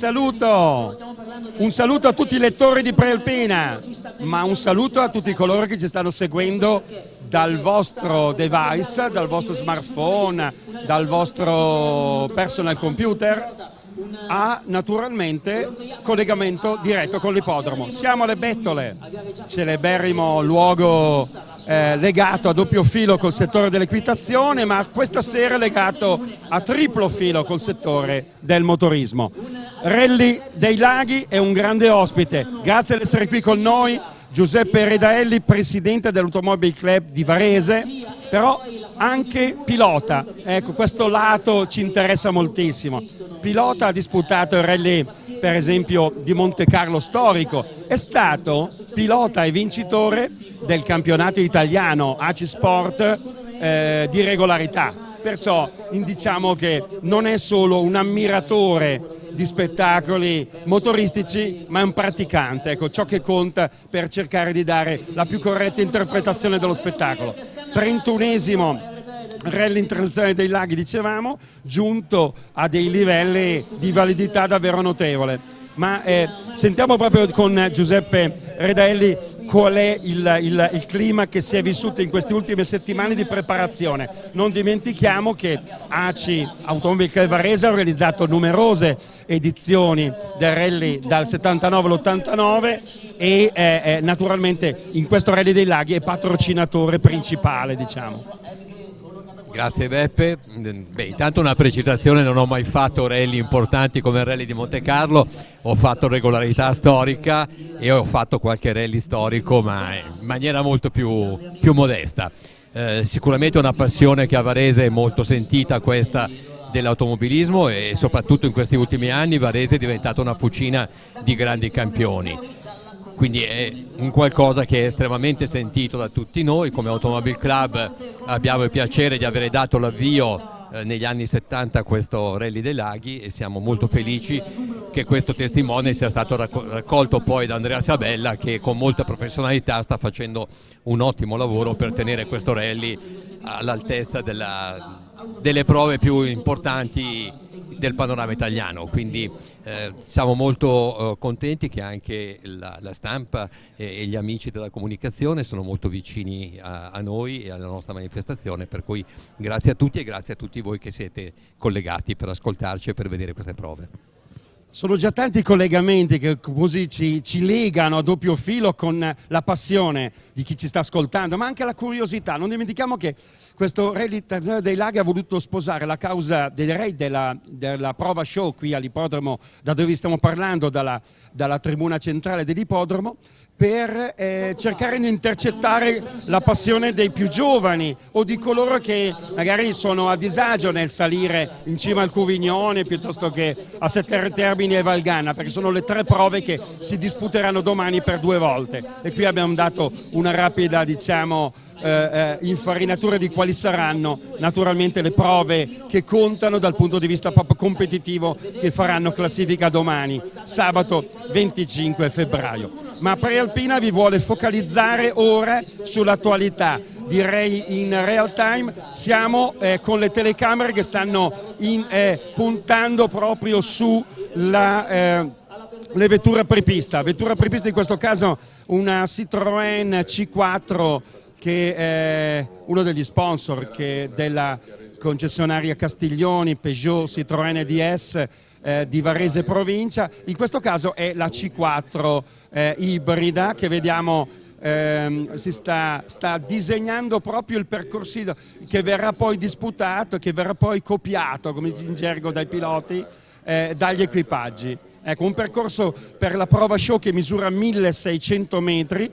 un saluto a tutti i lettori di Prealpina, ma un saluto a tutti coloro che ci stanno seguendo dal vostro device, dal vostro smartphone, dal vostro personal computer, a naturalmente collegamento diretto con l'ippodromo. Siamo alle Bettole, celeberrimo luogo legato a doppio filo col settore dell'equitazione, ma questa sera legato a triplo filo col settore del motorismo. Rally dei Laghi è un grande ospite, grazie di essere qui con noi Giuseppe Redaelli, presidente dell'Automobile Club di Varese, però anche pilota. Ecco, questo lato ci interessa moltissimo. Pilota, ha disputato il rally per esempio di Monte Carlo storico, è stato pilota e vincitore del campionato italiano ACI Sport di regolarità, perciò diciamo che non è solo un ammiratore di spettacoli motoristici, ma è un praticante, ecco, ciò che conta per cercare di dare la più corretta interpretazione dello spettacolo. 31esimo Rally Internazionale dei Laghi, dicevamo, giunto a dei livelli di validità davvero notevole. Ma sentiamo proprio con Giuseppe Redaelli qual è il clima che si è vissuto in queste ultime settimane di preparazione. Non dimentichiamo che ACI Automobile Club Varese ha organizzato numerose edizioni del rally dal 79 all'89 e naturalmente in questo Rally dei Laghi è patrocinatore principale, diciamo. Grazie Beppe. Beh, intanto una precisazione: non ho mai fatto rally importanti come il rally di Monte Carlo, ho fatto regolarità storica e ho fatto qualche rally storico, ma in maniera molto più modesta. Sicuramente una passione che a Varese è molto sentita, questa dell'automobilismo, e soprattutto in questi ultimi anni Varese è diventata una fucina di grandi campioni. Quindi è un qualcosa che è estremamente sentito da tutti noi. Come Automobile Club abbiamo il piacere di avere dato l'avvio negli anni 70 a questo Rally dei Laghi e siamo molto felici che questo testimone sia stato raccolto poi da Andrea Sabella, che con molta professionalità sta facendo un ottimo lavoro per tenere questo rally all'altezza delle prove più importanti del panorama italiano. Quindi siamo molto contenti che anche la stampa e gli amici della comunicazione sono molto vicini a noi e alla nostra manifestazione, per cui grazie a tutti e grazie a tutti voi che siete collegati per ascoltarci e per vedere queste prove. Sono già tanti collegamenti che così ci legano a doppio filo con la passione di chi ci sta ascoltando, ma anche la curiosità. Non dimentichiamo che questo Rally Internazionale dei Laghi ha voluto sposare la causa del Re della prova show qui all'ippodromo, da dove stiamo parlando, dalla tribuna centrale dell'ippodromo, per cercare di intercettare la passione dei più giovani o di coloro che magari sono a disagio nel salire in cima al Cuvignone piuttosto che a Sette Termini e Valganna, perché sono le tre prove che si disputeranno domani per 2 volte. E qui abbiamo dato una rapida, diciamo, infarinatura di quali saranno naturalmente le prove che contano dal punto di vista proprio competitivo, che faranno classifica domani, sabato 25 febbraio. Ma Prealpina vi vuole focalizzare ora sull'attualità, direi in real time. Siamo con le telecamere che stanno puntando proprio su le vetture apripista. Vettura apripista in questo caso una Citroën C4, che è uno degli sponsor della concessionaria Castiglioni, Peugeot, Citroën e DS di Varese provincia. In questo caso è la C4 ibrida che vediamo si sta disegnando proprio il percorso che verrà poi disputato, che verrà poi copiato, come dice in gergo, dai piloti, dagli equipaggi. Ecco, un percorso per la prova show che misura 1600 metri,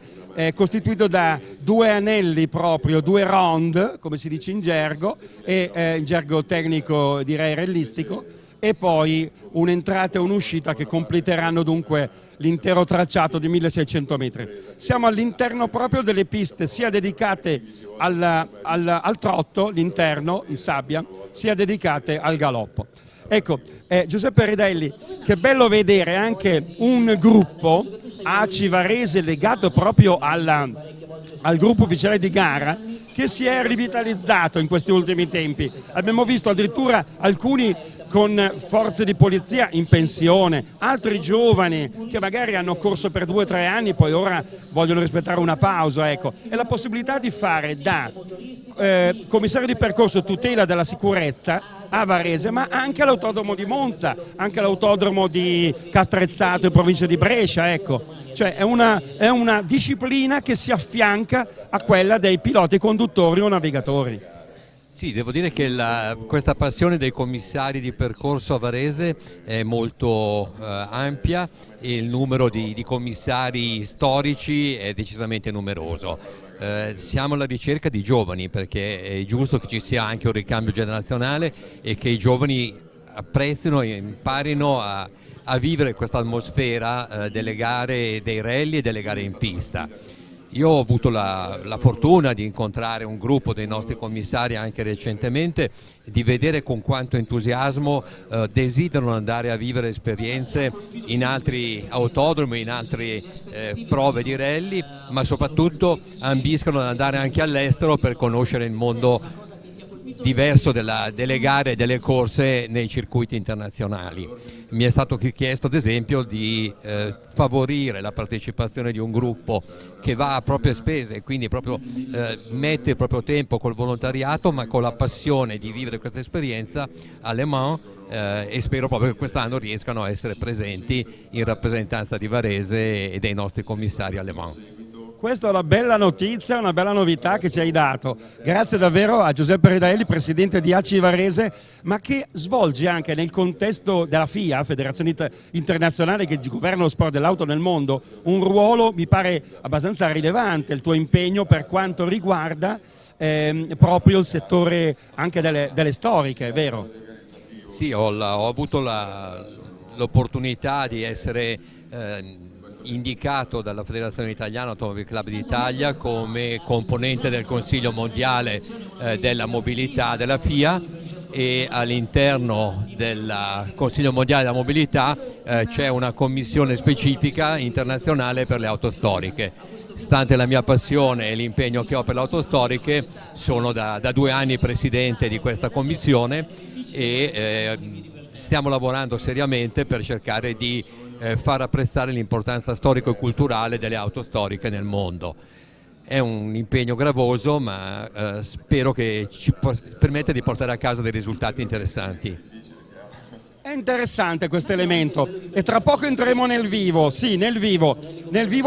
costituito da 2 anelli proprio, 2 round, come si dice in gergo, e in gergo tecnico direi realistico, e poi un'entrata e un'uscita che completeranno dunque l'intero tracciato di 1600 metri. Siamo all'interno proprio delle piste sia dedicate al trotto, l'interno, in sabbia, sia dedicate al galoppo. Ecco, Giuseppe Redaelli, che bello vedere anche un gruppo ACI Varese legato proprio al gruppo ufficiale di gara, che si è rivitalizzato in questi ultimi tempi. Abbiamo visto addirittura alcuni con forze di polizia in pensione, altri giovani che magari hanno corso per 2 o 3 anni, poi ora vogliono rispettare una pausa, ecco. E la possibilità di fare da commissario di percorso tutela della sicurezza a Varese, ma anche all'autodromo di Monza, anche all'autodromo di Castrezzato in provincia di Brescia, ecco. Cioè è una disciplina che si affianca a quella dei piloti conduttori o navigatori. Sì, devo dire che questa passione dei commissari di percorso a Varese è molto ampia e il numero di commissari storici è decisamente numeroso. Siamo alla ricerca di giovani, perché è giusto che ci sia anche un ricambio generazionale e che i giovani apprezzino e imparino a vivere questa atmosfera delle gare, dei rally e delle gare in pista. Io ho avuto la fortuna di incontrare un gruppo dei nostri commissari anche recentemente, di vedere con quanto entusiasmo desiderano andare a vivere esperienze in altri autodromi, in altre prove di rally, ma soprattutto ambiscono ad andare anche all'estero per conoscere il mondo diverso delle gare e delle corse nei circuiti internazionali. Mi è stato chiesto ad esempio di favorire la partecipazione di un gruppo che va a proprie spese e quindi proprio mette il proprio tempo col volontariato, ma con la passione di vivere questa esperienza a Le Mans, e spero proprio che quest'anno riescano a essere presenti in rappresentanza di Varese e dei nostri commissari a Le Mans. Questa è una bella notizia, una bella novità che ci hai dato. Grazie davvero a Giuseppe Redaelli, presidente di ACI Varese, ma che svolge anche nel contesto della FIA, Federazione Internazionale che governa lo sport dell'auto nel mondo, un ruolo mi pare abbastanza rilevante, il tuo impegno per quanto riguarda proprio il settore anche delle storiche, vero? Sì, ho avuto l'opportunità di essere indicato dalla Federazione Italiana Automobile Club d'Italia come componente del Consiglio Mondiale della Mobilità della FIA, e all'interno del Consiglio Mondiale della Mobilità c'è una commissione specifica internazionale per le auto storiche. Stante la mia passione e l'impegno che ho per le auto storiche, sono da 2 anni presidente di questa commissione e stiamo lavorando seriamente per cercare di far apprezzare l'importanza storico e culturale delle auto storiche nel mondo. È un impegno gravoso, ma spero che ci permetta di portare a casa dei risultati interessanti. È interessante questo elemento e tra poco entreremo nel vivo, sì, nel vivo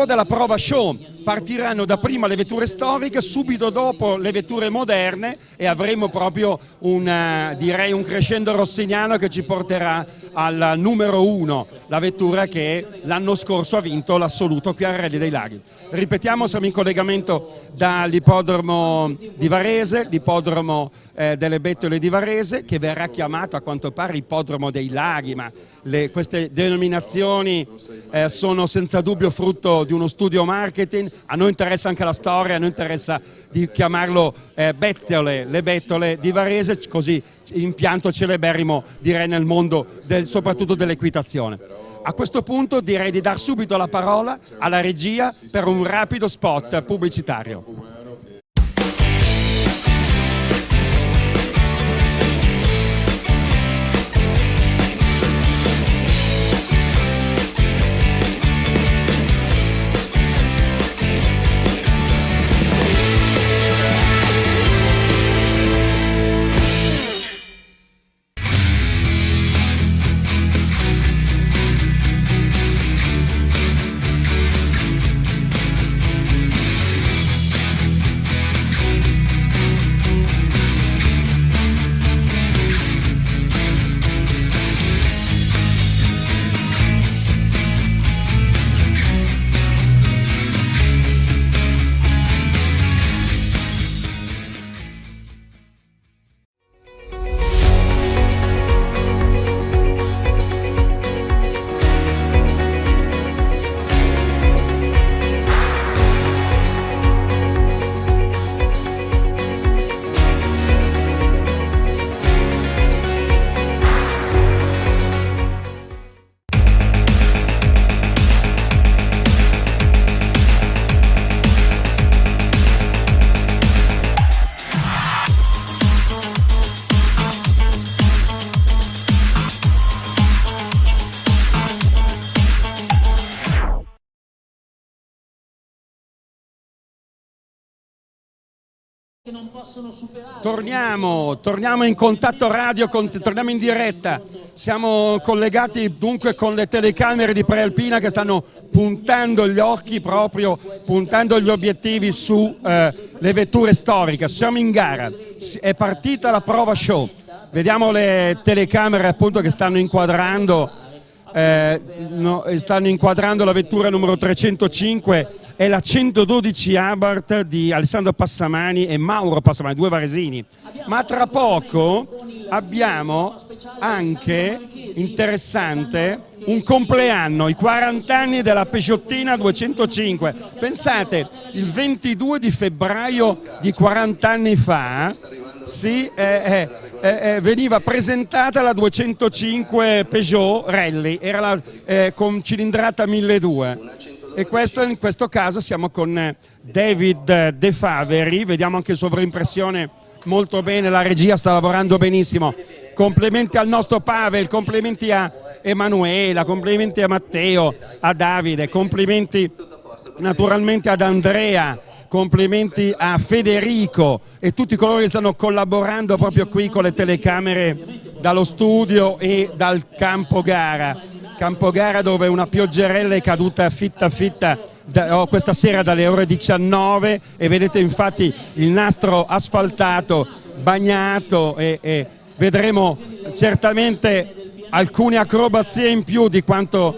della prova show. Partiranno da prima le vetture storiche, subito dopo le vetture moderne e avremo proprio direi un crescendo rossiniano che ci porterà al numero 1, la vettura che l'anno scorso ha vinto l'assoluto qui a Rally dei Laghi. Ripetiamo, siamo in collegamento dall'ippodromo di Varese, l'ippodromo delle Bettole di Varese, che verrà chiamato a quanto pare ippodromo dei Laghi, ma queste denominazioni sono senza dubbio frutto di uno studio marketing. A noi interessa anche la storia, a noi interessa di chiamarlo Bettole, le Bettole di Varese, così impianto celeberrimo direi nel mondo soprattutto dell'equitazione. A questo punto direi di dar subito la parola alla regia per un rapido spot pubblicitario. Torniamo in contatto radio, torniamo in diretta. Siamo collegati dunque con le telecamere di Prealpina che stanno puntando gli occhi proprio, puntando gli obiettivi su le vetture storiche. Siamo in gara, è partita la prova show. Vediamo le telecamere appunto che stanno inquadrando la vettura numero 305, è la 112 Abarth di Alessandro Passamani e Mauro Passamani, due varesini. Ma tra poco abbiamo anche, interessante, un compleanno, i 40 anni della Peugeottina 205. Pensate, il 22 di febbraio di 40 anni fa veniva presentata la 205 Peugeot Rally, era con cilindrata 1200. E in questo caso siamo con David De Faveri, vediamo anche sovraimpressione molto bene, la regia sta lavorando benissimo. Complimenti al nostro Pavel, complimenti a Emanuela, complimenti a Matteo, a Davide, complimenti naturalmente ad Andrea, complimenti a Federico e tutti coloro che stanno collaborando proprio qui con le telecamere dallo studio e dal campo gara dove una pioggerella è caduta fitta questa sera dalle ore 19 e vedete infatti il nastro asfaltato, bagnato e vedremo certamente alcune acrobazie in più di quanto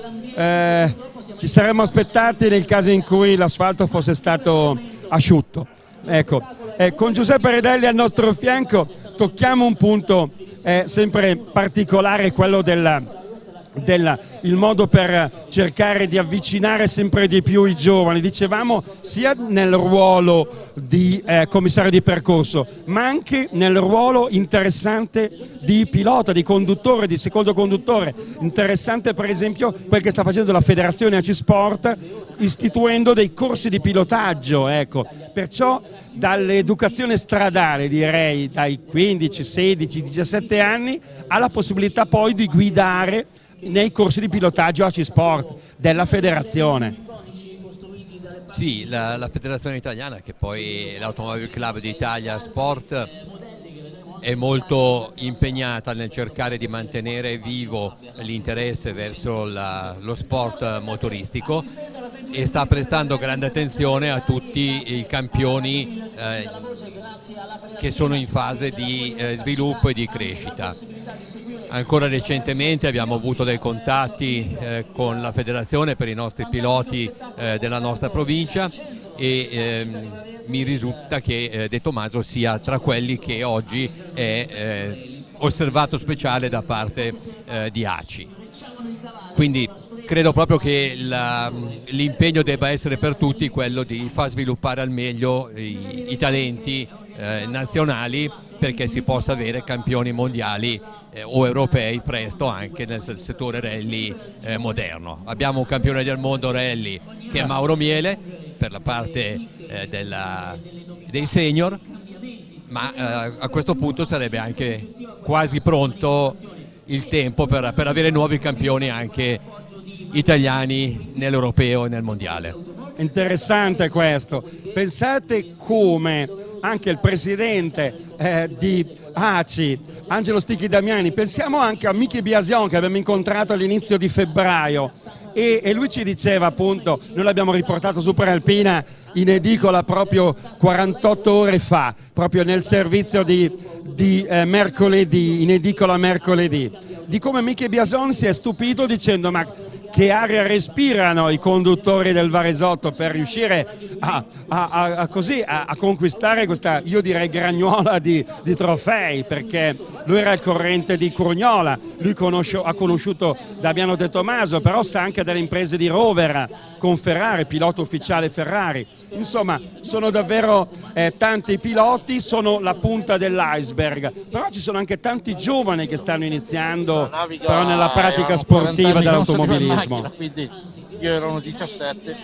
ci saremmo aspettati nel caso in cui l'asfalto fosse stato asciutto. Ecco, con Giuseppe Redelli al nostro fianco tocchiamo un punto sempre particolare, quello il modo per cercare di avvicinare sempre di più i giovani, dicevamo, sia nel ruolo di commissario di percorso, ma anche nel ruolo interessante di pilota, di conduttore, di secondo conduttore. Interessante per esempio quel che sta facendo la Federazione AC Sport, istituendo dei corsi di pilotaggio, ecco. Perciò dall'educazione stradale, direi dai 15, 16, 17 anni, alla possibilità poi di guidare nei corsi di pilotaggio AC Sport della federazione. Sì, la federazione italiana, che poi è l'Automobile Club d'Italia Sport, è molto impegnata nel cercare di mantenere vivo l'interesse verso lo sport motoristico e sta prestando grande attenzione a tutti i campioni che sono in fase di sviluppo e di crescita. Ancora recentemente abbiamo avuto dei contatti con la federazione per i nostri piloti della nostra provincia e mi risulta che De Tomaso sia tra quelli che oggi è osservato speciale da parte di ACI. Quindi credo proprio che l'impegno debba essere per tutti quello di far sviluppare al meglio i talenti nazionali, perché si possa avere campioni mondiali o europei presto anche nel settore rally moderno. Abbiamo un campione del mondo rally che è Mauro Miele per la parte dei senior, ma a questo punto sarebbe anche quasi pronto il tempo per avere nuovi campioni anche italiani nell'europeo e nel mondiale. Interessante questo. Pensate come anche il presidente di ACI, Angelo Sticchi Damiani, pensiamo anche a Michi Biasion che abbiamo incontrato all'inizio di febbraio e lui ci diceva appunto, noi l'abbiamo riportato su Prealpina in edicola proprio 48 ore fa, proprio nel servizio di mercoledì, in edicola mercoledì, di come Michi Biasion si è stupito dicendo ma che aria respirano i conduttori del Varesotto per riuscire a conquistare questa, io direi, gragnuola di trofei, perché lui era il corrente di Curgnola, lui ha conosciuto Damiano De Tomaso, però sa anche delle imprese di Rovera con Ferrari, pilota ufficiale Ferrari. Insomma, sono davvero tanti piloti, sono la punta dell'iceberg, però ci sono anche tanti giovani che stanno iniziando però nella pratica sportiva dell'automobilismo. Quindi io ero 17,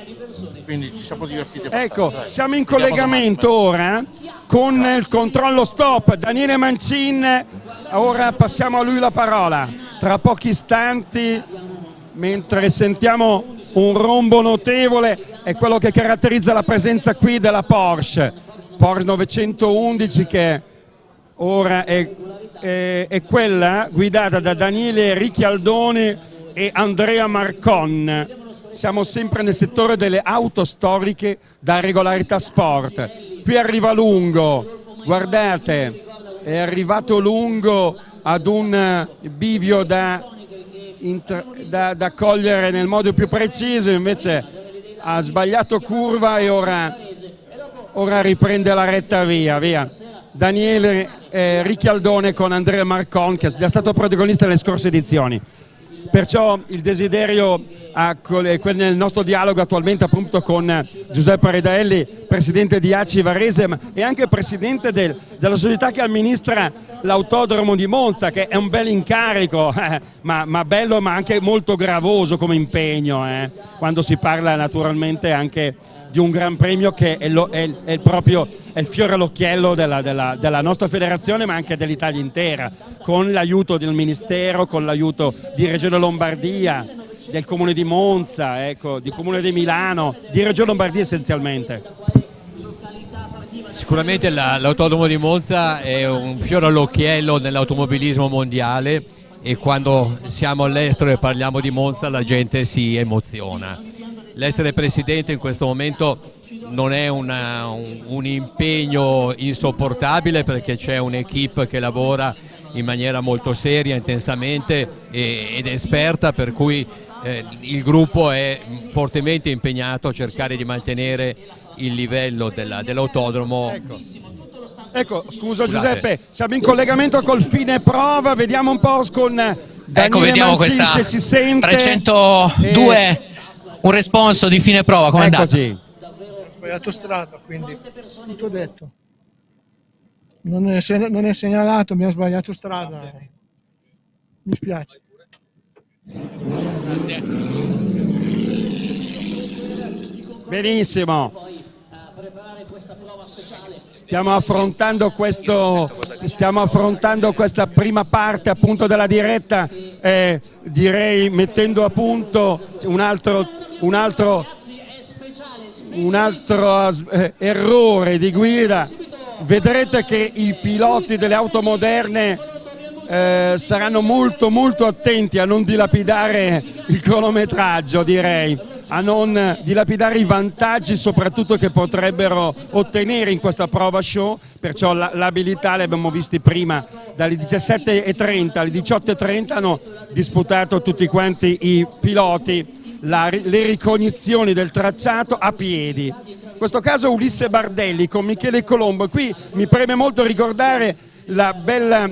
quindi ci siamo divertiti abbastanza. Ecco, siamo in collegamento ora con il controllo stop, Daniele Mancin, ora passiamo a lui la parola. Tra pochi istanti, mentre sentiamo un rombo notevole, è quello che caratterizza la presenza qui della Porsche. Porsche 911 che ora è quella guidata da Daniele Riccialdone e Andrea Marcon. Siamo sempre nel settore delle auto storiche da Regolarità Sport. Qui arriva Lungo, guardate, è arrivato Lungo ad un bivio da cogliere nel modo più preciso, invece ha sbagliato curva e ora riprende la retta via. Daniele Riccialdone con Andrea Marcon, che è già stato protagonista nelle scorse edizioni. Perciò il desiderio nel nostro dialogo attualmente appunto con Giuseppe Redaelli, presidente di ACI Varese e anche presidente della società che amministra l'autodromo di Monza, che è un bel incarico, ma bello ma anche molto gravoso come impegno, quando si parla naturalmente anche di un gran premio che è il fiore all'occhiello della nostra federazione, ma anche dell'Italia intera, con l'aiuto del Ministero, con l'aiuto di Regione Lombardia, del Comune di Monza, ecco, di Comune di Milano, di Regione Lombardia essenzialmente. Sicuramente l'autodromo di Monza è un fiore all'occhiello nell'automobilismo mondiale, e quando siamo all'estero e parliamo di Monza la gente si emoziona. L'essere presidente in questo momento non è un impegno insopportabile, perché c'è un'equipe che lavora in maniera molto seria, intensamente ed esperta, per cui il gruppo è fortemente impegnato a cercare di mantenere il livello dell'autodromo. Ecco, scusa Giuseppe, siamo in collegamento col fine prova, vediamo un po' con Daniele vediamo Mancin, questa se ci sente. 302, un responso di fine prova, come è andato? Ho sbagliato strada, quindi tutto detto. Non è segnalato, mi ha sbagliato strada. Mi spiace. Grazie. Benissimo. Stiamo affrontando questa prima parte appunto della diretta, direi mettendo a punto un altro errore di guida. Vedrete che i piloti delle auto moderne saranno molto attenti a non dilapidare il cronometraggio, direi, a non dilapidare i vantaggi soprattutto che potrebbero ottenere in questa prova show. Perciò l'abilità le abbiamo visti prima, dalle 17:30 alle 18:30 hanno disputato tutti quanti i piloti le ricognizioni del tracciato a piedi. In questo caso Ulisse Bardelli con Michele Colombo. Qui mi preme molto ricordare la bella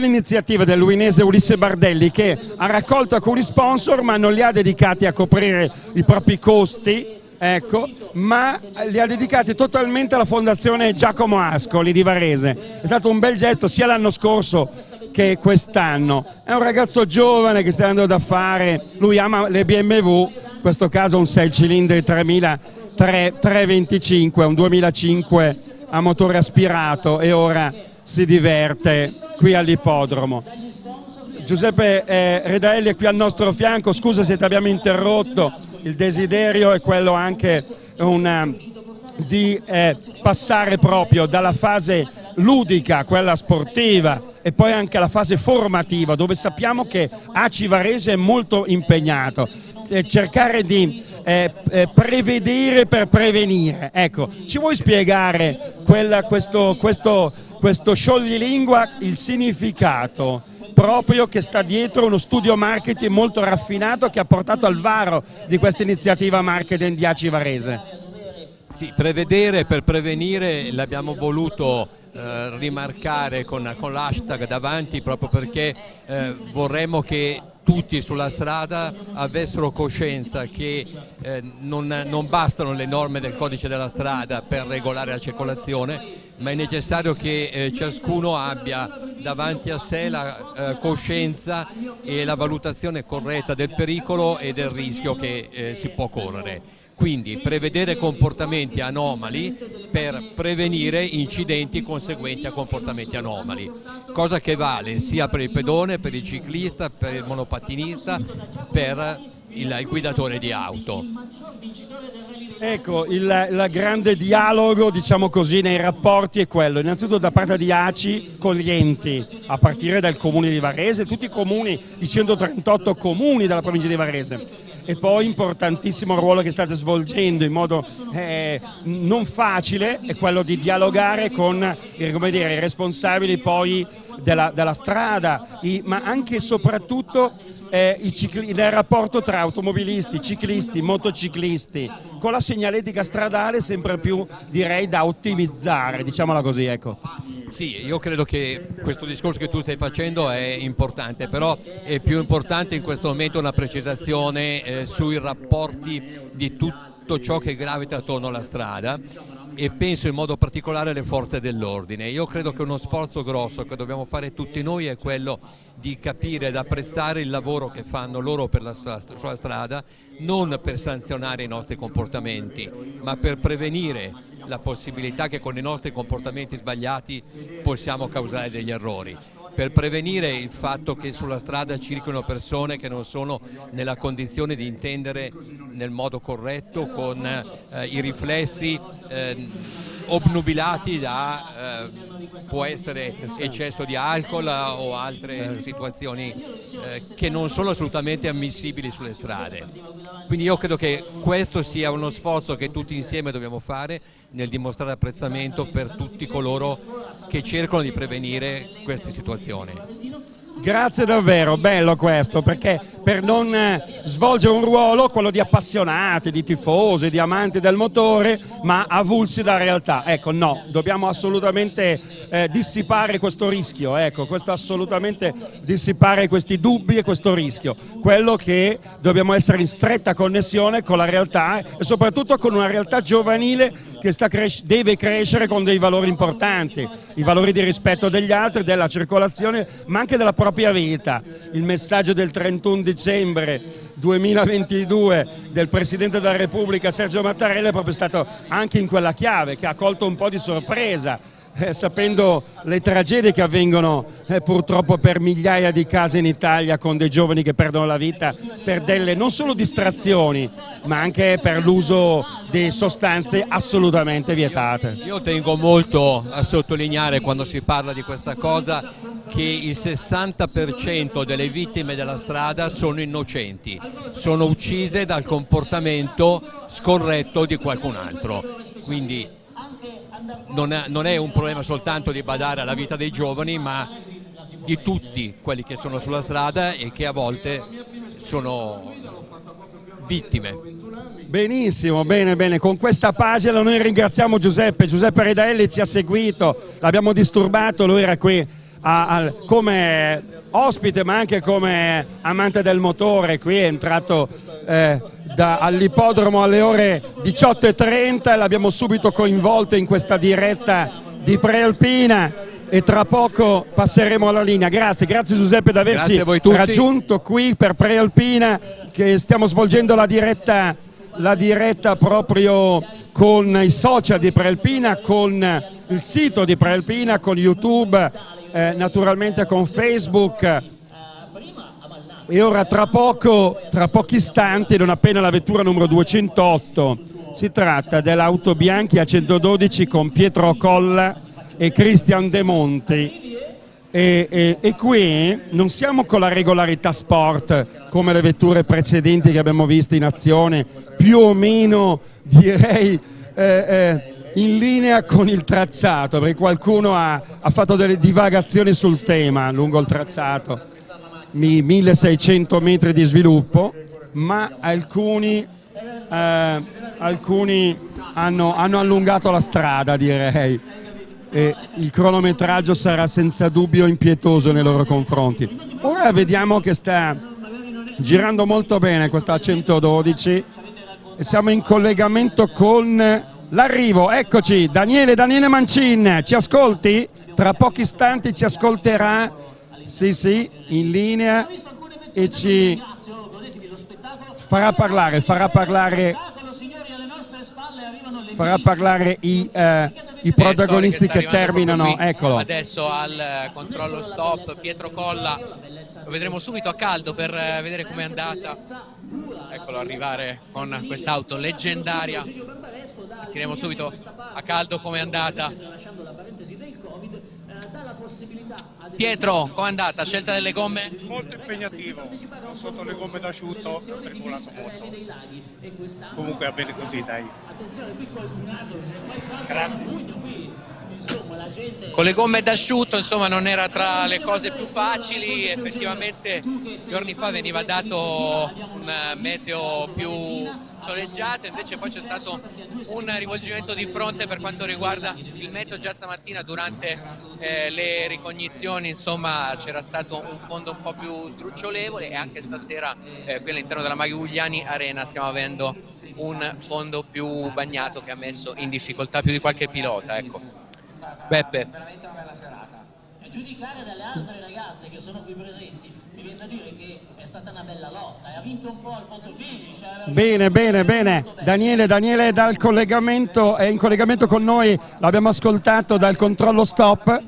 iniziativa del luinese Ulisse Bardelli, che ha raccolto alcuni sponsor ma non li ha dedicati a coprire i propri costi, ecco, ma li ha dedicati totalmente alla fondazione Giacomo Ascoli di Varese. È stato un bel gesto sia l'anno scorso che quest'anno. È un ragazzo giovane che sta andando da fare, lui ama le BMW, in questo caso un 6 cilindri 325, un 2005 a motore aspirato, e ora si diverte qui all'ippodromo. Giuseppe Redaelli è qui al nostro fianco, scusa se ti abbiamo interrotto, il desiderio è quello anche di passare proprio dalla fase ludica a quella sportiva e poi anche alla fase formativa, dove sappiamo che ACI Varese è molto impegnato. Cercare di prevedere per prevenire. Ecco, ci vuoi spiegare questo scioglilingua, il significato proprio che sta dietro uno studio marketing molto raffinato che ha portato al varo di questa iniziativa marketing di ACI Varese? Sì, prevedere per prevenire l'abbiamo voluto rimarcare con l'hashtag davanti, proprio perché vorremmo che tutti sulla strada avessero coscienza che non bastano le norme del codice della strada per regolare la circolazione, ma è necessario che ciascuno abbia davanti a sé la coscienza e la valutazione corretta del pericolo e del rischio che si può correre. Quindi prevedere comportamenti anomali per prevenire incidenti conseguenti a comportamenti anomali, cosa che vale sia per il pedone, per il ciclista, per il monopattinista, per il guidatore di auto. Ecco, il grande dialogo, diciamo così, nei rapporti è quello, innanzitutto da parte di ACI con gli enti, a partire dal comune di Varese, tutti i comuni, i 138 comuni della provincia di Varese. E poi importantissimo ruolo che state svolgendo in modo non facile è quello di dialogare con come dire, i responsabili poi della strada, ma anche e soprattutto nel rapporto tra automobilisti, ciclisti, motociclisti, con la segnaletica stradale sempre più, direi, da ottimizzare, diciamola così, ecco. Sì, io credo che questo discorso che tu stai facendo è importante, però è più importante in questo momento una precisazione sui rapporti di tutto ciò che gravita attorno alla strada, e penso in modo particolare alle forze dell'ordine. Io credo che uno sforzo grosso che dobbiamo fare tutti noi è quello di capire ed apprezzare il lavoro che fanno loro sulla strada, non per sanzionare i nostri comportamenti, ma per prevenire la possibilità che con i nostri comportamenti sbagliati possiamo causare degli errori, per prevenire il fatto che sulla strada circolino persone che non sono nella condizione di intendere nel modo corretto, con i riflessi obnubilati da può essere eccesso di alcol o altre situazioni che non sono assolutamente ammissibili sulle strade. Quindi io credo che questo sia uno sforzo che tutti insieme dobbiamo fare nel dimostrare apprezzamento per tutti coloro che cercano di prevenire queste situazioni. Grazie davvero, bello questo, perché per non svolgere un ruolo, quello di appassionati, di tifosi, di amanti del motore, ma avulsi da realtà. Ecco, no, dobbiamo assolutamente dissipare questo rischio, ecco, assolutamente dissipare questi dubbi e questo rischio. Quello che dobbiamo essere in stretta connessione con la realtà e soprattutto con una realtà giovanile che deve crescere con dei valori importanti, i valori di rispetto degli altri, della circolazione, ma anche della propria vita. Il messaggio del 31 dicembre 2022 del Presidente della Repubblica Sergio Mattarella è proprio stato anche in quella chiave, che ha colto un po' di sorpresa, sapendo le tragedie che avvengono purtroppo per migliaia di casi in Italia, con dei giovani che perdono la vita per delle non solo distrazioni ma anche per l'uso di sostanze assolutamente vietate. Io tengo molto a sottolineare, quando si parla di questa cosa, che il 60% delle vittime della strada sono innocenti, sono uccise dal comportamento scorretto di qualcun altro. Quindi non è un problema soltanto di badare alla vita dei giovani, ma di tutti quelli che sono sulla strada e che a volte sono vittime. Benissimo, bene, con questa pagina noi ringraziamo Giuseppe Redaelli, ci ha seguito, l'abbiamo disturbato, lui era qui come ospite ma anche come amante del motore, qui è entrato all'ippodromo alle ore 18:30 e l'abbiamo subito coinvolto in questa diretta di Prealpina e tra poco passeremo alla linea. Grazie Giuseppe di averci raggiunto qui per Prealpina, che stiamo svolgendo la diretta proprio con i social di Prealpina, con il sito di Prealpina, con YouTube, naturalmente con Facebook. E ora tra pochi istanti, non appena la vettura numero 208, si tratta dell'auto Bianchi A112 con Pietro Colla e Cristian De Monti. E qui non siamo con la regolarità sport come le vetture precedenti che abbiamo visto in azione, più o meno direi in linea con il tracciato, perché qualcuno ha fatto delle divagazioni sul tema lungo il tracciato. 1600 metri di sviluppo, ma alcuni hanno allungato la strada, direi, e il cronometraggio sarà senza dubbio impietoso nei loro confronti. Ora vediamo che sta girando molto bene questa 112 e siamo in collegamento con l'arrivo. Eccoci, Daniele Mancin, ci ascolti? Tra pochi istanti ci ascolterà. Sì, in linea, e ci farà parlare i protagonisti che terminano. Eccolo. Adesso al controllo stop Pietro Colla lo vedremo subito a caldo per vedere com'è andata. Eccolo arrivare con quest'auto leggendaria, sentiremo subito a caldo com'è andata. Pietro, com'è andata? Scelta delle gomme? Molto impegnativo, sotto le gomme d'asciutto ho tribolato molto. Comunque va bene così, dai. Grazie. Con le gomme d'asciutto, insomma, non era tra le cose più facili. Effettivamente giorni fa veniva dato un meteo più soleggiato, invece poi c'è stato un rivolgimento di fronte per quanto riguarda il meteo. Già stamattina durante le ricognizioni, insomma, c'era stato un fondo un po' più sdrucciolevole, e anche stasera qui all'interno della Magugliani Arena stiamo avendo un fondo più bagnato che ha messo in difficoltà più di qualche pilota, ecco. Beppe. Veramente una bella serata. A giudicare dalle altre ragazze che sono qui presenti, mi viene da dire che è stata una bella lotta e ha vinto un po' il fotofinish. Bene, bene, bene. Daniele è dal collegamento, è in collegamento con noi, l'abbiamo ascoltato dal controllo stop.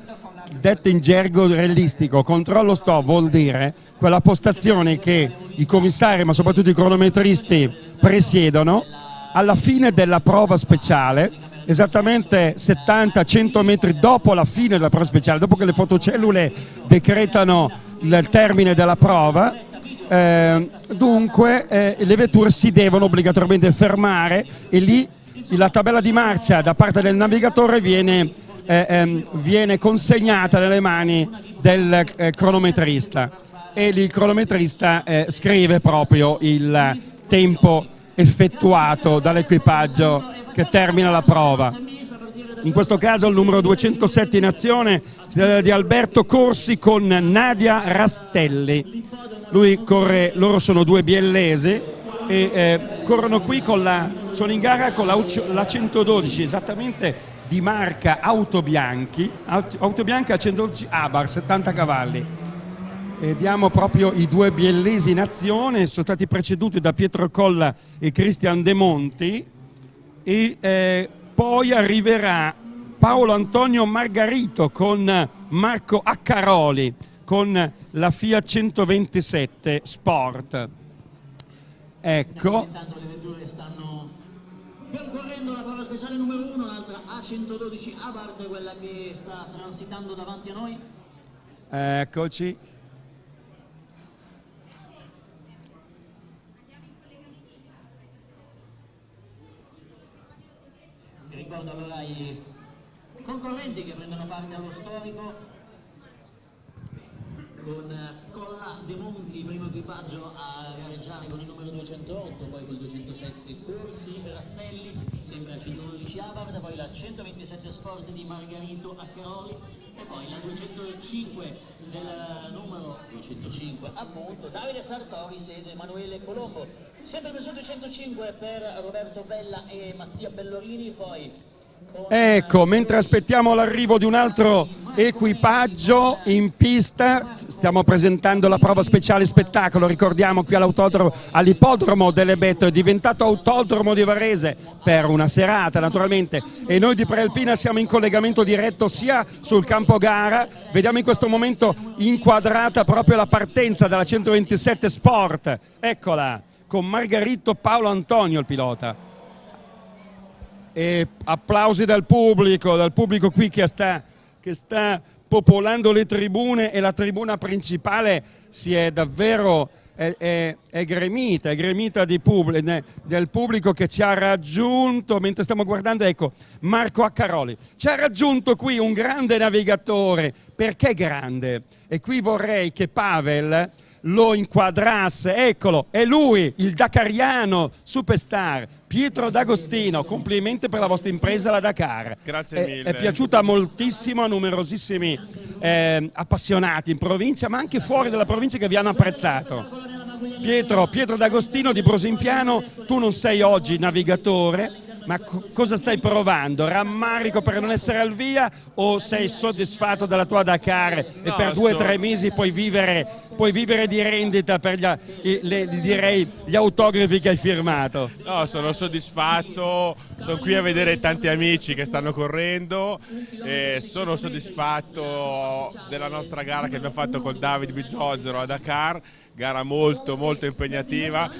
Detto in gergo realistico, controllo stop vuol dire quella postazione che i commissari, ma soprattutto i cronometristi, presiedono alla fine della prova speciale, esattamente 70-100 metri dopo la fine della prova speciale, dopo che le fotocellule decretano il termine della prova. Dunque le vetture si devono obbligatoriamente fermare, e lì la tabella di marcia da parte del navigatore viene consegnata nelle mani del cronometrista, e lì il cronometrista scrive proprio il tempo effettuato dall'equipaggio che termina la prova. In questo caso il numero 207 in azione si tratta di Alberto Corsi con Nadia Rastelli. Lui corre, loro sono due biellesi e corrono qui sono in gara con la 112, esattamente di marca Autobianchi a 112 Abarth, 70 cavalli. Vediamo proprio i due biellesi in azione, sono stati preceduti da Pietro Colla e Cristian De Monti, e poi arriverà Paolo Antonio Margarito con Marco Accaroli con la Fiat 127 Sport. Ecco. Intanto le vetture stanno percorrendo la prova speciale numero 1, l'altra A112 Abarth, quella che sta transitando davanti a noi. Eccoci. Ricordo allora i concorrenti che prendono parte allo storico, con Colla, De Monti, primo equipaggio a gareggiare con il numero 208, poi col 207 Corsi, Rastelli, sempre a 112 Abarth, poi la 127 Sport di Margarito Accaroli, e poi la 205 del numero 205 appunto Davide Sartoris ed Emanuele Colombo. Sempre per 205 per Roberto Bella e Mattia Bellorini, poi ecco, mentre aspettiamo l'arrivo di un altro equipaggio in pista, stiamo presentando la prova speciale spettacolo, ricordiamo qui all'ippodromo delle Betto, è diventato autodromo di Varese per una serata naturalmente, e noi di Prealpina siamo in collegamento diretto sia sul campo gara. Vediamo in questo momento inquadrata proprio la partenza della 127 Sport, eccola, con Margarito Paolo Antonio il pilota. E applausi dal pubblico qui che sta popolando le tribune, e la tribuna principale si è davvero è gremita del pubblico che ci ha raggiunto mentre stiamo guardando. Ecco, Marco Accaroli ci ha raggiunto qui, un grande navigatore. Perché grande? E qui vorrei che Pavel lo inquadrasse. Eccolo, è lui, il dakariano superstar Pietro D'Agostino. Complimenti per la vostra impresa, la Dakar. Grazie mille. È piaciuta moltissimo a numerosissimi appassionati in provincia, ma anche fuori dalla provincia, che vi hanno apprezzato. Pietro D'Agostino di Brosimpiano, tu non sei oggi navigatore, ma cosa stai provando? Rammarico per non essere al via, o sei soddisfatto della tua Dakar e per 2 o 3 mesi puoi vivere puoi vivere di rendita per gli autografi che hai firmato? No, sono soddisfatto, sono qui a vedere tanti amici che stanno correndo e sono soddisfatto della nostra gara che abbiamo fatto con David Bizzozero a Dakar, gara molto molto impegnativa,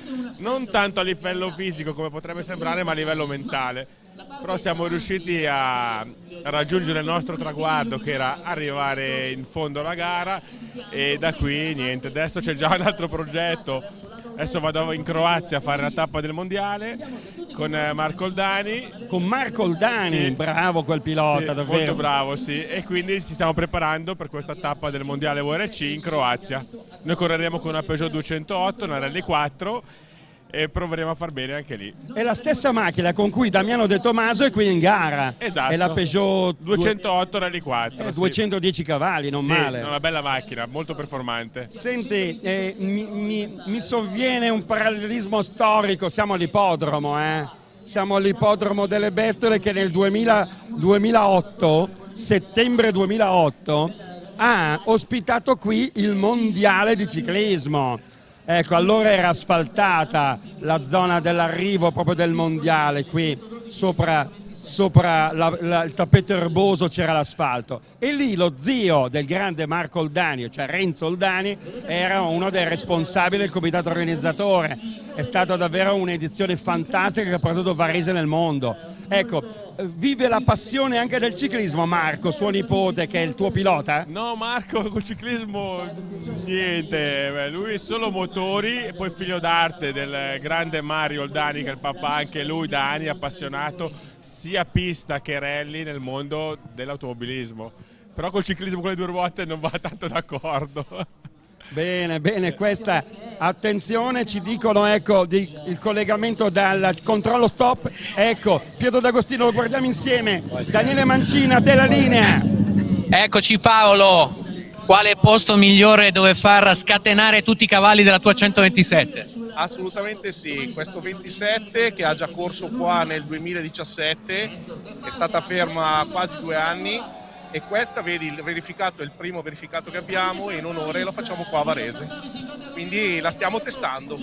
non tanto a livello fisico come potrebbe sembrare, ma a livello mentale. Però siamo riusciti a raggiungere il nostro traguardo, che era arrivare in fondo alla gara, e da qui niente, adesso c'è già un altro progetto. Adesso vado in Croazia a fare la tappa del mondiale con Marco Oldani. Con Marco Oldani, sì. Bravo quel pilota, sì, davvero. Molto bravo, sì. E quindi ci stiamo preparando per questa tappa del mondiale VRC in Croazia. Noi correremo con una Peugeot 208, una Rally 4, e proveremo a far bene anche lì. È la stessa macchina con cui Damiano De Tomaso è qui in gara. Esatto. È la Peugeot 208 Rally 4. 210 cavalli, non sì, male. È una bella macchina, molto performante. Senti, mi sovviene un parallelismo storico, siamo all'ippodromo, Siamo all'ippodromo delle Bettole, che nel 2008, settembre 2008, ha ospitato qui il mondiale di ciclismo. Ecco, allora era asfaltata la zona dell'arrivo proprio del mondiale, qui sopra il tappeto erboso c'era l'asfalto, e lì lo zio del grande Marco Oldani, cioè Renzo Oldani, era uno dei responsabili del comitato organizzatore. È stata davvero un'edizione fantastica che ha portato Varese nel mondo. Ecco, vive la passione anche del ciclismo Marco, suo nipote, che è il tuo pilota? No, Marco col ciclismo niente, lui solo motori, e poi figlio d'arte del grande Mario Oldani, che è il papà, anche lui da anni appassionato sia pista che rally nel mondo dell'automobilismo, però col ciclismo con le due ruote non va tanto d'accordo. Bene, bene, questa attenzione, ci dicono, ecco, il collegamento dal controllo stop. Ecco, Pietro D'Agostino, lo guardiamo insieme. Daniele Mancina, a te la linea. Eccoci Paolo, quale posto migliore dove far scatenare tutti i cavalli della tua 127? Assolutamente sì, questo 27 che ha già corso qua nel 2017, è stata ferma quasi 2 anni. E questa, vedi, il verificato è il primo verificato che abbiamo, e in onore lo facciamo qua a Varese, quindi la stiamo testando.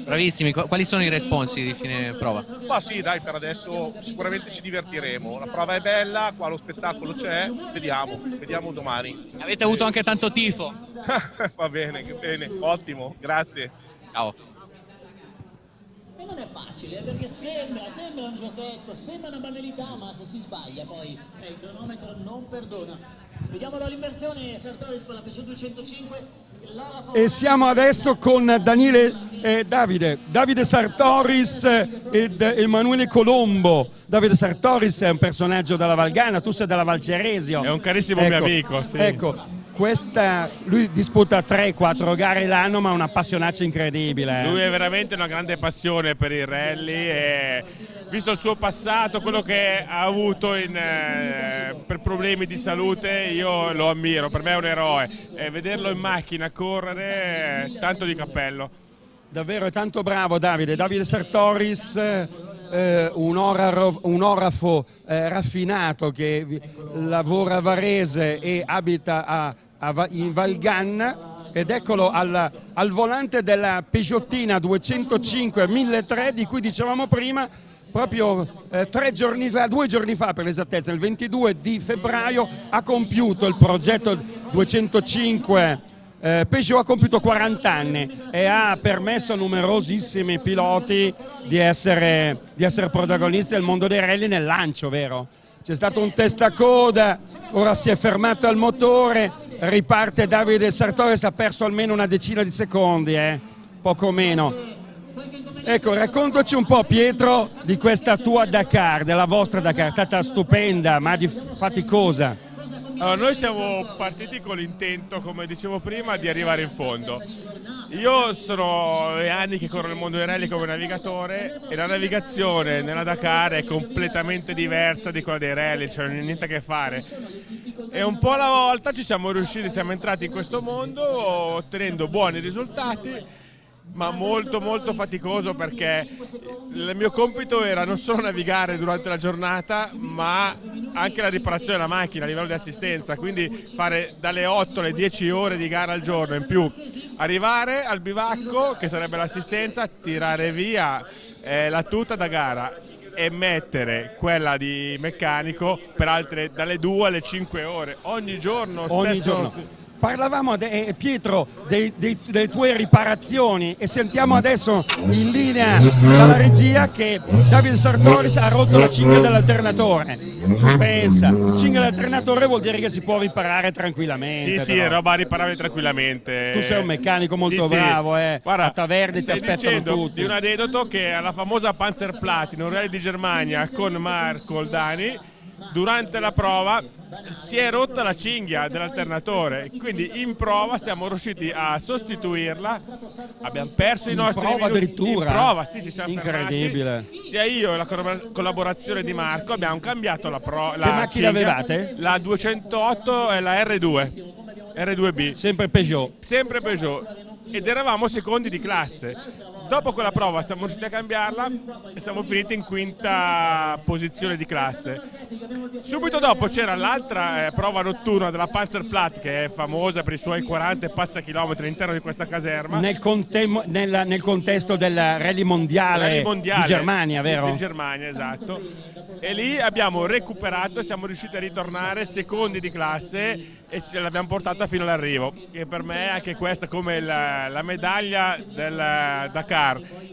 Bravissimi, quali sono i responsi di fine prova? Ma sì, dai, per adesso sicuramente ci divertiremo, la prova è bella, qua lo spettacolo c'è, vediamo domani. Avete avuto anche tanto tifo? Va bene, ottimo, grazie. Ciao. Non è facile, perché sembra un giochetto, sembra una banalità, ma se si sbaglia poi il cronometro non perdona. Vediamo all'inversione, Sartoris con la Peugeot 205. E siamo adesso con Davide Sartoris ed Emanuele Colombo. Davide Sartoris è un personaggio della Valgana, tu sei della Valceresio. È un carissimo mio amico, sì. Ecco, lui disputa 3-4 gare l'anno, ma è un appassionato incredibile. Lui è veramente una grande passione per i rally, e visto il suo passato, quello che ha avuto per problemi di salute, io lo ammiro, per me è un eroe, e vederlo in macchina correre, tanto di cappello. Davvero è tanto bravo Davide Sartoris, un orafo raffinato che lavora a Varese e abita in Valganna, ed eccolo al volante della Peugeotina 205 1003 di cui dicevamo prima. Proprio 2 giorni fa per l'esattezza, il 22 di febbraio, ha compiuto il progetto 205 Peugeot, ha compiuto 40 anni e ha permesso a numerosissimi piloti di essere protagonisti del mondo dei rally nel lancio, vero? C'è stato un testacoda, ora si è fermato al motore, riparte Davide Sartoris, ha perso almeno una decina di secondi, poco meno. Ecco, raccontaci un po', Pietro, di questa tua Dakar, della vostra Dakar. È stata stupenda, ma faticosa. Allora, noi siamo partiti con l'intento, come dicevo prima, di arrivare in fondo. Io sono anni che corro nel mondo dei rally come navigatore, e la navigazione nella Dakar è completamente diversa di quella dei rally, cioè non c'è niente a che fare. E un po' alla volta siamo entrati in questo mondo ottenendo buoni risultati, ma molto molto faticoso, perché il mio compito era non solo navigare durante la giornata, ma anche la riparazione della macchina a livello di assistenza, quindi fare dalle 8 alle 10 ore di gara al giorno, in più arrivare al bivacco, che sarebbe l'assistenza, tirare via la tuta da gara e mettere quella di meccanico per altre dalle 2 alle 5 ore ogni giorno. Parlavamo, Pietro, delle tue riparazioni, e sentiamo adesso in linea dalla regia che Davide Sartoris ha rotto la cinghia dell'alternatore. Pensa, cinghia dell'alternatore vuol dire che si può riparare tranquillamente. Sì, è roba riparabile tranquillamente. Tu sei un meccanico molto bravo, Guarda, a Taverni ti aspettano tutti. Di un aneddoto che alla famosa Panzer Platinum, Rally di Germania con Marco Oldani, durante la prova si è rotta la cinghia dell'alternatore, quindi in prova siamo riusciti a sostituirla, abbiamo perso i nostri prova minuti. Addirittura? In prova, sì, ci siamo incredibile fermati. Sia io e la collaborazione di Marco abbiamo cambiato la Che macchina cinghia. avevate? La 208 e la R2B. Sempre Peugeot. Ed eravamo secondi di classe. Dopo quella prova siamo riusciti a cambiarla e siamo finiti in quinta posizione di classe. Subito dopo c'era l'altra prova notturna della Panzerplatte, che è famosa per i suoi 40 e passa chilometri all'interno di questa caserma. Nel contesto del rally mondiale di Germania, vero? Di Germania, esatto. E lì abbiamo recuperato e siamo riusciti a ritornare secondi di classe e l'abbiamo portata fino all'arrivo. E per me anche questa, come la medaglia del Dakar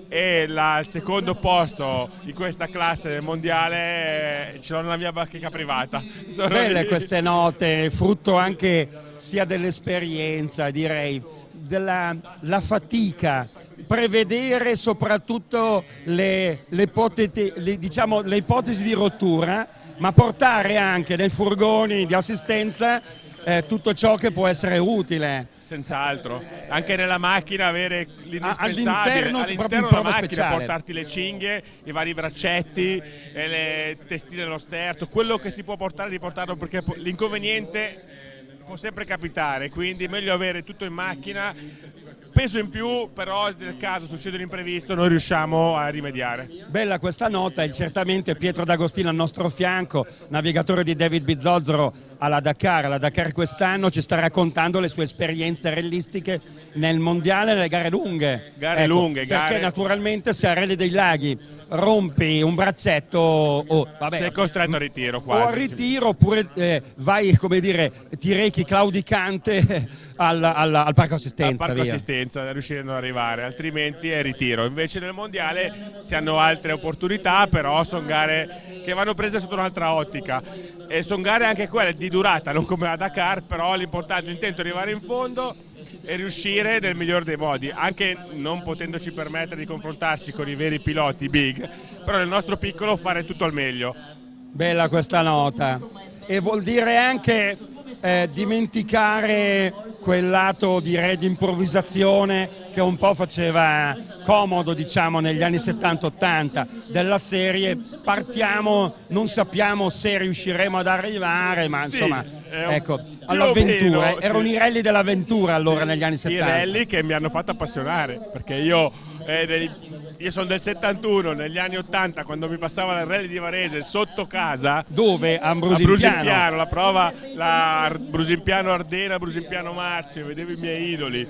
e il secondo posto in questa classe del mondiale, ce l'ho nella mia bacheca privata. Belle queste note, frutto anche sia dell'esperienza, direi, della fatica, prevedere soprattutto le ipotesi di rottura, ma portare anche nei furgoni di assistenza tutto ciò che può essere utile. Senz'altro, anche nella macchina avere l'indispensabile all'interno della macchina, speciale. portarti le cinghie, i vari braccetti, e le testine dello sterzo, quello che si può portare di portarlo, perché l'inconveniente può sempre capitare, quindi è meglio avere tutto in macchina. Peso in più, però nel caso succede l'imprevisto noi riusciamo a rimediare. Bella questa nota, e certamente Pietro D'Agostino al nostro fianco, navigatore di David Bizzozero alla Dakar quest'anno, ci sta raccontando le sue esperienze rallistiche nel mondiale, nelle gare lunghe. Perché naturalmente se a Rally dei Laghi rompi un braccetto sei costretto a ritiro quasi. O a ritiro, oppure vai, come dire, ti rechi claudicante al parco assistenza. Al parco assistenza, riuscendo ad arrivare, altrimenti è ritiro. Invece nel mondiale si hanno altre opportunità, però sono gare che vanno prese sotto un'altra ottica. E sono gare anche quelle di durata, non come la Dakar, però l'importante, l'intento è arrivare in fondo e riuscire nel miglior dei modi, anche non potendoci permettere di confrontarci con i veri piloti big, però nel nostro piccolo fare tutto al meglio. Bella questa nota, e vuol dire anche dimenticare quel lato, direi, di improvvisazione che un po' faceva comodo, diciamo, negli anni 70-80, della serie partiamo, non sappiamo se riusciremo ad arrivare, ma sì, ecco, all'avventura. Erano i rally dell'avventura allora, negli anni 70. I rally che mi hanno fatto appassionare, perché io sono del 71, negli anni 80, quando mi passava il rally di Varese sotto casa. Dove? A Brusimpiano. La prova, la Brusimpiano Ardena, Brusimpiano Marzio, vedevo i miei idoli,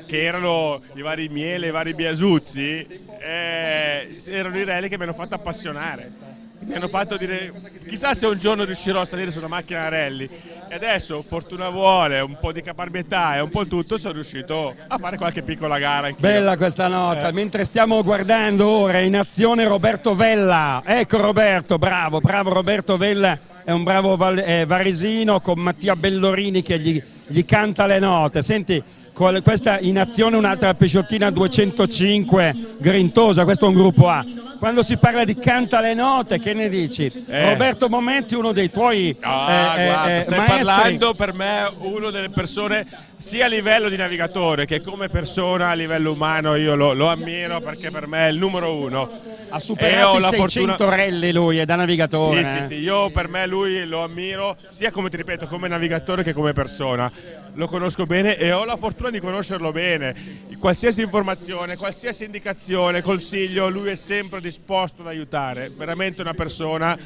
che erano i vari Miele, i vari Biasuzzi, erano i rally che mi hanno fatto appassionare. Mi hanno fatto dire, chissà se un giorno riuscirò a salire su una macchina da rally. E adesso, fortuna vuole, un po' di caparbietà e un po' il tutto, sono riuscito a fare qualche piccola gara anch'io. Bella questa nota, mentre stiamo guardando ora in azione Roberto Vella. Ecco Roberto, bravo Roberto Vella, è un bravo varesino, con Mattia Bellorini che gli canta le note. Senti, questa in azione un'altra Peugeotina 205 grintosa, questo è un gruppo A. Quando si parla di canta le note, che ne dici? Roberto Momenti, uno dei tuoi guarda, stai maestri. parlando per me uno delle persone, sia a livello di navigatore che come persona a livello umano, io lo ammiro, perché per me è il numero uno. Ha superato i la 600 fortuna... rally lui, è da navigatore. Sì, sì, sì, io per me lui lo ammiro sia come, ti ripeto, come navigatore che come persona. Lo conosco bene e ho la fortuna di conoscerlo bene. Qualsiasi informazione, qualsiasi indicazione, consiglio, lui è sempre disposto ad aiutare. Veramente una persona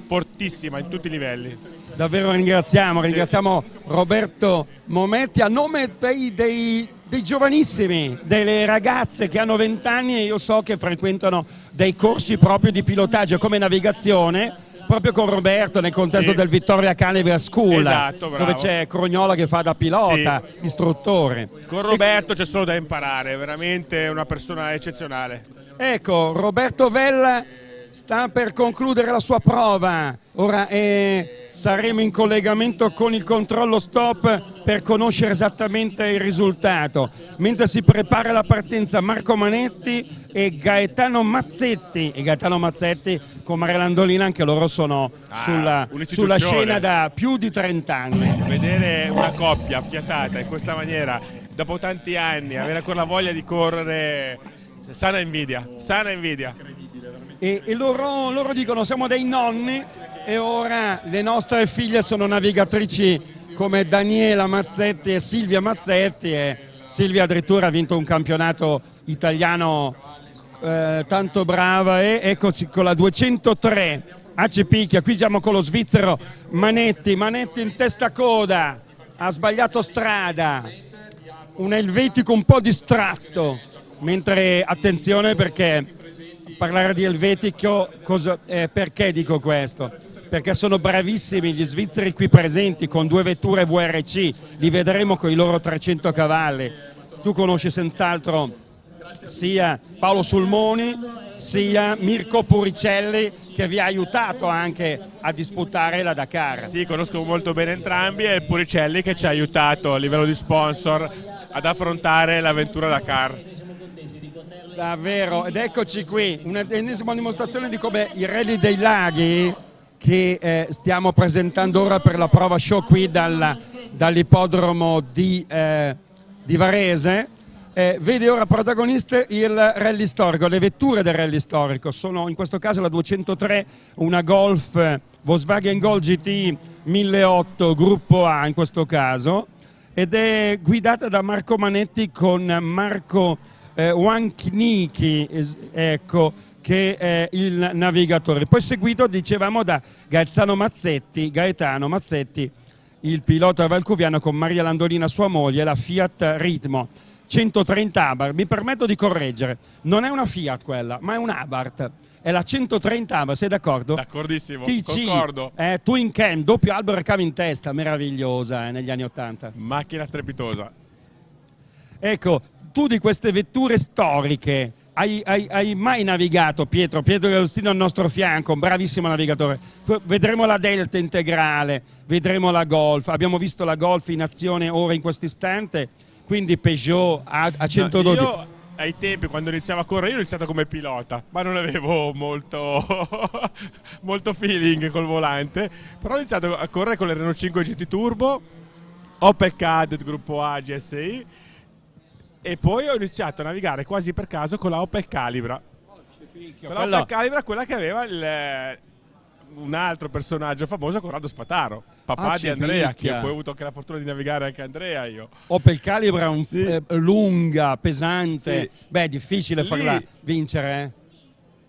fortissima in tutti i livelli. Davvero ringraziamo Roberto Mometti a nome dei giovanissimi, delle ragazze che hanno 20 anni e io so che frequentano dei corsi proprio di pilotaggio come navigazione, proprio con Roberto nel contesto del Vittoria Canever School, esatto, dove c'è Crognola che fa da pilota, istruttore. Con Roberto c'è solo da imparare, è veramente una persona eccezionale. Ecco, Roberto Vella sta per concludere la sua prova, ora saremo in collegamento con il controllo stop per conoscere esattamente il risultato, mentre si prepara la partenza Marco Manetti e Gaetano Mazzetti con Maria Landolina, anche loro sono sulla scena da più di 30 anni. Vedere una coppia affiatata in questa maniera dopo tanti anni, avere ancora la voglia di correre, sana invidia. E loro dicono siamo dei nonni e ora le nostre figlie sono navigatrici come Daniela Mazzetti e Silvia Mazzetti, e Silvia addirittura ha vinto un campionato italiano tanto brava, e eccoci con la 203 a Cepicchia. Qui siamo con lo svizzero Manetti in testa coda, ha sbagliato strada, un elvetico un po' distratto, mentre attenzione perché parlare di elvetico, perché dico questo? Perché sono bravissimi gli svizzeri qui presenti con 2 vetture VRC, li vedremo con i loro 300 cavalli. Tu conosci senz'altro sia Paolo Sulmoni sia Mirko Puricelli, che vi ha aiutato anche a disputare la Dakar. Sì, conosco molto bene entrambi, e Puricelli che ci ha aiutato a livello di sponsor ad affrontare l'avventura Dakar. Davvero, ed eccoci qui, un'ennesima dimostrazione di come i Rally dei Laghi, che stiamo presentando ora per la prova show qui dall'ippodromo di Varese, vede ora protagoniste il rally storico, le vetture del rally storico. Sono in questo caso la 203, una Golf Volkswagen Gol GT 1008 gruppo A in questo caso, ed è guidata da Marco Manetti con Marco Wankniki, ecco, che è il navigatore. Poi seguito, dicevamo, da Gaetano Mazzetti, il pilota valcuviano, con Maria Landolina sua moglie, la Fiat Ritmo 130 Abarth. Mi permetto di correggere, non è una Fiat quella, ma è un Abarth, è la 130 Abarth, sei d'accordo? D'accordissimo, TC, concordo. Twin Cam, doppio albero e cava in testa, meravigliosa negli anni 80. Macchina strepitosa. Ecco, tu di queste vetture storiche hai mai navigato, Pietro Agostino al nostro fianco, un bravissimo navigatore. Vedremo la Delta integrale, vedremo la Golf, abbiamo visto la Golf in azione ora in questo istante, quindi Peugeot a 112. No, io ai tempi, quando iniziavo a correre, io ho iniziato come pilota, ma non avevo molto feeling col volante, però ho iniziato a correre con le Renault 5 GT Turbo, Opel Kadett gruppo A GSI, e poi ho iniziato a navigare quasi per caso con la Opel Calibra. Opel Calibra, quella che aveva un altro personaggio famoso, Corrado Spataro, papà di Andrea, che poi ho avuto anche la fortuna di navigare anche Andrea io. Opel Calibra lunga, pesante, beh, difficile farla vincere.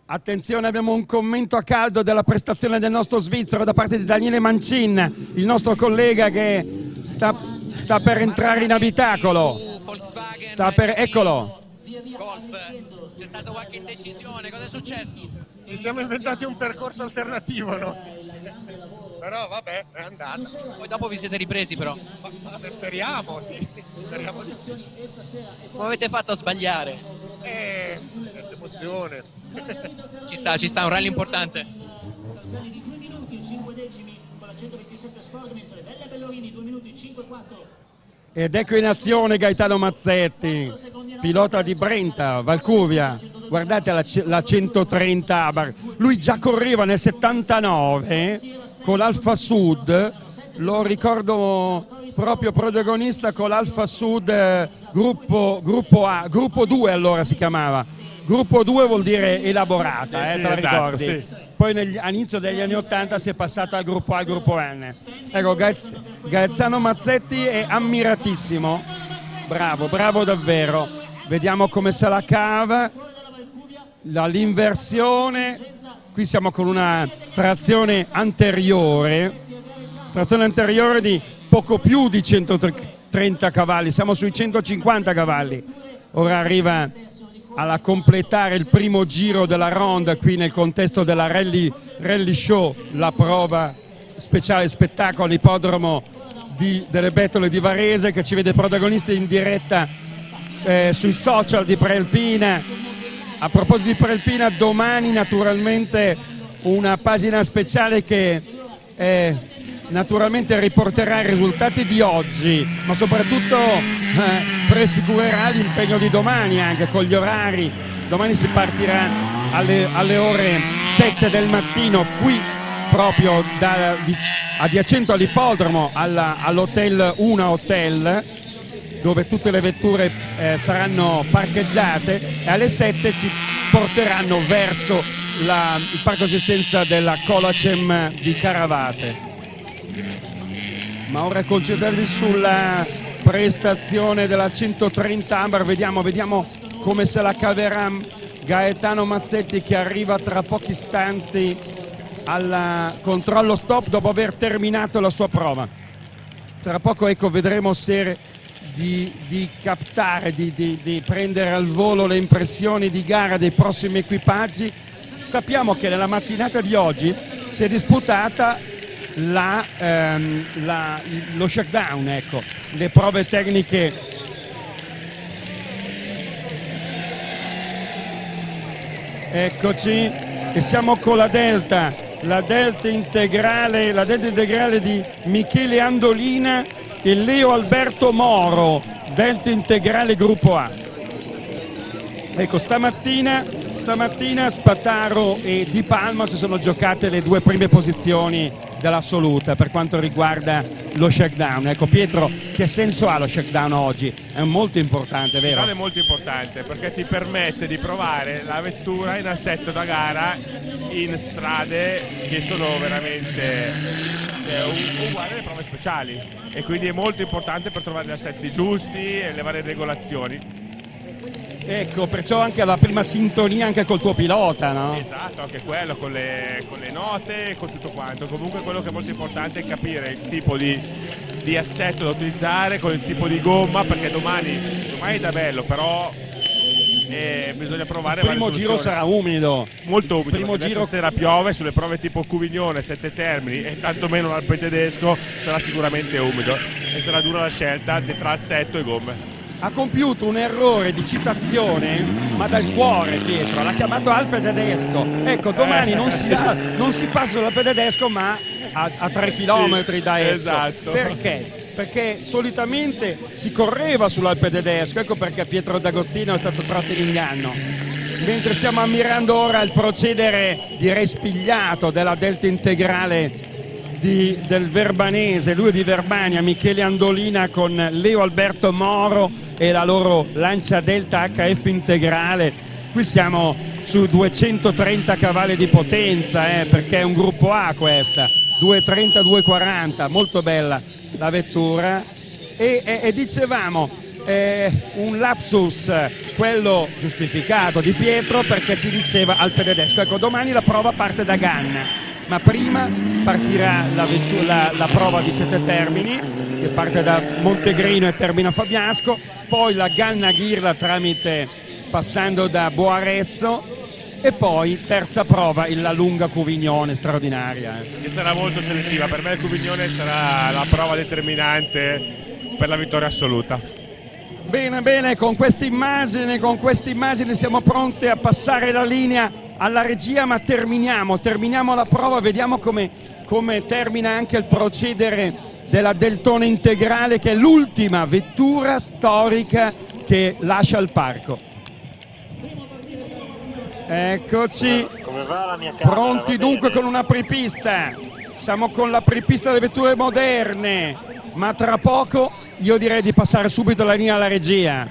Attenzione, abbiamo un commento a caldo della prestazione del nostro svizzero da parte di Daniele Mancin, il nostro collega che sta per entrare in abitacolo. Eccolo. Golf, c'è stata qualche indecisione, cosa è successo? Ci siamo inventati un percorso alternativo, no? Però vabbè, è andata. Poi dopo vi siete ripresi però. Vabbè, speriamo, sì. Speriamo di sì. Come avete fatto a sbagliare? L'emozione. Ci sta, un rally importante. Ed ecco in azione Gaetano Mazzetti, pilota di Brenta, Valcuvia. Guardate la 130 Abarth. Lui già correva nel 79 con l'Alfa Sud, lo ricordo proprio protagonista con l'Alfa Sud gruppo A, gruppo 2 allora si chiamava. gruppo 2 vuol dire elaborata, Sì, te la esatto, ricordi? sì. Poi all'inizio degli anni 80 si è passato al gruppo A, al gruppo N. Ecco, Gaezzano Mazzetti è ammiratissimo, bravo davvero. Vediamo come se la cava, l'inversione. Qui siamo con una trazione anteriore di poco più di 130 cavalli, siamo sui 150 cavalli. Ora arriva a completare il primo giro della ronda qui nel contesto della Rally Show, la prova speciale spettacolo all'ippodromo delle Bettole di Varese, che ci vede protagonisti in diretta sui social di Prealpina. A proposito di Prealpina, domani naturalmente una pagina speciale che naturalmente riporterà i risultati di oggi, ma soprattutto prefigurerà l'impegno di domani anche con gli orari. Domani si partirà alle ore 7 del mattino qui proprio adiacente all'ippodromo all'hotel Una Hotel, dove tutte le vetture saranno parcheggiate, e alle 7 si porteranno verso il parco assistenza della Colacem di Caravate. Ma ora concentrarvi sulla prestazione della 130 Ambar, vediamo come se la caverà Gaetano Mazzetti, che arriva tra pochi istanti al controllo stop dopo aver terminato la sua prova. Tra poco vedremo se di captare, di prendere al volo le impressioni di gara dei prossimi equipaggi. Sappiamo che nella mattinata di oggi si è disputata lo shakedown, ecco, le prove tecniche eccoci, e siamo con la Delta integrale di Michele Andolina e Leo Alberto Moro, Delta integrale gruppo A. Ecco, stamattina Spataro e Di Palma si sono giocate le due prime posizioni dell'assoluta per quanto riguarda lo shakedown. Ecco, Pietro, che senso ha lo shakedown oggi? È molto importante, vero? È molto importante perché ti permette di provare la vettura in assetto da gara in strade che sono veramente uguali alle prove speciali, e quindi è molto importante per trovare gli assetti giusti e le varie regolazioni. Ecco, perciò anche la prima sintonia anche col tuo pilota, no? Esatto, anche quello, con le note e con tutto quanto. Comunque quello che è molto importante è capire il tipo di assetto da utilizzare, con il tipo di gomma, perché domani è bello, però bisogna provare. Il primo giro sarà umido. Molto umido, primo giro sera piove, sulle prove tipo Cuvignone, Sette Termini e tanto meno l'Alpe tedesco sarà sicuramente umido e sarà dura la scelta tra assetto e gomme. Ha compiuto un errore di citazione, ma dal cuore, Pietro, l'ha chiamato Alpe tedesco. Ecco, domani non si passa dall'Alpe tedesco, ma a 3 chilometri da esso. Esatto. Perché? Perché solitamente si correva sull'Alpe tedesco, ecco perché Pietro D'Agostino è stato tratto in inganno. Mentre stiamo ammirando ora il procedere, direi spigliato, della Delta integrale del verbanese, lui di Verbania, Michele Andolina con Leo Alberto Moro e la loro Lancia Delta HF integrale. Qui siamo su 230 cavalli di potenza, perché è un gruppo A questa, 230, 240, molto bella la vettura. E dicevamo, un lapsus, quello giustificato di Pietro, perché ci diceva Alpe tedesco. Ecco, domani la prova parte da Ganna, ma prima partirà la prova di Sette Termini, che parte da Montegrino e termina a Fabiasco, poi la Ganna Ghirla passando da Boarezzo, e poi terza prova la lunga Cuvignone, straordinaria. Che sarà molto selettiva, per me il Cuvignone sarà la prova determinante per la vittoria assoluta. Bene, con queste immagini siamo pronti a passare la linea alla regia, ma terminiamo la prova, vediamo come termina anche il procedere della Deltona integrale, che è l'ultima vettura storica che lascia il parco. Eccoci, pronti dunque con una apripista. Siamo con l'apripista delle vetture moderne, ma tra poco io direi di passare subito la linea alla regia.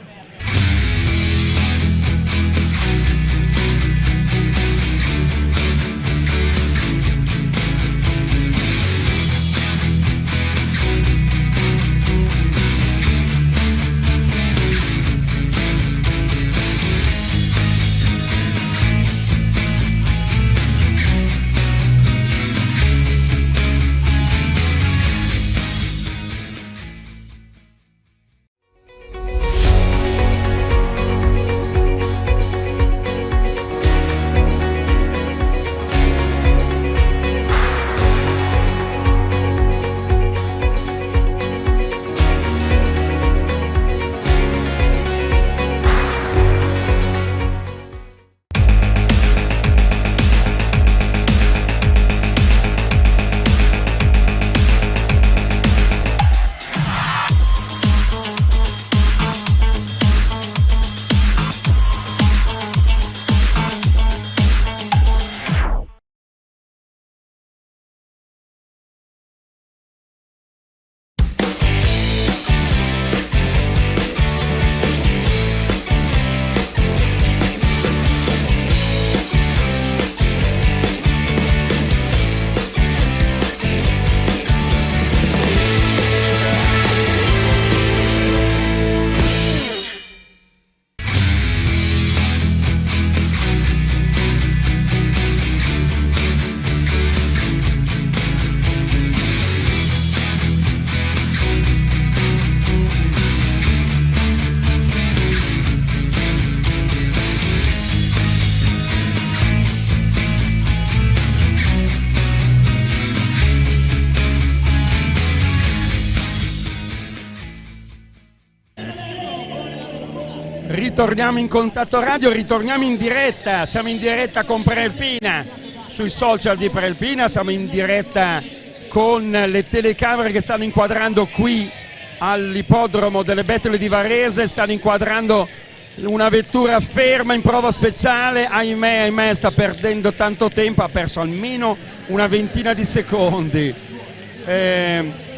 ritorniamo in contatto radio, ritorniamo in diretta, siamo in diretta con Prealpina, sui social di Prealpina, siamo in diretta con le telecamere che stanno inquadrando qui all'ippodromo delle Bettole di Varese, stanno inquadrando una vettura ferma in prova speciale, ahimè sta perdendo tanto tempo, ha perso almeno una ventina di secondi.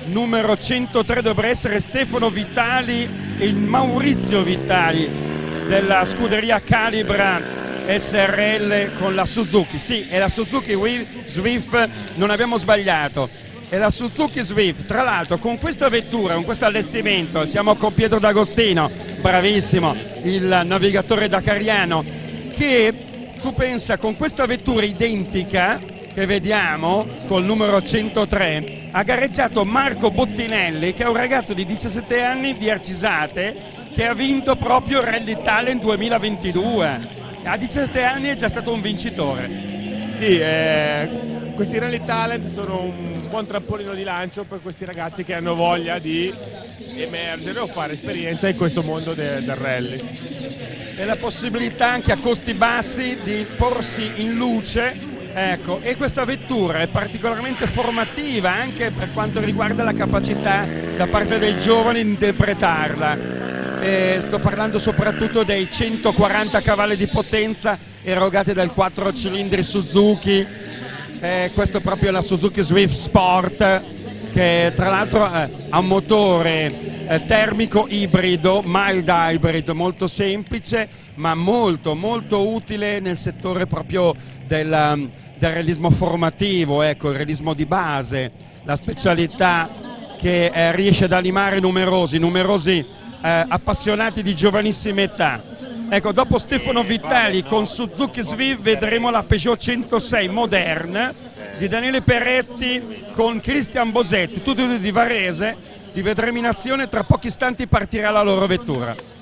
Numero 103 dovrebbe essere Stefano Vitali e il Maurizio Vitali della scuderia Calibra SRL con la Suzuki. Sì, è la Suzuki Swift, non abbiamo sbagliato, è la Suzuki Swift. Tra l'altro con questa vettura, con questo allestimento, siamo con Pietro D'Agostino, bravissimo, il navigatore dakariano, che tu pensa con questa vettura identica che vediamo col numero 103 ha gareggiato Marco Bottinelli, che è un ragazzo di 17 anni di Arcisate che ha vinto proprio Rally Talent 2022. A 17 anni è già stato un vincitore. Sì, questi Rally Talent sono un buon trampolino di lancio per questi ragazzi che hanno voglia di emergere o fare esperienza in questo mondo del rally. E la possibilità anche a costi bassi di porsi in luce. Ecco, e questa vettura è particolarmente formativa anche per quanto riguarda la capacità da parte dei giovani di interpretarla. Sto parlando soprattutto dei 140 cavalli di potenza erogati dal 4 cilindri Suzuki. Questo è proprio la Suzuki Swift Sport, che tra l'altro ha un motore termico ibrido, mild hybrid, molto semplice ma molto utile nel settore proprio del realismo formativo, ecco, il realismo di base, la specialità che riesce ad animare numerosi appassionati di giovanissima età. Ecco, dopo Stefano Vitali con Suzuki Swift vedremo la Peugeot 106 Moderne di Daniele Peretti con Cristian Bosetti, tutti di Varese. Li vedremo in azione, tra pochi istanti partirà la loro vettura.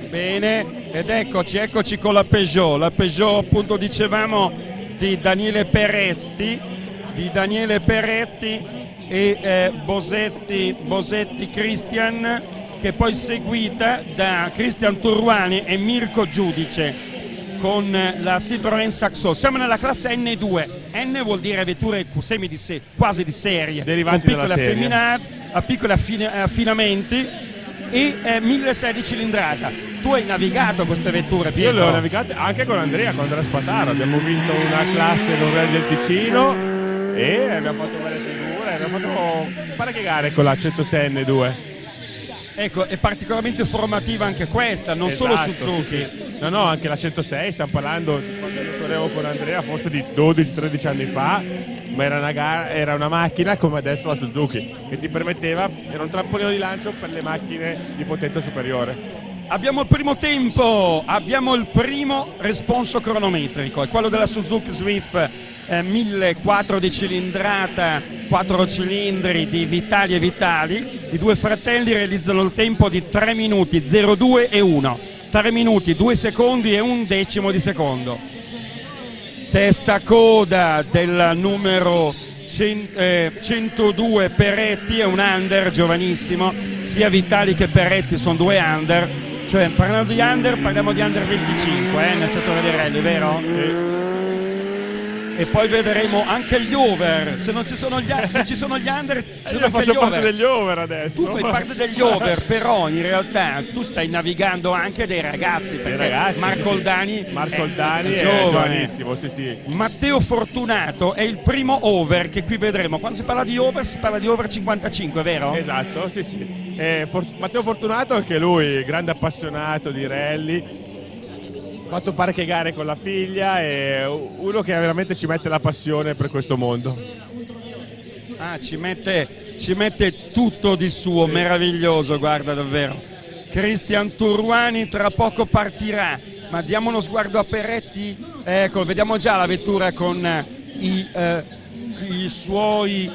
Bene, ed eccoci con la Peugeot appunto dicevamo di Daniele Peretti e Bosetti Christian, che poi seguita da Cristian Turruani e Mirko Giudice con la Citroën Saxo. Siamo nella classe N2, N vuol dire vetture quasi di serie, derivanti con piccoli affinamenti e 1006 cilindrata. Tu hai navigato queste vetture, Pietro? Io le ho navigate anche con Andrea Spataro, abbiamo vinto una classe del Rally del Ticino e abbiamo fatto belle figure, abbiamo fatto parecchie gare con la 106 N2. Ecco, è particolarmente formativa anche questa, non solo Suzuki. Sì. No, anche la 106, stiamo parlando di quando io correvo con Andrea, forse di 12-13 anni fa, ma era una macchina come adesso la Suzuki, che ti permetteva, era un trampolino di lancio per le macchine di potenza superiore. Abbiamo il primo tempo, abbiamo il primo responso cronometrico, è quello della Suzuki Swift 1004 di cilindrata, 4 cilindri di Vitali e Vitali. I due fratelli realizzano il tempo di 3 minuti 02 e 1, 3 minuti 2 secondi e 1 decimo di secondo. Testa coda del numero 102 Peretti, è un under giovanissimo, sia Vitali che Peretti sono due under, cioè parlando di under parliamo di under 25 nel settore dei rally, vero? Sì. E poi vedremo anche gli over, se ci sono gli under io faccio parte degli over adesso. Tu fai parte degli over, però in realtà tu stai navigando anche dei ragazzi, perché Marco Oldani è giovanissimo, sì. Matteo Fortunato è il primo over che qui vedremo. Quando si parla di over 55, vero? Esatto, sì. Matteo Fortunato, anche lui grande appassionato di rally, fatto parecchie gare con la figlia, e uno che veramente ci mette la passione per questo mondo. Ci mette tutto di suo, meraviglioso, guarda, davvero. Cristian Turruani tra poco partirà, ma diamo uno sguardo a Peretti. Ecco, vediamo già la vettura con i suoi,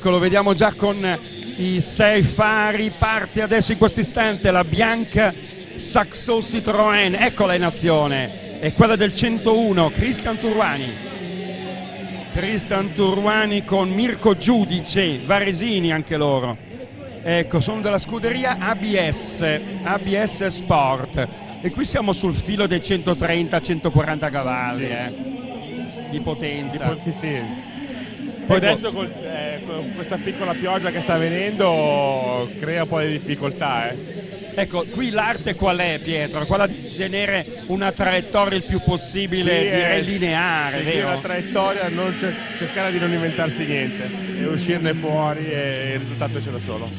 lo vediamo già con i 6 fari. Parte adesso in questo istante la bianca Saxo Citroën, eccola in azione, è quella del 101, Cristian Turruani con Mirko Giudice, varesini anche loro. Ecco, sono della scuderia ABS Sport, e qui siamo sul filo dei 130-140 cavalli di potenza. Sì. Poi adesso con questa piccola pioggia che sta venendo crea un po' di difficoltà. Ecco, qui l'arte qual è, Pietro? Quella di tenere una traiettoria il più possibile, direi lineare, vero? La traiettoria, cercare di non inventarsi niente e uscirne fuori, e il risultato c'è da solo.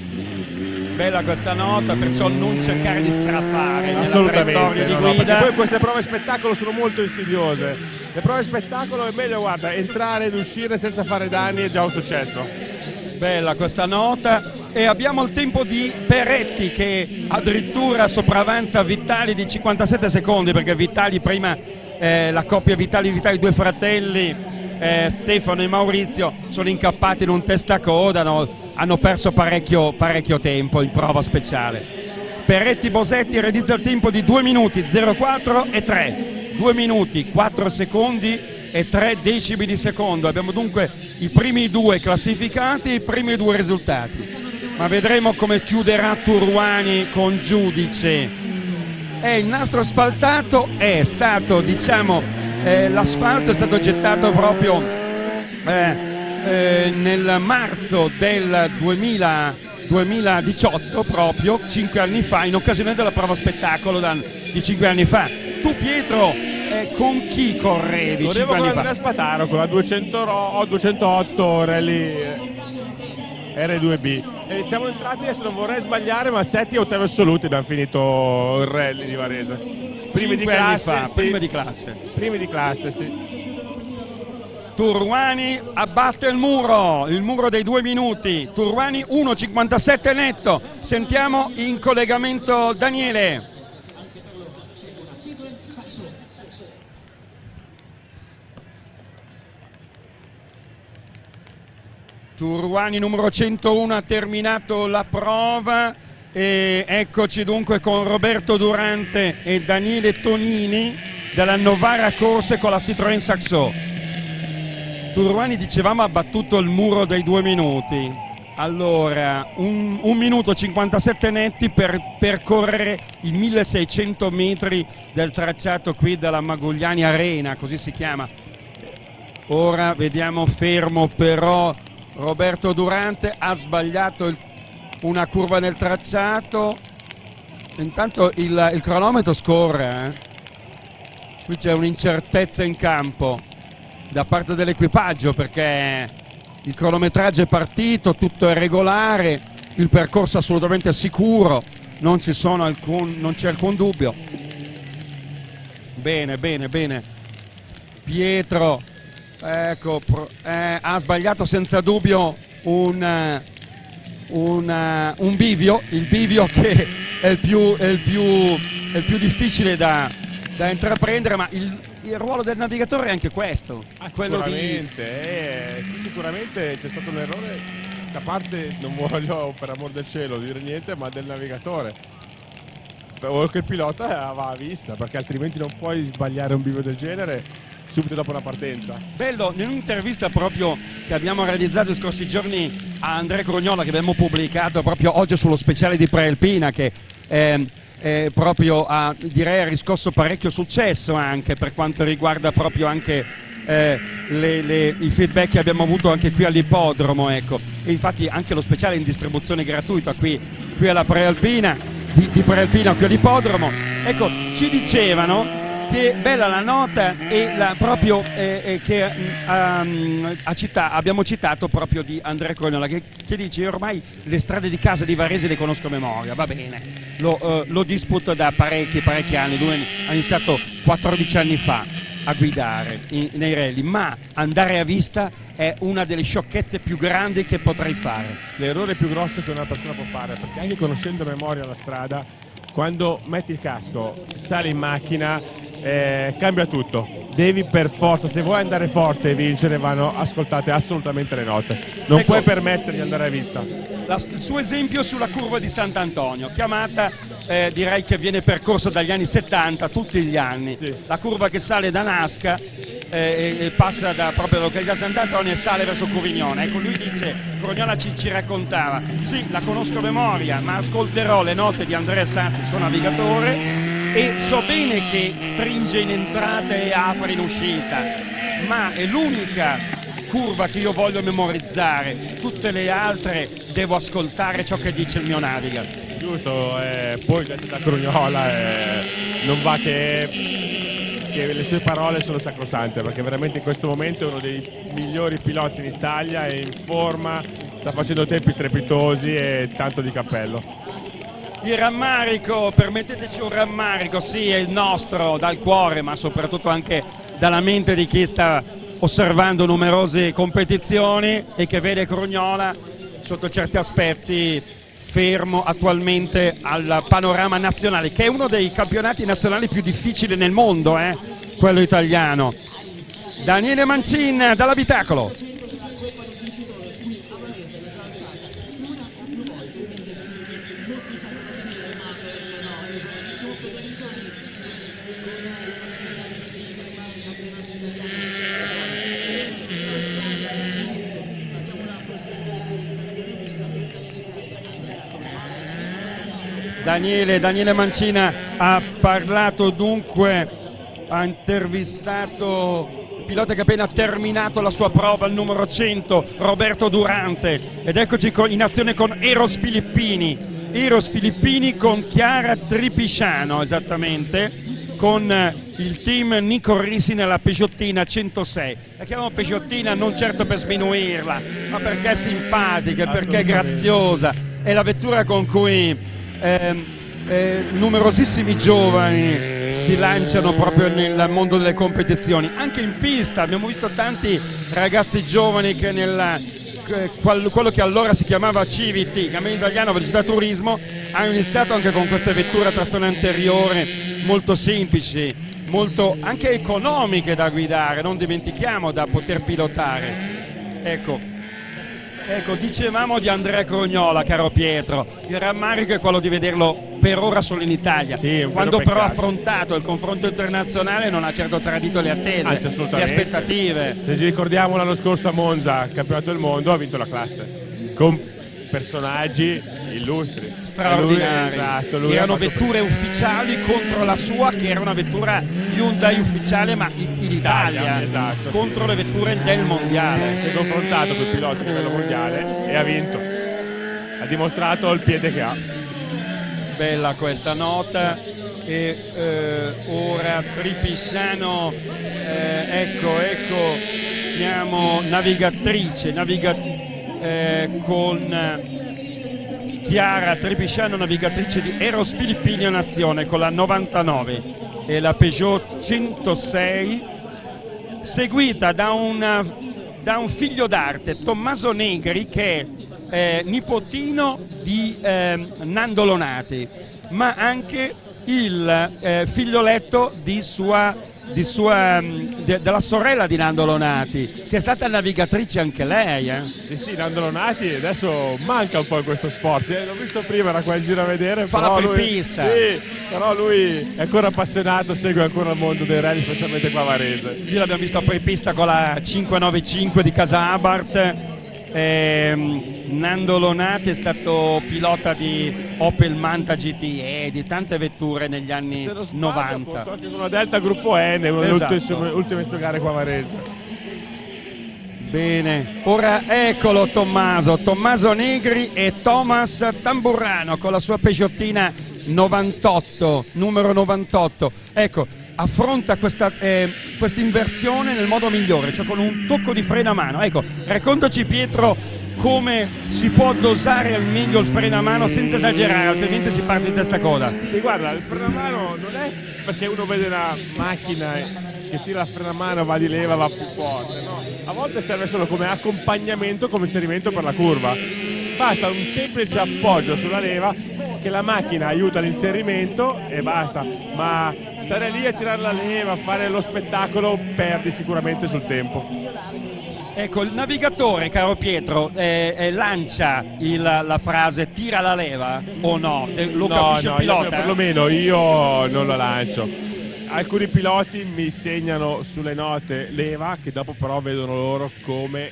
Bella questa nota, perciò non cercare di strafare nella traiettoria di guida. Perché poi queste prove spettacolo sono molto insidiose. Le prove spettacolo è meglio, guarda, entrare ed uscire senza fare danni è già un successo. Bella questa nota. E abbiamo il tempo di Peretti, che addirittura sopravanza Vitali di 57 secondi, perché Vitali prima, la coppia Vitali, due fratelli, Stefano e Maurizio, sono incappati in un testacoda, hanno perso parecchio tempo in prova speciale. Peretti Bosetti realizza il tempo di 2 minuti 04 e 3, 2 minuti 4 secondi e 3 decimi di secondo. Abbiamo dunque i primi 2 classificati, i primi 2 risultati. Ma vedremo come chiuderà Turruani con Giudice. Il nastro asfaltato è stato, l'asfalto è stato gettato proprio nel marzo del 2018, proprio 5 anni fa, in occasione della prova spettacolo di 5 anni fa. Tu, Pietro, con chi correvi 5 anni fa? Con Andrea Spataro, con la 208 Rally R2B. Siamo entrati, adesso non vorrei sbagliare, ma 7 Ottavio assoluti abbiamo finito il rally di Varese. Primi di classe, sì. Turruani abbatte il muro dei 2 minuti. Turruani 1,57 netto. Sentiamo in collegamento Daniele. Turruani numero 101 ha terminato la prova, e eccoci dunque con Roberto Durante e Daniele Tonini della Novara Corse con la Citroën Saxo. Turruani, dicevamo, ha battuto il muro dei 2 minuti. Allora, 1 minuto 57 netti per percorrere i 1600 metri del tracciato qui della Magugliani Arena, così si chiama. Ora vediamo fermo però Roberto Durante, ha sbagliato una curva nel tracciato. Intanto il cronometro scorre. Qui c'è un'incertezza in campo da parte dell'equipaggio, perché il cronometraggio è partito, tutto è regolare, il percorso assolutamente sicuro, non c'è alcun dubbio. Bene. Pietro, ecco, ha sbagliato senza dubbio un bivio, il bivio che è il più difficile da intraprendere, ma il ruolo del navigatore è anche questo. Sicuramente c'è stato un errore da parte, non voglio per amor del cielo dire niente, ma del navigatore, o che il pilota va a vista, perché altrimenti non puoi sbagliare un bivio del genere subito dopo la partenza. Bello, in un'intervista proprio che abbiamo realizzato i scorsi giorni a Andrea Crognola, che abbiamo pubblicato proprio oggi sullo speciale di Prealpina, che proprio ha riscosso parecchio successo anche per quanto riguarda proprio anche i feedback che abbiamo avuto anche qui all'ippodromo, ecco. E infatti anche lo speciale in distribuzione gratuita qui alla Prealpina, di Prealpina qui all'ippodromo, ecco, ci dicevano che bella la nota e proprio che abbiamo citato proprio di Andrea Crognola, che dice: ormai le strade di casa di Varese le conosco a memoria, va bene, lo disputo da parecchi anni, lui ha iniziato 14 anni fa a guidare nei rally, ma andare a vista è una delle sciocchezze più grandi che potrei fare. L'errore più grosso che una persona può fare, perché anche conoscendo a memoria la strada, quando metti il casco, sali in macchina, cambia tutto. Devi per forza, se vuoi andare forte e vincere, vanno ascoltate assolutamente le note. Non puoi permettere di andare a vista. il suo esempio sulla curva di Sant'Antonio, chiamata direi che viene percorso dagli anni 70 tutti gli anni, sì. La curva che sale da Nasca e passa proprio da località Sant'Antonio e sale verso Covignone. Ecco, lui dice, Crognola ci raccontava, sì, la conosco a memoria, ma ascolterò le note di Andrea Sassi, suo navigatore, e so bene che stringe in entrata e apre in uscita, ma è l'unica curva che io voglio memorizzare, tutte le altre devo ascoltare ciò che dice il mio naviga. Giusto, poi detto da Crognola non va che le sue parole sono sacrosante, perché veramente in questo momento è uno dei migliori piloti in Italia, è in forma, sta facendo tempi strepitosi e tanto di cappello. Il rammarico, permetteteci un rammarico, sì, è il nostro, dal cuore, ma soprattutto anche dalla mente di chi sta osservando numerose competizioni e che vede Crognola sotto certi aspetti fermo attualmente al panorama nazionale, che è uno dei campionati nazionali più difficili nel mondo, quello italiano. Daniele Mancin dall'abitacolo. Daniele Mancina ha parlato dunque, ha intervistato il pilota che ha appena terminato la sua prova, il numero 100, Roberto Durante, ed eccoci in azione con Eros Filippini con Chiara Tripisciano, esattamente, con il team Nico Risi nella Peugeottina 106. La chiamo Peugeottina non certo per sminuirla, ma perché è simpatica, perché è graziosa, è la vettura con cui numerosissimi giovani si lanciano proprio nel mondo delle competizioni, anche in pista. Abbiamo visto tanti ragazzi giovani che quello che allora si chiamava CVT, Cammino Italiano Velocità Turismo, hanno iniziato anche con queste vetture a trazione anteriore molto semplici, molto anche economiche da guidare, non dimentichiamo, da poter pilotare. Ecco, dicevamo di Andrea Crognola, caro Pietro, il rammarico è quello di vederlo per ora solo in Italia, sì, quando però ha affrontato il confronto internazionale non ha certo tradito le attese, le aspettative. Se ci ricordiamo l'anno scorso a Monza, campionato del mondo, ha vinto la classe con personaggi illustri, straordinari. Esatto, erano vetture ufficiali contro la sua, che era una vettura Hyundai ufficiale ma in Italia, esatto, contro le vetture del mondiale. Si è confrontato con i piloti a livello mondiale e ha vinto, ha dimostrato il piede che ha. Bella questa nota. E ora Tripisciano, ecco, siamo navigatrice con Chiara Tripisciano, navigatrice di Eros Filippini in azione con la 99 e la Peugeot 106, seguita da un figlio d'arte, Tommaso Negri, che è nipotino di Nando Lonati, ma anche il figlioletto della sorella di Nando Lonati, che è stata navigatrice anche lei. Sì, Nando Lonati adesso manca un po' in questo sport, l'ho visto prima, era qua in giro a vedere, fa la prepista. Sì, però lui è ancora appassionato, segue ancora il mondo dei rally, specialmente qua a Varese. Io l'abbiamo visto a prepista con la 595 di Casa Abart. Nando Lonati è stato pilota di Opel Manta GTE, di tante vetture negli anni 90. Anche con una Delta Gruppo N, una delle ultime sue gare qua a Varese. Bene, ora eccolo Tommaso Negri e Thomas Tamburrano con la sua Peugeottina 98, numero 98. Ecco, affronta questa inversione nel modo migliore, cioè con un tocco di freno a mano. Ecco, raccontaci Pietro come si può dosare al meglio il freno a mano senza esagerare, altrimenti si parte in testa coda. Sì, guarda, il freno a mano non è perché uno vede una macchina che tira il freno a mano, va di leva, va più forte, no? A volte serve solo come accompagnamento, come inserimento per la curva. Basta un semplice appoggio sulla leva che la macchina aiuta l'inserimento e basta, ma stare lì a tirare la leva, fare lo spettacolo, perdi sicuramente sul tempo. Ecco, il navigatore, caro Pietro, lancia la frase tira la leva o no? Lo capisce il pilota? Perlomeno io non lo lancio. Alcuni piloti mi segnano sulle note leva, che dopo però vedono loro come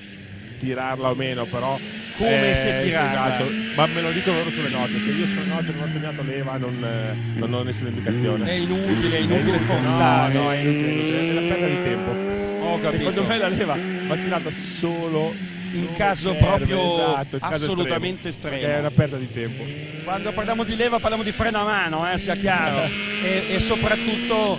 tirarla o meno, però come si è tirata. Esatto, ma me lo dicono loro sulle note. Se io sulle note non ho segnato leva non ho nessuna indicazione. È inutile forzare. No, è inutile, è una perdita di tempo. Secondo me la leva va tirata solo in caso serve, proprio esatto, assolutamente estremo. È una perdita di tempo. Quando parliamo di leva parliamo di freno a mano, sia chiaro. E soprattutto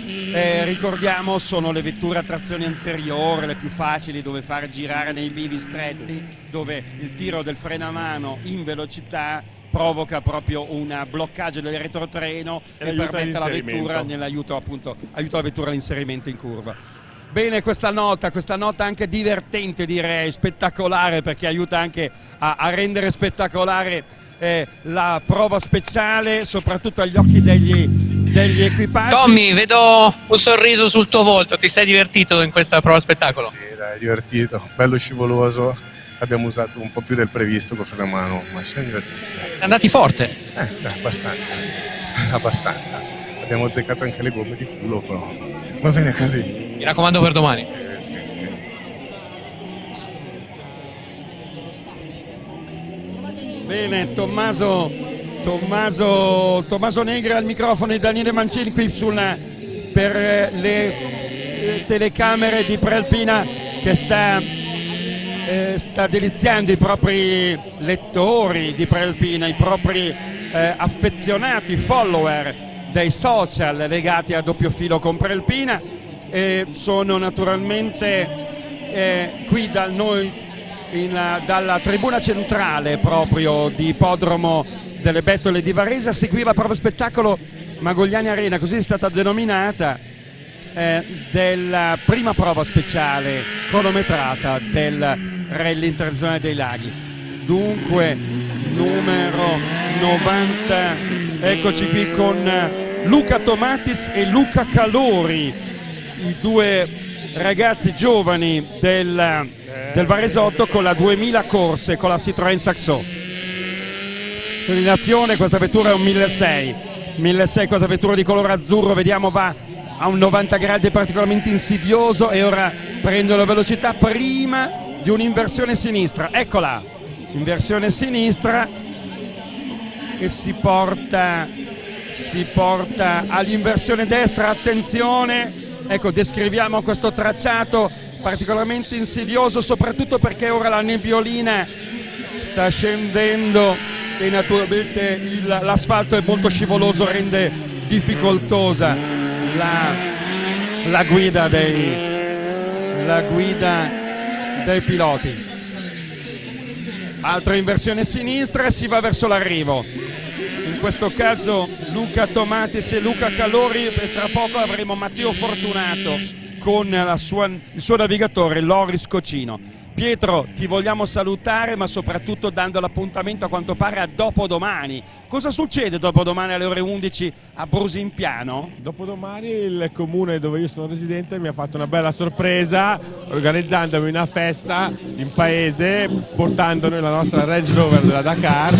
ricordiamo, sono le vetture a trazione anteriore, le più facili, dove far girare nei bivi stretti, dove il tiro del freno a mano in velocità provoca proprio un bloccaggio del retrotreno e permette alla vettura nell'aiuto, appunto, aiuta la vettura all'inserimento in curva. Bene, questa nota anche divertente, direi, spettacolare, perché aiuta anche a rendere spettacolare la prova speciale, soprattutto agli occhi degli equipaggi. Tommy, vedo un sorriso sul tuo volto, ti sei divertito in questa prova spettacolo? Sì, dai, divertito, bello scivoloso, abbiamo usato un po' più del previsto col freno a mano, ma ci siamo divertiti. Andati forte? Abbastanza. Abbiamo azzeccato anche le gomme di culo, però va bene così. Mi raccomando per domani. Sì. Bene, Tommaso Negri al microfono e Daniele Mancini qui per le telecamere di Prealpina, che sta deliziando i propri lettori di Prealpina, i propri affezionati follower dei social legati a Doppio Filo con Prealpina. Sono naturalmente qui da noi dalla tribuna centrale proprio di Ippodromo delle Bettole di Varese a seguire la prova spettacolo Magogliani Arena, così è stata denominata, della prima prova speciale cronometrata del Rally Internazionale dei Laghi. Dunque numero 90, eccoci qui con Luca Tomatis e Luca Calori, i due ragazzi giovani del Varesotto, con la 2000 corse con la Citroën Saxo. Segnalazione, questa vettura è un 1600, questa vettura di colore azzurro, vediamo, va a un 90 gradi particolarmente insidioso e ora prende la velocità prima di un'inversione sinistra. Eccola, inversione sinistra, e si porta all'inversione destra. Attenzione, ecco, descriviamo questo tracciato particolarmente insidioso, soprattutto perché ora la nebbiolina sta scendendo e naturalmente l'asfalto è molto scivoloso, rende difficoltosa la guida dei piloti. Altra inversione sinistra e si va verso l'arrivo. In questo caso Luca Tomatis e Luca Calori, e tra poco avremo Matteo Fortunato con il suo navigatore Loris Cocino. Pietro, ti vogliamo salutare, ma soprattutto dando l'appuntamento a quanto pare a dopodomani. Cosa succede dopodomani alle ore 11 a Brusimpiano? Dopodomani il comune dove io sono residente mi ha fatto una bella sorpresa organizzandomi una festa in paese, portando noi la nostra Range Rover della Dakar,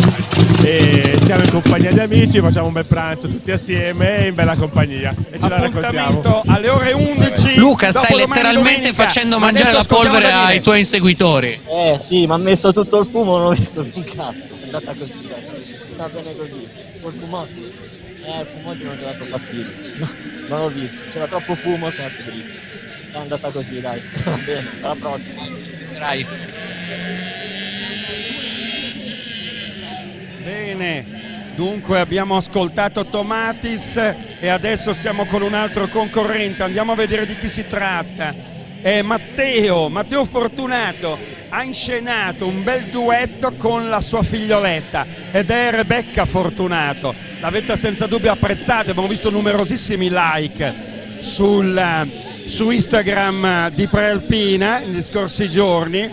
e siamo in compagnia di amici, facciamo un bel pranzo tutti assieme in bella compagnia e ce la raccontiamo. Appuntamento alle ore 11. Luca, stai letteralmente facendo mangiare la polvere ai tuoi inseguitori. Sì, mi ha messo tutto il fumo, non ho visto più un cazzo. È andata così, dai. Va bene così. Col fumotti? Il fumotti non ci ha dato fastidio. No, non l'ho visto. C'era troppo fumo, sono andato dritto. È andata così, dai. Va bene, alla prossima. Dai. Bene, dunque abbiamo ascoltato Tomatis e adesso siamo con un altro concorrente. Andiamo a vedere di chi si tratta. Matteo Fortunato ha inscenato un bel duetto con la sua figlioletta ed è Rebecca Fortunato. L'avete senza dubbio apprezzato, abbiamo visto numerosissimi like su Instagram di Prealpina negli scorsi giorni,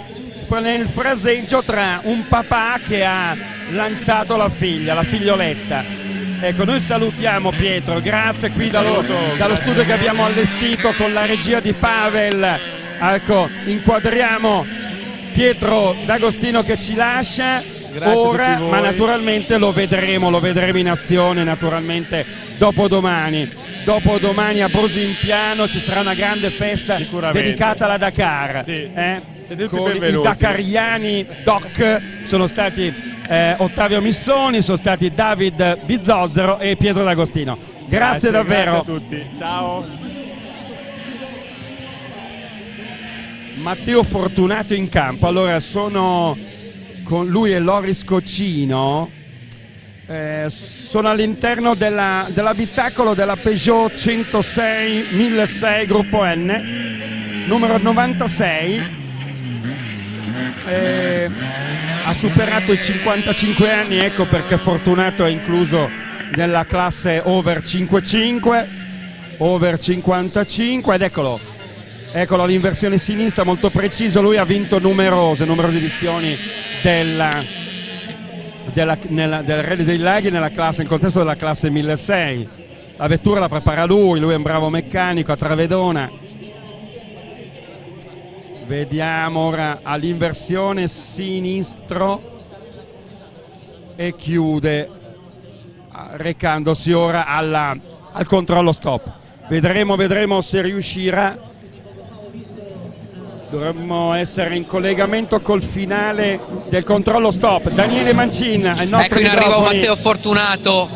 nel fraseggio tra un papà che ha lanciato la figlioletta. Ecco, noi salutiamo Pietro, grazie qui dallo studio che abbiamo allestito con la regia di Pavel. Ecco, inquadriamo Pietro D'Agostino che ci lascia. Grazie ora, a tutti voi. ma naturalmente lo vedremo in azione naturalmente dopodomani a Brosimpiano ci sarà una grande festa dedicata alla Dakar. Sì. Siete tutti Con i benvenuti. dakariani doc sono stati Ottavio Missoni, sono stati David Bizzozero e Pietro D'Agostino. Grazie davvero. Grazie a tutti. Ciao. Matteo Fortunato in campo. Allora sono con lui e Loris Cocino, sono all'interno dell'abitacolo della Peugeot 106 1006 gruppo N, numero 96, ha superato i 55 anni, ecco perché Fortunato è incluso nella classe over 55, over 55 ed eccolo all'inversione sinistra, molto preciso. Lui ha vinto numerose edizioni del Rally dei Laghi nel contesto della classe 1006. La vettura la prepara lui è un bravo meccanico a Travedona. Vediamo ora all'inversione sinistro e chiude recandosi ora al controllo stop. Vedremo se riuscirà. Dovremmo essere in collegamento col finale del controllo stop. Daniele Mancin ai nostri ecco in arrivo microfoni. Matteo Fortunato,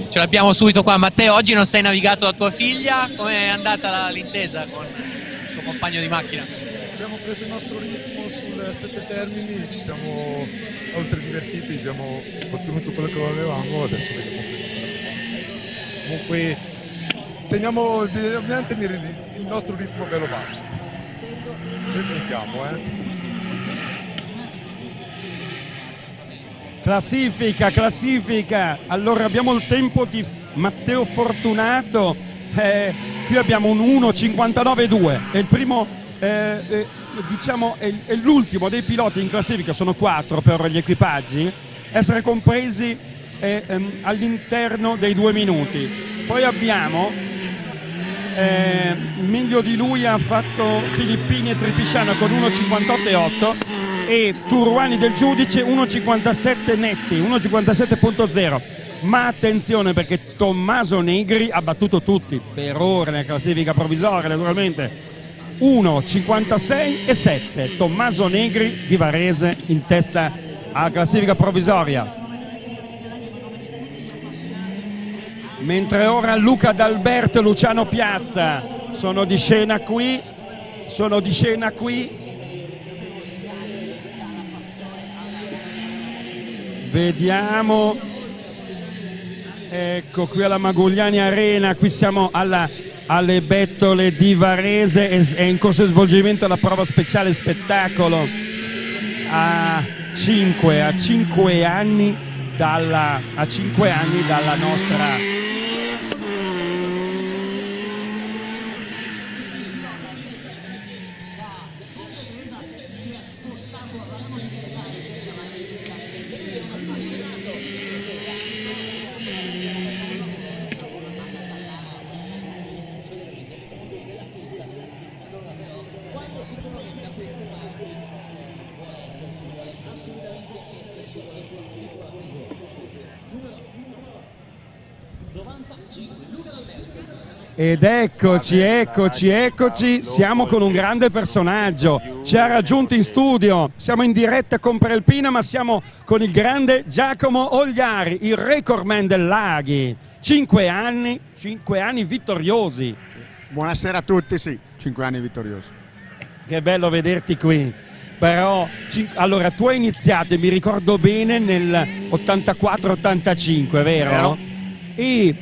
ce l'abbiamo subito qua. Matteo, oggi non sei navigato da tua figlia, come è andata l'intesa con il tuo compagno di macchina? Abbiamo preso il nostro ritmo sul 7 termini, ci siamo oltre divertiti, abbiamo ottenuto quello che volevamo, adesso vediamo questo. Comunque teniamo ovviamente il nostro ritmo bello basso. Noi puntiamo, Classifica. Allora abbiamo il tempo di Matteo Fortunato, qui abbiamo un 1.59.2, è il primo, diciamo è l'ultimo dei piloti in classifica, sono 4 per gli equipaggi, essere compresi all'interno dei 2 minuti. Poi abbiamo meglio di lui ha fatto Filippini e Tripisciano con 1.58.8 e Turuani del Giudice 1.57 netti, 1.57.0. Ma attenzione perché Tommaso Negri ha battuto tutti per ora nella classifica provvisoria naturalmente. 1.56.7 Tommaso Negri di Varese in testa alla classifica provvisoria. Mentre ora Luca D'Alberto e Luciano Piazza sono di scena qui. Vediamo, ecco qui alla Magugliani Arena, qui siamo alle Bettole di Varese, è in corso di svolgimento la prova speciale spettacolo a 5 anni dalla nostra Ed eccoci, siamo con un grande personaggio, ci ha raggiunti in studio, siamo in diretta con Prealpina ma siamo con il grande Giacomo Ogliari, il recordman del Laghi, 5 anni vittoriosi. Buonasera a tutti, sì, 5 anni vittoriosi. Che bello vederti qui, però allora tu hai iniziato, mi ricordo bene, nel 84-85, vero? E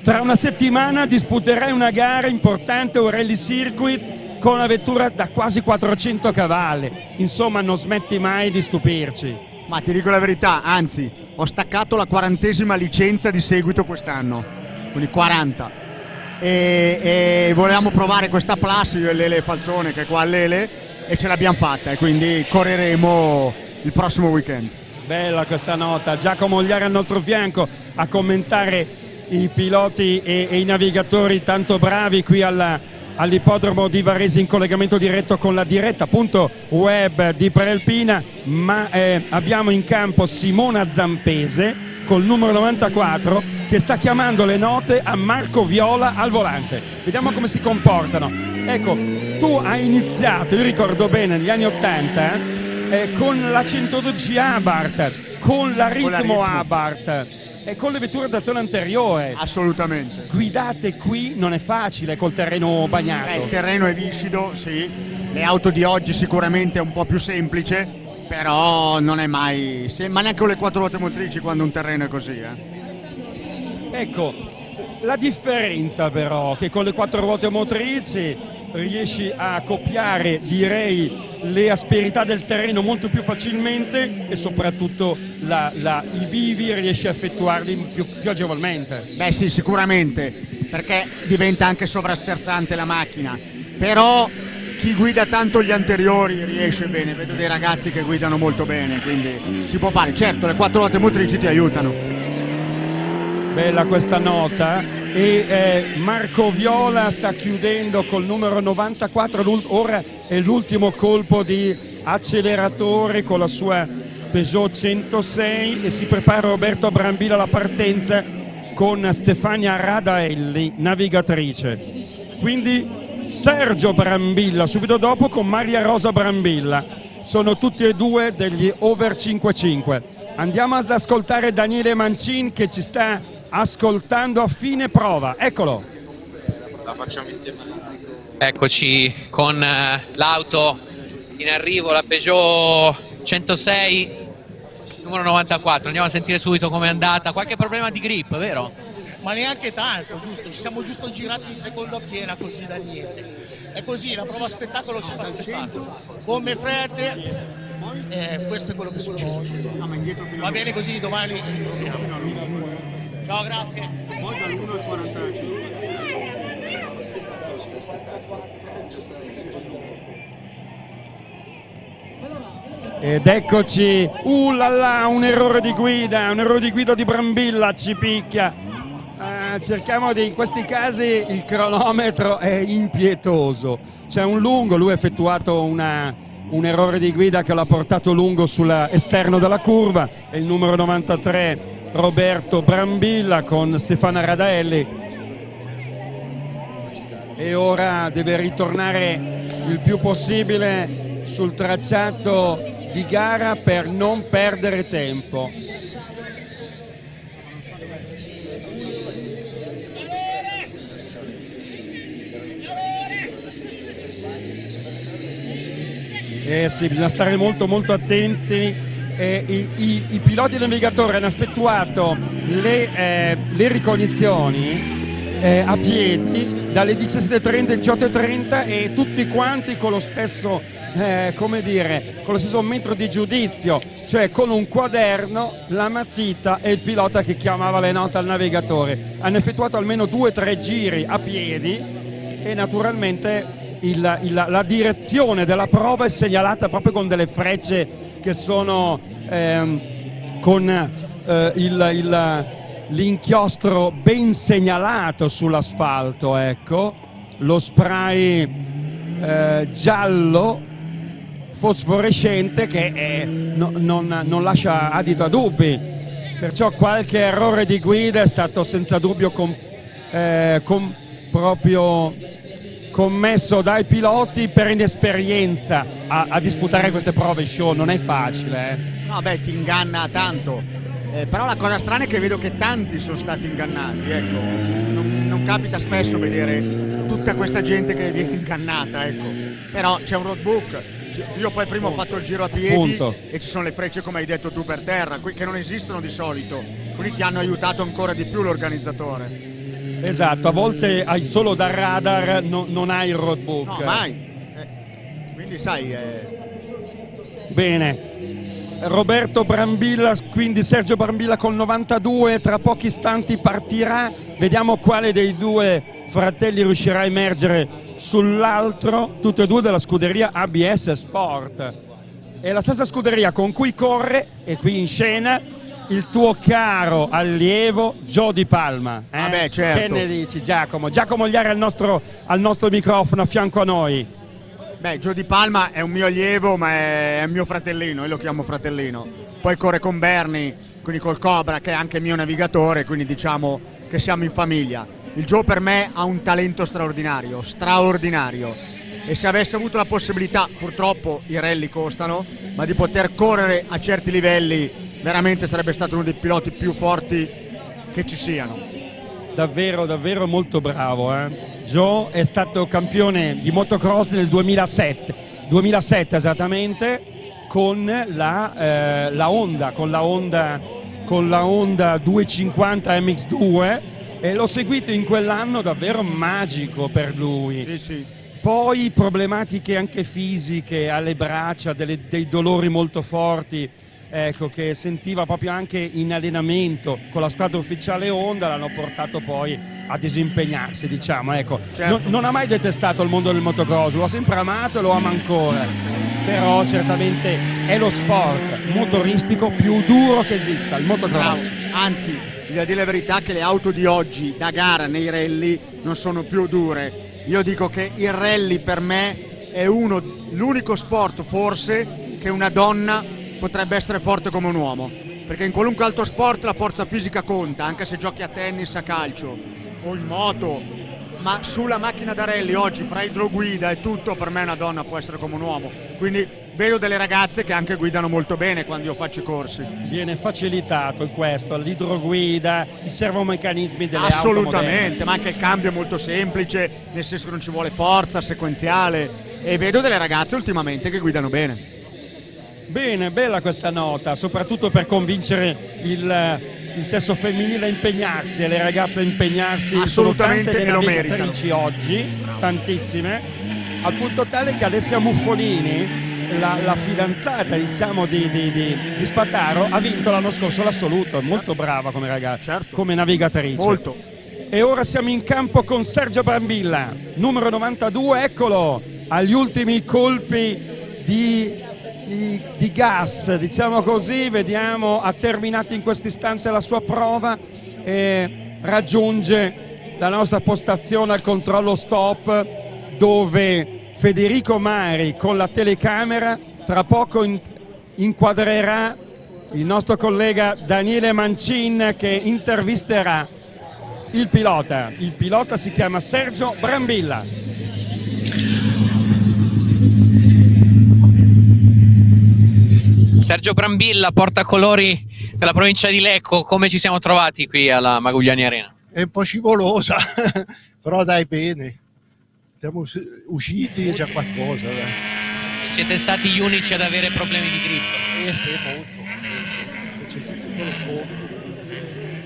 tra una settimana disputerai una gara importante, un rally circuit, con una vettura da quasi 400 cavalli. Insomma, non smetti mai di stupirci. Ma ti dico la verità, anzi, ho staccato la 40ª licenza di seguito quest'anno, quindi 40. E volevamo provare questa Plus, io e Lele Falzone, che è qua a Lele, e ce l'abbiamo fatta, e quindi correremo il prossimo weekend. Bella questa nota. Giacomo Ogliari al nostro fianco a commentare i piloti e i navigatori tanto bravi qui alla all'ippodromo di Varese in collegamento diretto con la diretta appunto web di Prealpina, ma abbiamo in campo Simona Zampese col numero 94 che sta chiamando le note a Marco Viola al volante. Vediamo come si comportano. Ecco, tu hai iniziato, io ricordo bene, negli anni 80 con la 112 Abarth, con la Ritmo Abarth e con le vetture da zona anteriore. Assolutamente. Guidate qui non è facile col terreno bagnato. Il terreno è viscido, sì. Le auto di oggi sicuramente è un po' più semplice, però non è mai... ma neanche con le 4 ruote motrici quando un terreno è così. Ecco, la differenza però che con le 4 ruote motrici riesci a copiare, direi, le asperità del terreno molto più facilmente e soprattutto i bivi riesci a effettuarli più agevolmente. Beh sì, sicuramente, perché diventa anche sovrasterzante la macchina, però chi guida tanto gli anteriori riesce bene. Vedo dei ragazzi che guidano molto bene, quindi si può fare. Certo, le 4 ruote motrici ti aiutano. Bella questa nota. E Marco Viola sta chiudendo col numero 94, ora è l'ultimo colpo di acceleratore con la sua Peugeot 106 e si prepara Roberto Brambilla alla partenza con Stefania Radaelli, navigatrice. Quindi Sergio Brambilla subito dopo con Maria Rosa Brambilla, sono tutti e due degli over 5.5. Andiamo ad ascoltare Daniele Mancin che ci sta ascoltando a fine prova, eccolo. La facciamo insieme. Eccoci con l'auto in arrivo, la Peugeot 106 numero 94. Andiamo a sentire subito com'è andata. Qualche problema di grip, vero? Ma neanche tanto, giusto, ci siamo giusto girati in seconda piena così da niente. È così, la prova spettacolo si fa spettacolo. Gomme fredde, questo è quello che succede. Va bene così, domani riproviamo. Ciao, grazie. Ed eccoci, un errore di guida di Brambilla, ci picchia. Cerchiamo in questi casi il cronometro è impietoso. C'è un lungo, lui ha effettuato un errore di guida che l'ha portato lungo sull'esterno della curva, è il numero 93 Roberto Brambilla con Stefania Radaelli e ora deve ritornare il più possibile sul tracciato di gara per non perdere tempo. Sì, bisogna stare molto attenti. I piloti navigatori hanno effettuato le ricognizioni a piedi dalle 17:30 alle 18:30 e tutti quanti con lo stesso con lo stesso metro di giudizio, cioè con un quaderno, la matita e il pilota che chiamava le note al navigatore. Hanno effettuato almeno 2 o 3 giri a piedi e naturalmente la direzione della prova è segnalata proprio con delle frecce che sono con l'inchiostro ben segnalato sull'asfalto, ecco, lo spray giallo fosforescente che non lascia adito a dubbi, perciò qualche errore di guida è stato senza dubbio proprio commesso dai piloti per inesperienza a disputare queste prove show. Non è facile. No, beh, ti inganna tanto, però la cosa strana è che vedo che tanti sono stati ingannati, ecco. Non capita spesso vedere tutta questa gente che viene ingannata, ecco. Però c'è un roadbook. Io poi prima ho fatto il giro a piedi e ci sono le frecce, come hai detto tu, per terra, che non esistono di solito, quindi ti hanno aiutato ancora di più l'organizzatore. Esatto, a volte hai solo dal radar, non hai il roadbook. No, mai. Quindi sai... Bene, Roberto Brambilla, quindi Sergio Brambilla col 92, tra pochi istanti partirà, vediamo quale dei due fratelli riuscirà a emergere sull'altro, tutte e due della scuderia ABS Sport. È la stessa scuderia con cui corre, e qui in scena, il tuo caro allievo Joe Di Palma. Vabbè, certo. Che ne dici, Giacomo? Giacomo Gliari al nostro microfono a fianco a noi. Beh, Joe Di Palma è un mio allievo, ma è un mio fratellino, io lo chiamo fratellino. Poi corre con Bernie, quindi col Cobra, che è anche mio navigatore, quindi diciamo che siamo in famiglia. Il Joe per me ha un talento straordinario, e se avesse avuto la possibilità, purtroppo i rally costano, ma di poter correre a certi livelli, veramente sarebbe stato uno dei piloti più forti che ci siano. Davvero, davvero molto bravo. Joe è stato campione di motocross nel 2007 esattamente, con la Honda 250 MX2, e l'ho seguito in quell'anno davvero magico per lui. Sì, sì. Poi problematiche anche fisiche alle braccia, dei dolori molto forti, ecco, che sentiva proprio anche in allenamento con la squadra ufficiale Honda, l'hanno portato poi a disimpegnarsi, diciamo, ecco. Certo. Non ha mai detestato il mondo del motocross, lo ha sempre amato e lo ama ancora, però certamente è lo sport motoristico più duro che esista, il motocross. Anzi, bisogna dire la verità che le auto di oggi da gara nei rally non sono più dure. Io dico che il rally per me è l'unico sport forse che una donna potrebbe essere forte come un uomo, perché in qualunque altro sport la forza fisica conta, anche se giochi a tennis, a calcio o in moto, ma sulla macchina da rally oggi, fra idroguida e tutto, per me una donna può essere come un uomo. Quindi vedo delle ragazze che anche guidano molto bene quando io faccio i corsi. Viene facilitato in questo, l'idroguida, i servomeccanismi delle auto assolutamente, ma anche il cambio è molto semplice, nel senso che non ci vuole forza, sequenziale, e vedo delle ragazze ultimamente che guidano bene. Bene, bella questa nota, soprattutto per convincere il sesso femminile a impegnarsi e le ragazze a impegnarsi. Assolutamente, sono tante e lo le meritano navigatrici oggi, tantissime, al punto tale che Alessia Muffolini, la fidanzata, diciamo, di Spataro, ha vinto l'anno scorso l'assoluto, molto brava come ragazza, certo, come navigatrice. Molto. E ora siamo in campo con Sergio Brambilla, numero 92, eccolo, agli ultimi colpi di gas, diciamo così. Vediamo, ha terminato in questo istante la sua prova e raggiunge la nostra postazione al controllo stop, dove Federico Mari con la telecamera tra poco inquadrerà il nostro collega Daniele Mancin, che intervisterà il pilota. Il pilota si chiama Sergio Brambilla. Sergio Brambilla, portacolori della provincia di Lecco, come ci siamo trovati qui alla Magugliani Arena? È un po' scivolosa, però dai, bene. Siamo usciti e c'è qualcosa. Dai. Siete stati gli unici ad avere problemi di grip? Sì, molto. C'è giù tutto lo sfondo,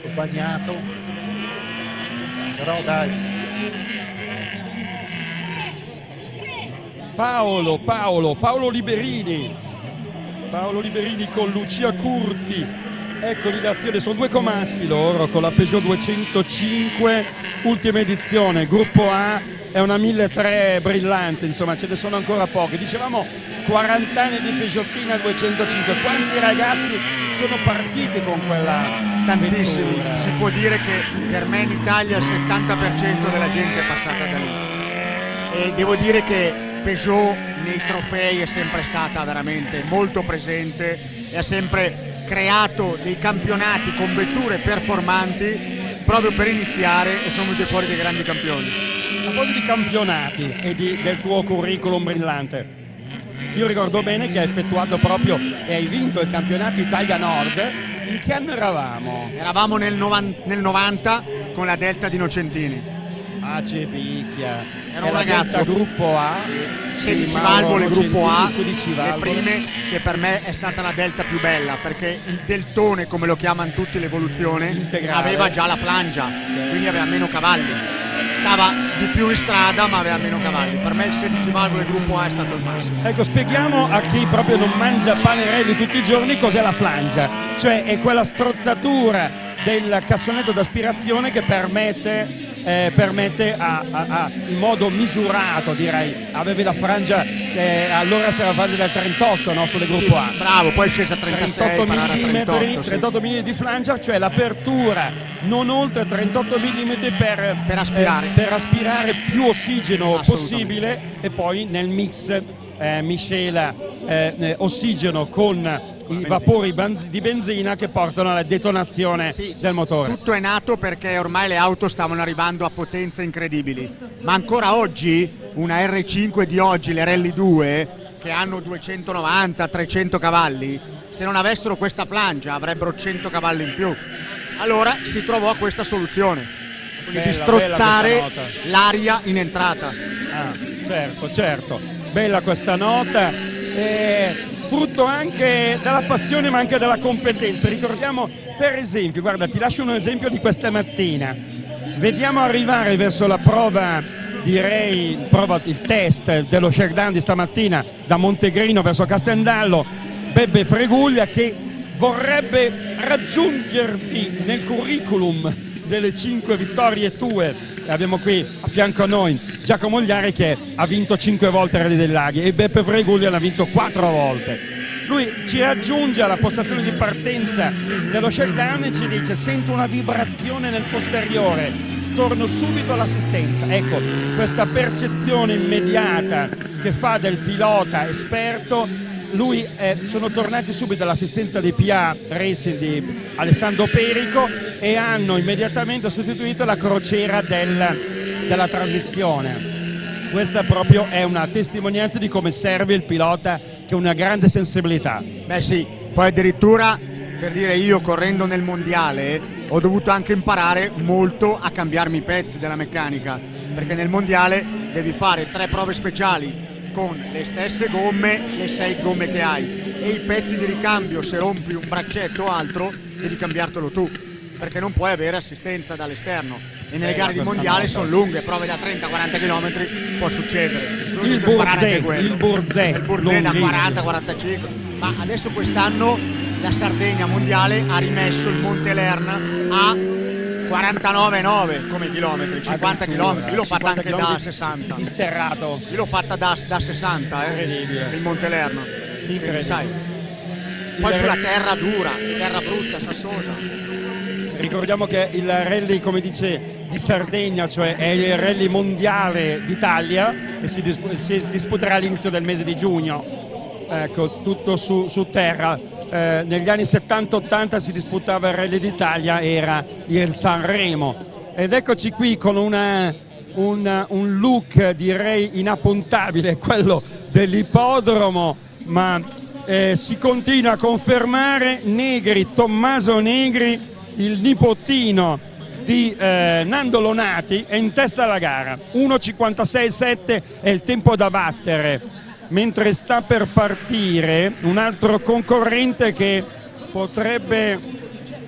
ho bagnato, però dai. Paolo Liberini con Lucia Curti, eccoli in azione, sono due comaschi loro con la Peugeot 205 ultima edizione, gruppo A, è una 1300 brillante, insomma ce ne sono ancora poche. Dicevamo 40 anni di Peugeotina 205, quanti ragazzi sono partiti con quella? Tantissimi, vettura? si può dire che per me in Italia il 70% della gente è passata da lì, e devo dire che Peugeot nei trofei è sempre stata veramente molto presente e ha sempre creato dei campionati con vetture performanti proprio per iniziare, e sono venuti fuori dei grandi campioni. A proposito di campionati e del tuo curriculum brillante, io ricordo bene che hai effettuato proprio e hai vinto il campionato Italia Nord. In che anno eravamo? Eravamo nel 90 con la Delta di Nocentini. Ah, c'è picchia. Era un ragazzo, Delta gruppo A, 16 valvole gruppo A, 16 le valvole. prime, che per me è stata la Delta più bella, perché il deltone, come lo chiamano tutti, l'evoluzione, integrale, aveva già la flangia, quindi aveva meno cavalli, stava di più in strada ma aveva meno cavalli. Per me il 16 valvole gruppo A è stato il massimo. Ecco, spieghiamo a chi proprio non mangia pane rally tutti i giorni cos'è la flangia, cioè è quella strozzatura del cassonetto d'aspirazione che permette in modo misurato, direi, avevi la frangia, allora si era fatta del 38, no, sulle gruppo A. Bravo, poi è scesa a 36, 38 mm di flangia, cioè l'apertura non oltre 38 mm per aspirare più ossigeno possibile, e poi nel mix miscela ossigeno con i vapori di benzina che portano alla detonazione del motore. Tutto è nato perché ormai le auto stavano arrivando a potenze incredibili, ma ancora oggi una R5 di oggi, le Rally 2, che hanno 290-300 cavalli, se non avessero questa flangia avrebbero 100 cavalli in più. Allora si trovò questa soluzione, quindi di strozzare l'aria in entrata. Certo, bella questa nota, frutto anche della passione ma anche della competenza. Ricordiamo, per esempio, guarda, ti lascio un esempio di questa mattina. Vediamo arrivare verso la prova, direi il test dello shakedown di stamattina da Montegrino verso Castendallo, Beppe Freguglia, che vorrebbe raggiungerti nel curriculum delle 5 vittorie tue. Abbiamo qui a fianco a noi Giacomo Mogliari, che ha vinto 5 volte il Rally dei Laghi, e Beppe Freguglia l'ha vinto 4 volte. Lui ci raggiunge alla postazione di partenza dello shakedown e ci dice: sento una vibrazione nel posteriore, torno subito all'assistenza. Ecco, questa percezione immediata che fa del pilota esperto. Lui sono tornati subito all'assistenza di PA Racing di Alessandro Perico e hanno immediatamente sostituito la crociera della trasmissione. Questa proprio è una testimonianza di come serve il pilota, che ha una grande sensibilità. Beh sì, poi addirittura, per dire, io correndo nel mondiale ho dovuto anche imparare molto a cambiarmi i pezzi della meccanica, perché nel mondiale devi fare 3 prove speciali con le stesse gomme, le 6 gomme che hai, e i pezzi di ricambio, se rompi un braccetto o altro devi cambiartelo tu, perché non puoi avere assistenza dall'esterno, e nelle gare di mondiale sono lunghe, prove da 30-40 km, può succedere. Il Burzè da 40-45, ma adesso quest'anno la Sardegna mondiale ha rimesso il Monte Lerna a 49,9 come chilometri, 50 km, io l'ho fatta anche da 60. Disterrato. Io l'ho fatta da 60, il Monte Lerno. Incredibile. Sai. Poi sulla terra dura, terra brutta, sassosa. Ricordiamo che il rally, come dice, di Sardegna, cioè è il rally mondiale d'Italia, e si disputerà all'inizio del mese di giugno. Ecco, tutto su terra. Negli anni 70-80 si disputava il Rally d'Italia, era il Sanremo, ed eccoci qui con un look direi inappuntabile, quello dell'ippodromo, ma si continua a confermare Negri, Tommaso Negri, il nipotino di Nando Lonati, è in testa alla gara. 1.56.7 è il tempo da battere, mentre sta per partire un altro concorrente che potrebbe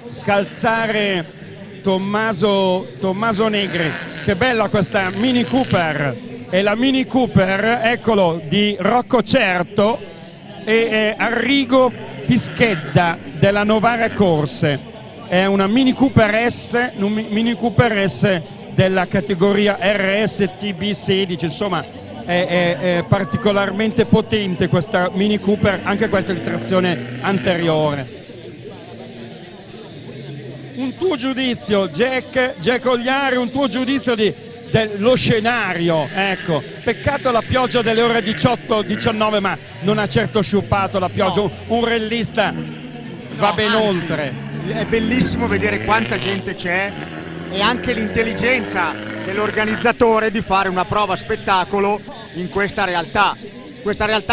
scalzare Tommaso Negri. Che bella questa Mini Cooper, è la Mini Cooper, eccolo, di Rocco Certo e Arrigo Pischedda della Novara Corse. È una Mini Cooper S della categoria RS TB16, insomma è particolarmente potente questa Mini Cooper, anche questa di trazione anteriore. Un tuo giudizio, Jack Ogliari, un tuo giudizio dello scenario? Ecco, peccato la pioggia delle ore 18-19, ma non ha certo sciupato la pioggia, no. Un rallista va ben oltre. È bellissimo vedere quanta gente c'è e anche l'intelligenza dell'organizzatore di fare una prova spettacolo in questa realtà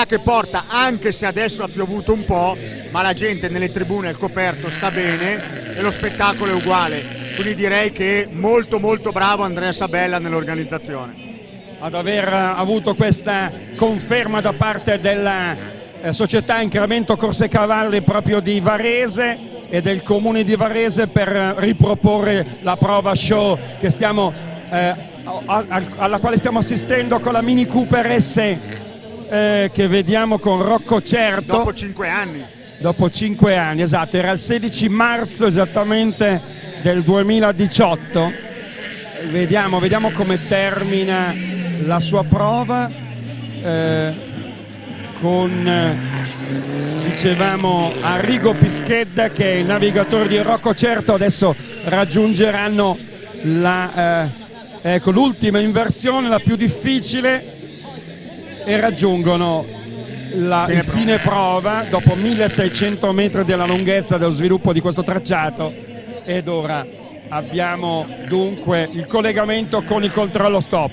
che porta, anche se adesso ha piovuto un po', ma la gente nelle tribune al coperto sta bene e lo spettacolo è uguale, quindi direi che molto molto bravo Andrea Sabella nell'organizzazione ad aver avuto questa conferma da parte della società Incremento Corse Cavalli proprio di Varese e del comune di Varese per riproporre la prova show che alla quale stiamo assistendo con la Mini Cooper S che vediamo con Rocco Certo. Dopo 5 anni. Dopo 5 anni, esatto, era il 16 marzo esattamente del 2018. Vediamo come termina la sua prova con dicevamo Arrigo Pischedda, che è il navigatore di Rocco Certo. Adesso raggiungeranno l'ultima inversione, la più difficile, e raggiungono il fine prova dopo 1600 metri della lunghezza dello sviluppo di questo tracciato. Ed ora abbiamo dunque il collegamento con il controllo stop.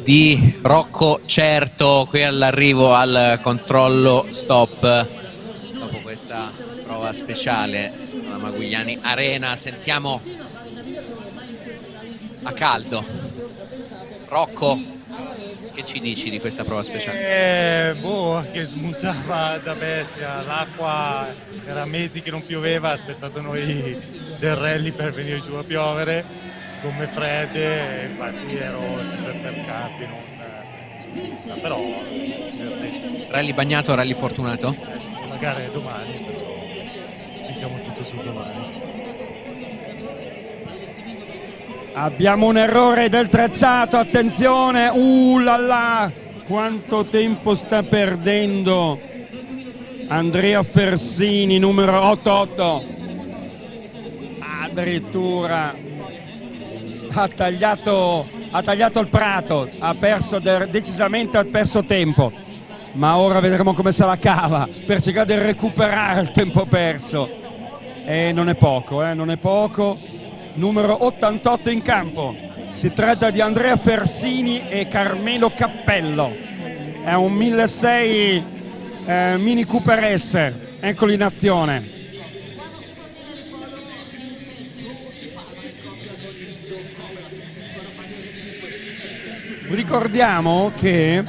Di Rocco Certo qui all'arrivo al controllo stop dopo questa prova speciale alla Maguigliani Arena. Sentiamo a caldo Rocco, che ci dici di questa prova speciale? Che smusava da bestia, l'acqua era mesi che non pioveva, ha aspettato noi del rally per venire giù a piovere, gomme fredde, infatti ero sempre per capi, non su pista, però rally bagnato, rally fortunato? La gara è domani, perciò mettiamo tutto sul domani. Abbiamo un errore del tracciato, attenzione, là là, quanto tempo sta perdendo Andrea Fersini, numero 88, addirittura ha tagliato il prato, decisamente ha perso tempo, ma ora vedremo come se la cava per cercare di recuperare il tempo perso, e non è poco, non è poco. Numero 88 in campo, si tratta di Andrea Fersini e Carmelo Cappello, è un 1600 Mini Cooper S, eccolo in azione. Ricordiamo che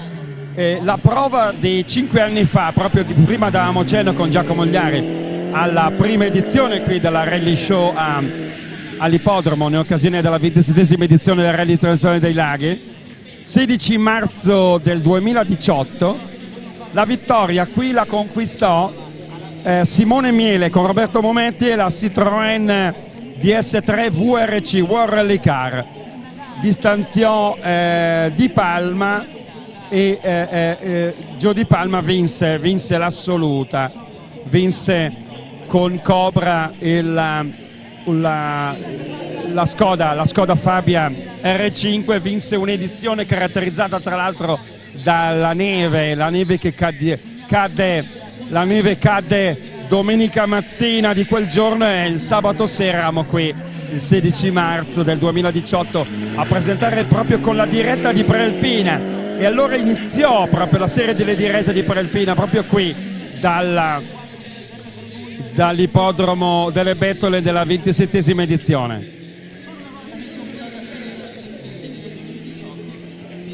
la prova di 5 anni fa, proprio prima davamo cenno con Giacomo Ogliari alla prima edizione qui della Rally Show all'Ippodromo, in occasione della 27esima edizione del Rally Internazionale dei Laghi, 16 marzo del 2018, la vittoria qui la conquistò Simone Miele con Roberto Momenti e la Citroën DS3 VRC World Rally Car. Distanziò Di Palma e Gio Di Palma vinse l'assoluta, vinse con Cobra la Skoda Fabia R5, vinse un'edizione caratterizzata tra l'altro dalla neve, la neve cadde domenica mattina di quel giorno, e il sabato sera eravamo qui il 16 marzo del 2018 a presentare proprio con la diretta di Prealpina, e allora iniziò proprio la serie delle dirette di Prealpina proprio qui dall'ippodromo delle Bettole della 27esima edizione.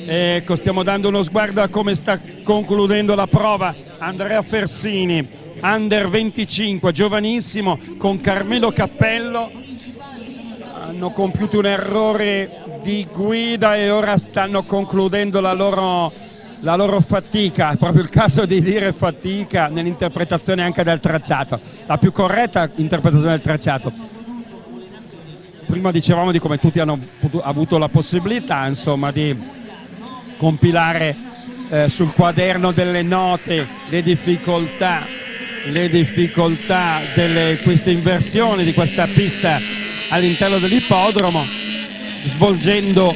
Ecco, stiamo dando uno sguardo a come sta concludendo la prova Andrea Fersini, under 25, giovanissimo, con Carmelo Cappello. Hanno compiuto un errore di guida e ora stanno concludendo la loro fatica. È proprio il caso di dire fatica nell'interpretazione anche del tracciato, la più corretta interpretazione del tracciato. Prima dicevamo di come tutti hanno avuto la possibilità, insomma, di compilare sul quaderno delle note le difficoltà delle queste inversioni di questa pista all'interno dell'ippodromo, svolgendo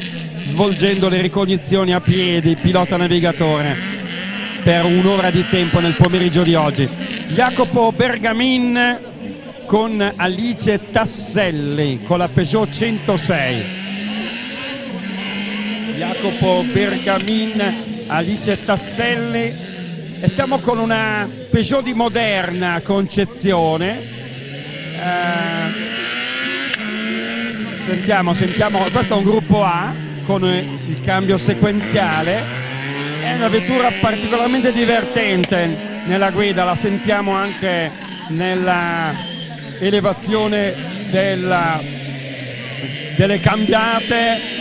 le ricognizioni a piedi, pilota navigatore, per un'ora di tempo nel pomeriggio di oggi. Jacopo Bergamin con Alice Tasselli con la Peugeot 106. Jacopo Bergamin, Alice Tasselli, e siamo con una Peugeot di moderna concezione. Sentiamo, questo è un gruppo A con il cambio sequenziale, è una vettura particolarmente divertente nella guida, la sentiamo anche nella elevazione delle cambiate.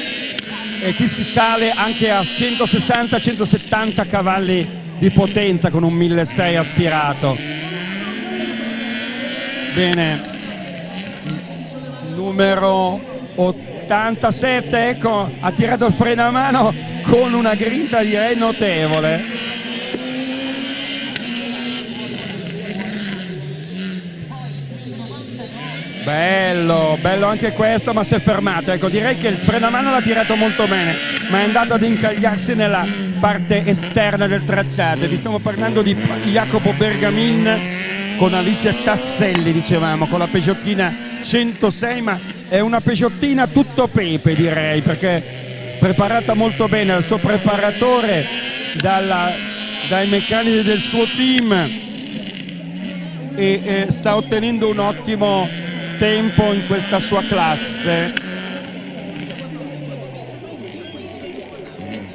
e qui si sale anche a 160-170 cavalli di potenza con un 1600 aspirato. Bene, numero 87, ecco, ha tirato il freno a mano con una grinta direi notevole. Bello, bello anche questo, ma si è fermato. Ecco, direi che il freno a mano l'ha tirato molto bene, ma è andato ad incagliarsi nella parte esterna del tracciato. Vi stiamo parlando di Jacopo Bergamin con Alice Tasselli, dicevamo, con la Peugeottina 106, ma è una Peugeottina tutto pepe, direi, perché preparata molto bene dal suo preparatore, dai meccanici del suo team, e sta ottenendo un ottimo tempo in questa sua classe.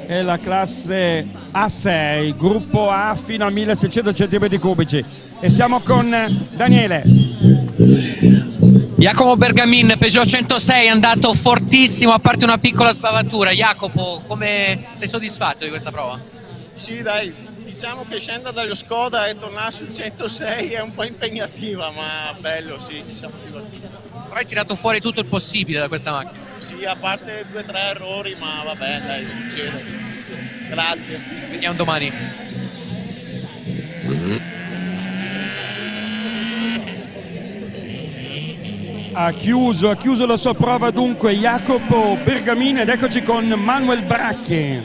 È la classe A6, gruppo A fino a 1600 cm3, e siamo con Daniele. Jacopo Bergamin, Peugeot 106, è andato fortissimo, a parte una piccola sbavatura. Jacopo, come sei soddisfatto di questa prova? Sì, dai, diciamo che scendere dallo Skoda e tornare sul 106 è un po' impegnativa, ma bello, sì, ci siamo divertiti. Però hai tirato fuori tutto il possibile da questa macchina. Sì, a parte 2 o 3 errori, ma vabbè, dai, succede. Grazie. Vediamo domani. Ha chiuso la sua prova dunque Jacopo Bergamin, ed eccoci con Manuel Bracchi,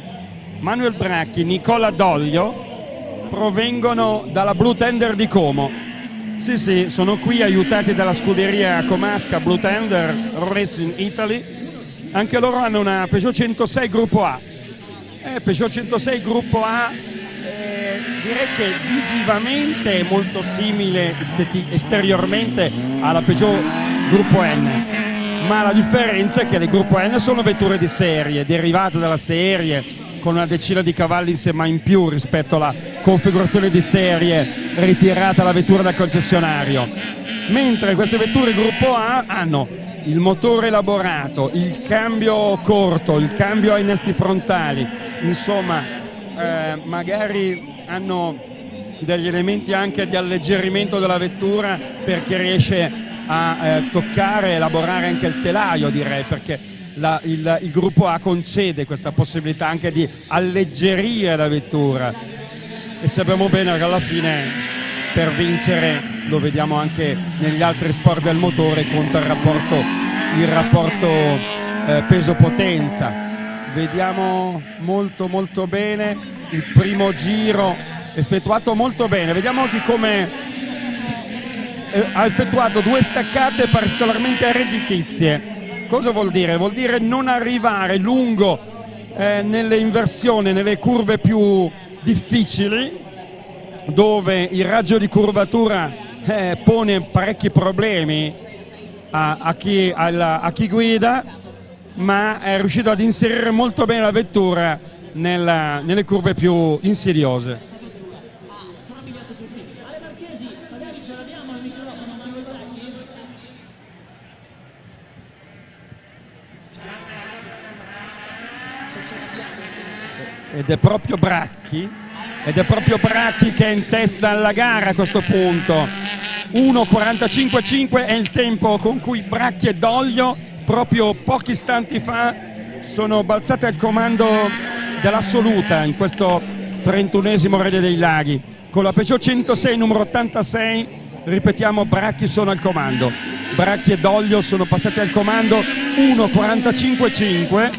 Nicola Doglio, provengono dalla Blue Tender di Como. Sì, sono qui aiutati dalla scuderia comasca Blue Tender Racing Italy. Anche loro hanno una Peugeot 106 gruppo A. Peugeot 106 gruppo A, direi che visivamente è molto simile esteriormente alla Peugeot gruppo N, ma la differenza è che le gruppo N sono vetture di serie, derivate dalla serie, con una decina di cavalli insieme in più rispetto alla configurazione di serie ritirata la vettura dal concessionario, mentre queste vetture gruppo A hanno il motore elaborato, il cambio corto, il cambio ai nastri frontali, insomma magari hanno degli elementi anche di alleggerimento della vettura, perché riesce a toccare e elaborare anche il telaio, direi, perché il gruppo A concede questa possibilità anche di alleggerire la vettura, e sappiamo bene che alla fine per vincere, lo vediamo anche negli altri sport del motore, conta il rapporto peso-potenza. Vediamo molto bene il primo giro effettuato molto bene, vediamo di come ha effettuato 2 staccate particolarmente redditizie. Cosa vuol dire? Vuol dire non arrivare lungo nelle inversioni, nelle curve più difficili, dove il raggio di curvatura pone parecchi problemi a chi guida, ma è riuscito ad inserire molto bene la vettura nelle curve più insidiose. Ed è proprio Bracchi che è in testa alla gara a questo punto. 1:45,5 è il tempo con cui Bracchi e Doglio proprio pochi istanti fa sono balzati al comando dell'assoluta in questo 31esimo Rally dei Laghi. Con la Peugeot 106 numero 86, ripetiamo, Bracchi sono al comando. Bracchi e Doglio sono passati al comando 1:45,5,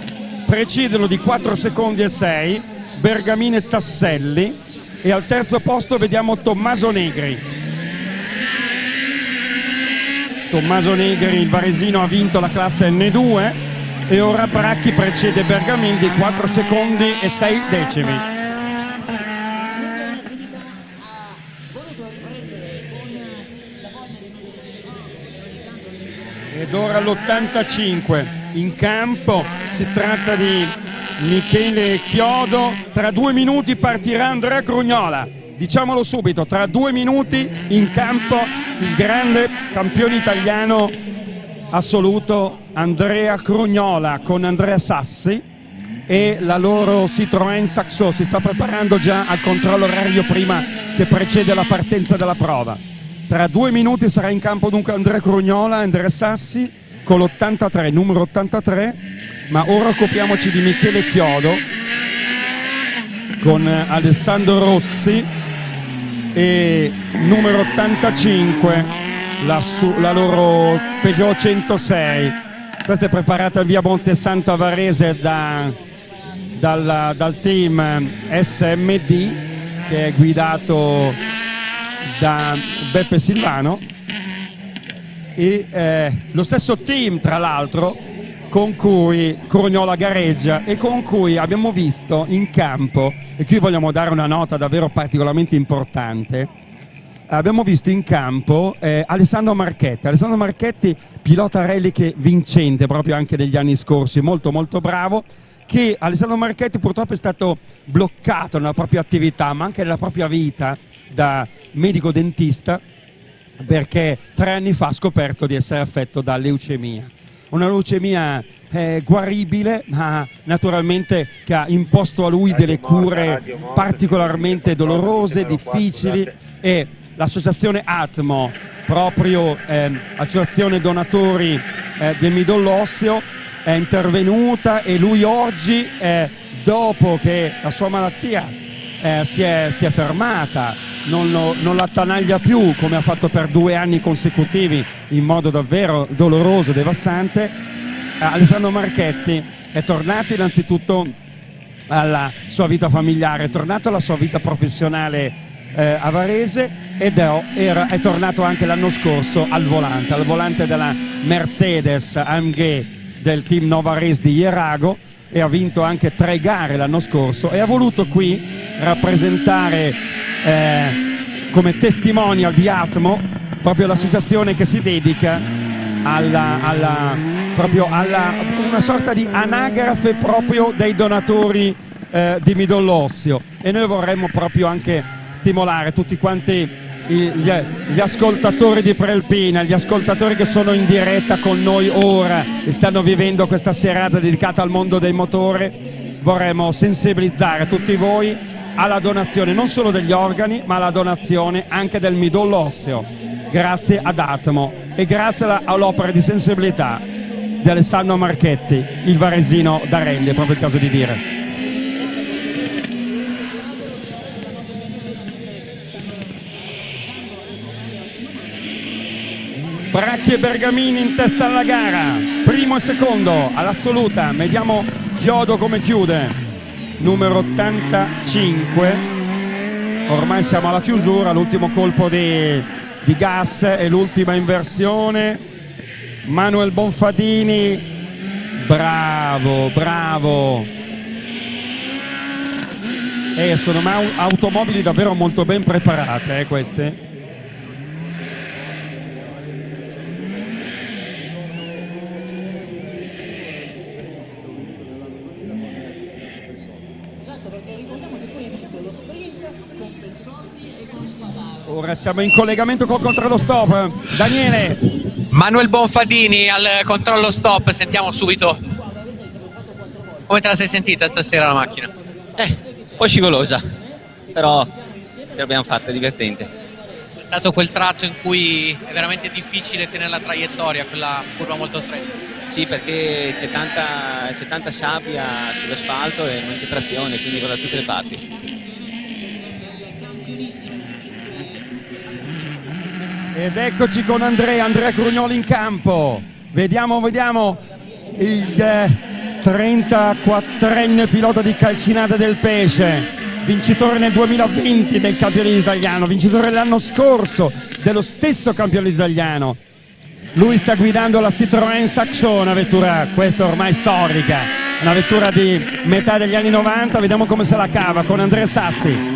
precedono di 4 secondi e 6 Bergamin e Tasselli, e al terzo posto vediamo Tommaso Negri. Tommaso Negri, il varesino, ha vinto la classe N2, e ora Bracchi precede Bergamin di 4 secondi e 6 decimi. Ed ora l'85 in campo, si tratta di Michele Chiodo. Tra 2 minuti partirà Andrea Crugnola, diciamolo subito, tra 2 minuti in campo il grande campione italiano assoluto Andrea Crugnola con Andrea Sassi. e la loro Citroën Saxo si sta preparando già al controllo orario prima che precede la partenza della prova. Tra 2 minuti sarà in campo dunque Andrea Crugnola e Andrea Sassi con l'83, numero 83, ma ora occupiamoci di Michele Chiodo con Alessandro Rossi e numero 85 la loro Peugeot 106. Questa è preparata via Montesanto a Varese dal team SMD, che è guidato da Beppe Silvano, e lo stesso team tra l'altro con cui Crugnola gareggia e con cui abbiamo visto in campo, e qui vogliamo dare una nota davvero particolarmente importante, abbiamo visto in campo Alessandro Marchetti, pilota rally che vincente proprio anche negli anni scorsi, molto molto bravo, che Alessandro Marchetti purtroppo è stato bloccato nella propria attività ma anche nella propria vita da medico dentista, perché 3 anni fa ha scoperto di essere affetto da leucemia. Una leucemia guaribile, ma naturalmente che ha imposto a lui delle cure particolarmente dolorose, difficili, e l'associazione Atmo, proprio associazione donatori del midollo osseo, è intervenuta, e lui oggi, dopo che la sua malattia si è fermata, non l'attanaglia più come ha fatto per 2 anni consecutivi in modo davvero doloroso, devastante, Alessandro Marchetti è tornato innanzitutto alla sua vita familiare, è tornato alla sua vita professionale a Varese, ed è tornato anche l'anno scorso al volante della Mercedes AMG del team Nova Race di Ierago, e ha vinto anche 3 gare l'anno scorso, e ha voluto qui rappresentare come testimonial di Atmo proprio l'associazione che si dedica proprio alla una sorta di anagrafe proprio dei donatori di midollo osseo, e noi vorremmo proprio anche stimolare tutti quanti gli ascoltatori di Prealpina, gli ascoltatori che sono in diretta con noi ora e stanno vivendo questa serata dedicata al mondo dei motori. Vorremmo sensibilizzare tutti voi alla donazione non solo degli organi, ma alla donazione anche del midollo osseo, grazie ad Atmo e grazie all'opera di sensibilità di Alessandro Marchetti, il varesino da rally, è proprio il caso di dire. Bracchi e Bergamini in testa alla gara, primo e secondo all'assoluta. Vediamo Chiodo come chiude, numero 85. Ormai siamo alla chiusura, l'ultimo colpo di gas e l'ultima inversione. Manuel Bonfadini, bravo. Sono automobili davvero molto ben preparate, queste. Ora siamo in collegamento col controllo stop. Daniele. Manuel Bonfadini al controllo stop, sentiamo subito. Come te la sei sentita stasera la macchina? Un po' scivolosa, però ce l'abbiamo fatta, divertente. È stato quel tratto in cui è veramente difficile tenere la traiettoria, quella curva molto stretta. Sì, perché c'è tanta sabbia sull'asfalto e non c'è trazione, quindi va da tutte le parti. Ed eccoci con Andrea Crugnoli in campo. Vediamo il 34enne pilota di Calcinata del Pesce, vincitore nel 2020 del campionato italiano, vincitore l'anno scorso dello stesso campionato italiano. Lui sta guidando la Citroën Saxo, una vettura questa ormai storica, una vettura di metà degli anni 90. Vediamo come se la cava con Andrea Sassi.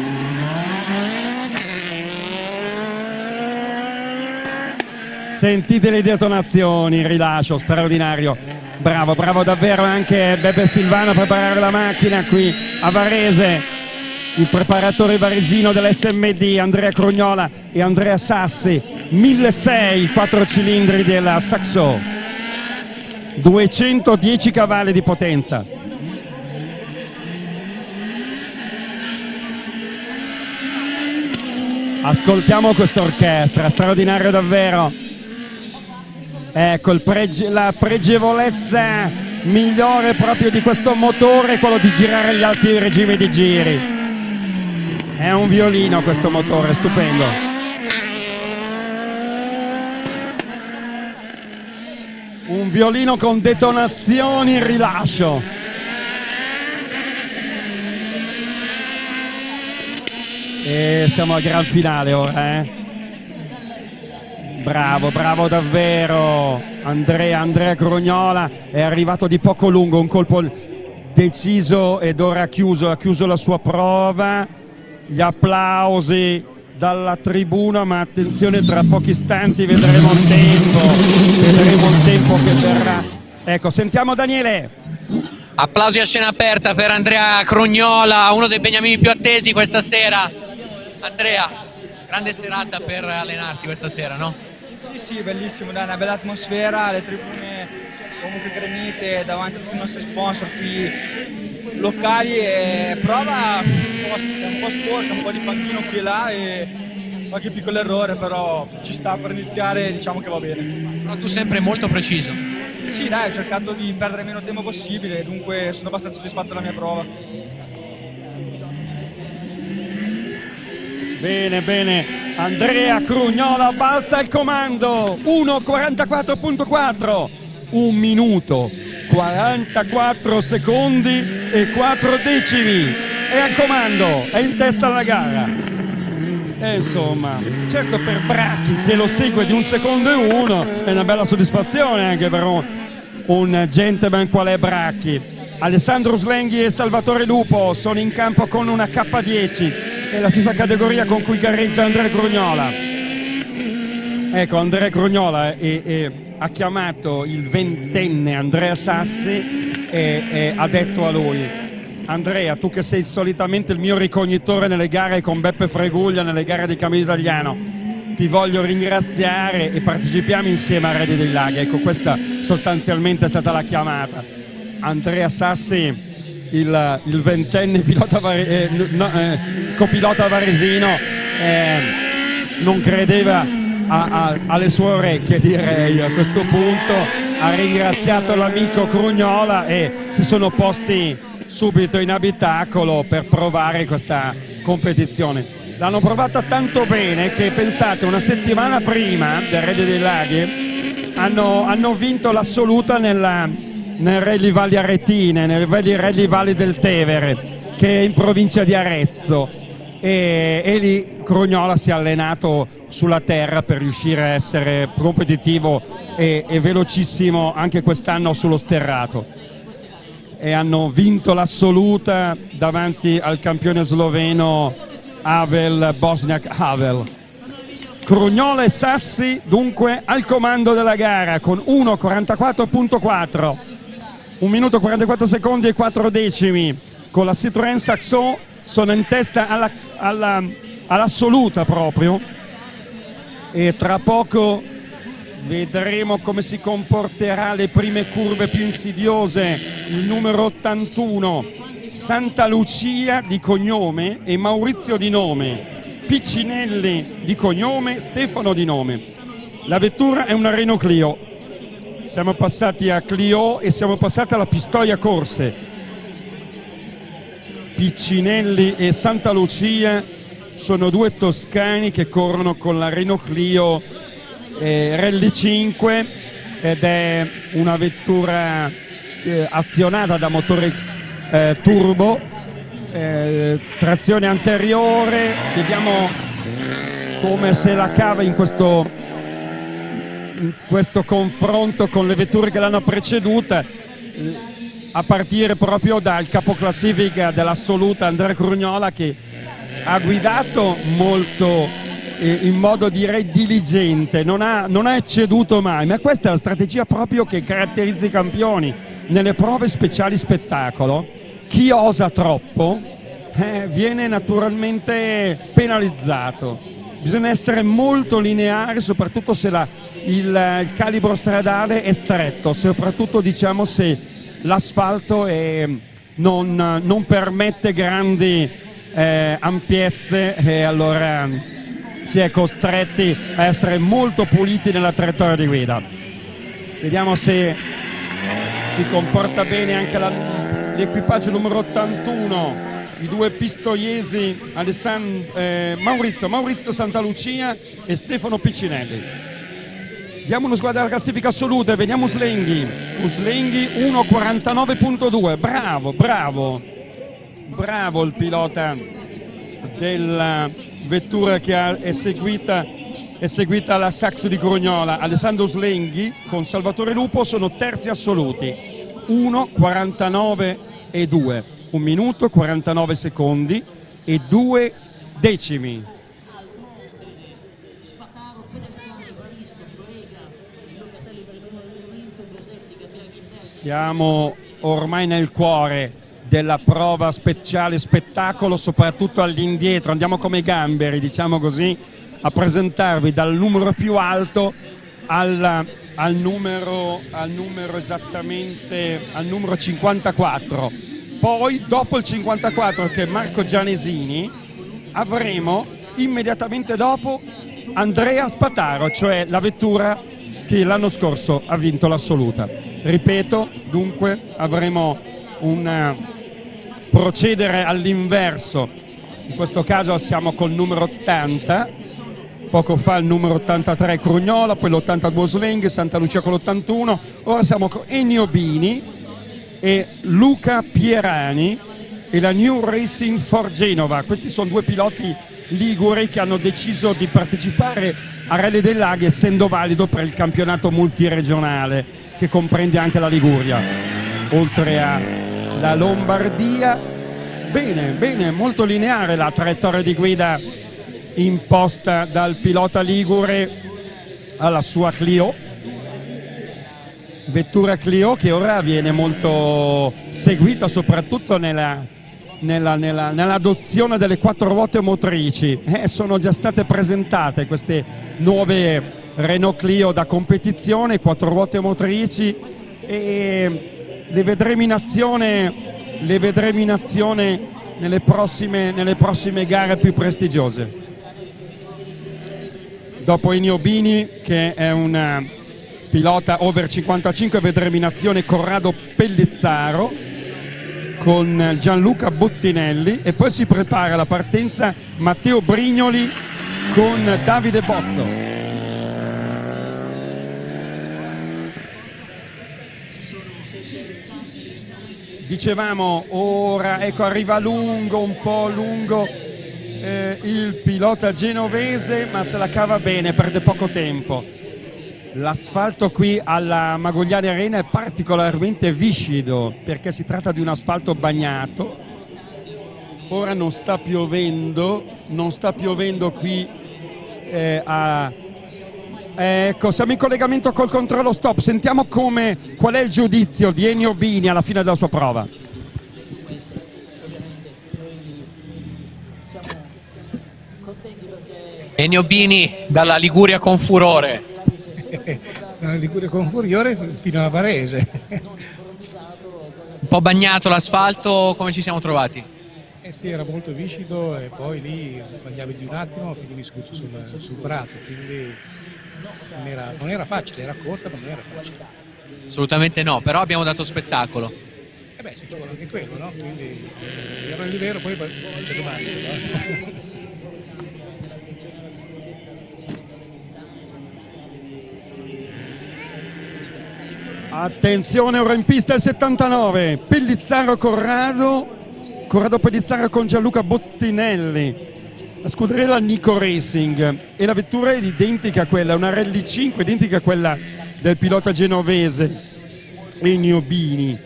Sentite le detonazioni, il rilascio straordinario, bravo davvero anche Beppe Silvano a preparare la macchina qui a Varese, il preparatore varesino dell'SMD Andrea Crugnola e Andrea Sassi, 1600 4 cilindri della Saxo, 210 cavalli di potenza. Ascoltiamo questa orchestra, straordinario davvero. Ecco, la pregevolezza migliore proprio di questo motore è quello di girare gli alti regimi di giri. È un violino questo motore, stupendo. Un violino con detonazioni in rilascio. E siamo al gran finale ora, eh? Bravo, bravo davvero Andrea Crugnola, è arrivato di poco lungo, un colpo deciso ed ora ha chiuso la sua prova. Gli applausi dalla tribuna, ma attenzione, tra pochi istanti vedremo il tempo che verrà. Ecco, sentiamo Daniele. Applausi a scena aperta per Andrea Crugnola, uno dei beniamini più attesi questa sera. Andrea, grande serata per allenarsi questa sera, no? Sì, bellissimo, dai, una bella atmosfera, le tribune comunque gremite davanti a tutti i nostri sponsor qui locali, e prova un po' sporca, un po' di fanghino qui e là e qualche piccolo errore, però ci sta per iniziare, diciamo che va bene. Però tu sempre molto preciso. Sì, dai, ho cercato di perdere meno tempo possibile, dunque sono abbastanza soddisfatto della mia prova. Bene, Andrea Crugnola balza il comando, 1:44.4, 1 minuto 44 secondi e 4 decimi, è al comando, è in testa alla gara. E insomma, certo per Bracchi che lo segue di 1 secondo e 1 è una bella soddisfazione anche per un gentleman qual è Bracchi. Alessandro Slenghi e Salvatore Lupo sono in campo con una K10, è la stessa categoria con cui gareggia Andrea Crugnola. Ecco, Andrea Crugnola ha chiamato il 20enne Andrea Sassi e ha detto a lui: Andrea, tu che sei solitamente il mio ricognitore nelle gare con Beppe Freguglia, nelle gare di Cammino Italiano, ti voglio ringraziare e partecipiamo insieme a Redi dei Laghi. Ecco, questa sostanzialmente è stata la chiamata. Andrea Sassi, il 20enne copilota varesino, non credeva alle sue orecchie, direi. A questo punto ha ringraziato l'amico Crugnola e si sono posti subito in abitacolo per provare questa competizione. L'hanno provata tanto bene che, pensate, una settimana prima del Redi dei Laghi hanno vinto l'assoluta nel Rally Valli Aretine, nel Rally Valli del Tevere, che è in provincia di Arezzo, e lì Crugnola si è allenato sulla terra per riuscire a essere competitivo e velocissimo anche quest'anno sullo sterrato, e hanno vinto l'assoluta davanti al campione sloveno Bosniak Havel. Crugnola e Sassi dunque al comando della gara con 1:44.4, 1 minuto 44 secondi e 4 decimi, con la Citroën Saxo sono in testa all'assoluta proprio, e tra poco vedremo come si comporterà le prime curve più insidiose. Il numero 81 Santa Lucia di cognome e Maurizio di nome, Piccinelli di cognome, Stefano di nome. La vettura è una Renault Clio. Siamo passati a Clio e siamo passati alla Pistoia Corse. Piccinelli e Santa Lucia sono due toscani che corrono con la Renault Clio Rally 5, ed è una vettura azionata da motore turbo, trazione anteriore. Vediamo come se la cava in questo confronto con le vetture che l'hanno preceduta, a partire proprio dal capoclassifica dell'assoluta Andrea Crugnola, che ha guidato molto in modo, direi, diligente, non ha ecceduto mai, ma questa è la strategia proprio che caratterizza i campioni nelle prove speciali spettacolo. Chi osa troppo viene naturalmente penalizzato. Bisogna essere molto lineari, soprattutto se il calibro stradale è stretto, soprattutto, diciamo, se l'asfalto non permette grandi ampiezze, e allora si è costretti a essere molto puliti nella traiettoria di guida. Vediamo se si comporta bene anche l'equipaggio numero 81, i due pistoiesi Maurizio Santalucia e Stefano Piccinelli. Diamo uno sguardo alla classifica assoluta e vediamo Uslenghi 1.49.2, bravo il pilota della vettura che è seguita la Saxo di Grognola. Alessandro Uslenghi con Salvatore Lupo sono terzi assoluti, 1.49.2, 1 minuto 49 secondi e 2 decimi. Siamo ormai nel cuore della prova speciale spettacolo, soprattutto all'indietro. Andiamo come gamberi, diciamo così, a presentarvi dal numero più alto al numero esattamente al numero 54. Poi dopo il 54, che è Marco Gianesini, avremo immediatamente dopo Andrea Spataro, cioè la vettura che l'anno scorso ha vinto l'assoluta. Ripeto, dunque avremo un procedere all'inverso. In questo caso siamo col numero 80, poco fa il numero 83 Crugnola, poi l'82 Uslenghi, Santa Lucia con l'81, ora siamo con Ennio Bini e Luca Pierani e la New Racing for Genova. Questi sono due piloti liguri che hanno deciso di partecipare a Rally dei Laghi, essendo valido per il campionato multiregionale che comprende anche la Liguria, oltre alla Lombardia. Bene, molto lineare la traiettoria di guida imposta dal pilota ligure alla sua Clio, vettura Clio che ora viene molto seguita soprattutto nell'adozione delle 4 ruote motrici. Sono già state presentate queste nuove Renault Clio da competizione, 4 ruote motrici, e le vedremo in azione nelle prossime gare più prestigiose. Dopo Ennio Bini, che è un pilota over 55, vedremo in azione Corrado Pellizzaro con Gianluca Bottinelli, e poi si prepara la partenza Matteo Brignoli con Davide Bozzo. Dicevamo, ora ecco arriva un po' lungo il pilota genovese, ma se la cava bene, perde poco tempo. L'asfalto qui alla Magogliani Arena è particolarmente viscido perché si tratta di un asfalto bagnato. Ora non sta piovendo qui ecco, siamo in collegamento col controllo stop. Sentiamo qual è il giudizio di Ennio Bini alla fine della sua prova. Ennio Bini dalla Liguria con furore. Dalla Liguria con furore fino a Varese. Un po' bagnato l'asfalto, come ci siamo trovati? Sì, era molto viscido e poi lì sbagliavi di un attimo, finivi subito sul prato, quindi non era facile, era corta ma non era facile. Assolutamente no, però abbiamo dato spettacolo. Sì, ci vuole anche quello, no? Quindi era il vero, poi c'è domani. No? Attenzione, ora in pista il 79, Pellizzaro Corrado Pellizzaro con Gianluca Bottinelli, la scuderia Nico Racing, e la vettura è identica a quella, una Rally 5 identica a quella del pilota genovese Ennio Bini.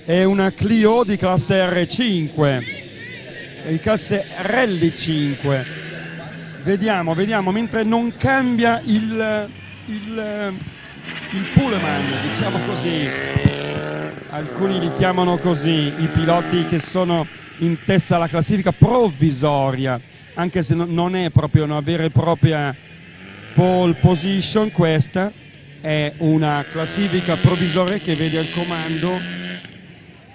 È una Clio di classe R5, di classe Rally 5. Vediamo, mentre non cambia il pullman, diciamo così, alcuni li chiamano così, i piloti che sono in testa alla classifica provvisoria, anche se non è proprio una vera e propria pole position. Questa è una classifica provvisoria che vede al comando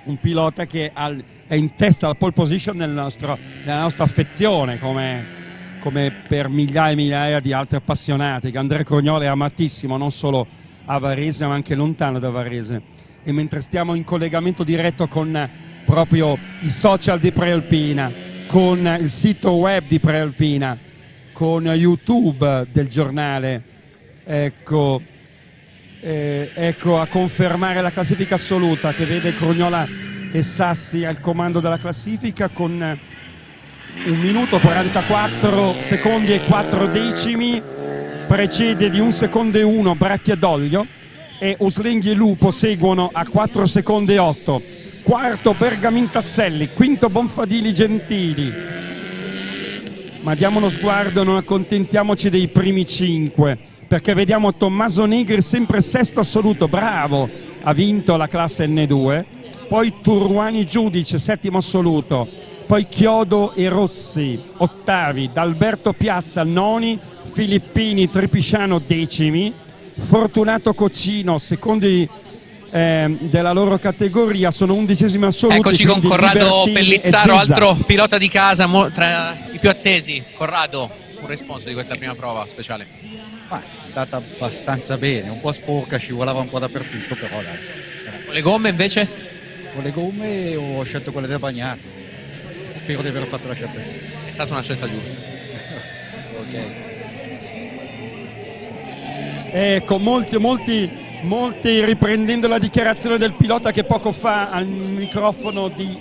un pilota che è in testa alla pole position nella nostra affezione, come come per migliaia e migliaia di altri appassionati, che Andrea Crognola è amatissimo non solo a Varese ma anche lontano da Varese. E mentre stiamo in collegamento diretto con proprio i social di Prealpina, con il sito web di Prealpina, con YouTube del giornale, ecco a confermare la classifica assoluta, che vede Crognola e Sassi al comando della classifica con 1 minuto 44 secondi e 4 decimi, precede di 1 secondo e 1 Bracchia d'Olio, e Uslinghi e Lupo seguono a 4 secondi e 8, quarto Bergamin-Tasselli, quinto Bonfadili Gentili. Ma diamo uno sguardo, non accontentiamoci dei primi 5, perché vediamo Tommaso Negri sempre sesto assoluto, bravo, ha vinto la classe N2, poi Turruani Giudice settimo assoluto, poi Chiodo e Rossi ottavi, D'Alberto Piazza noni, Filippini Tripisciano decimi, Fortunato Coccino secondi della loro categoria, sono 11esimi assoluti. Eccoci con Corrado Libertini Pellizzaro, e Zizza. altro pilota di casa tra i più attesi. Corrado, un responso di questa prima prova speciale? È andata abbastanza bene, un po' sporca, scivolava un po' dappertutto, però dai. Con le gomme invece? Con le gomme ho scelto quelle del bagnato, spero di aver fatto la scelta giusta. È stata una scelta giusta. Ok. Ecco, molti riprendendo la dichiarazione del pilota che poco fa al microfono di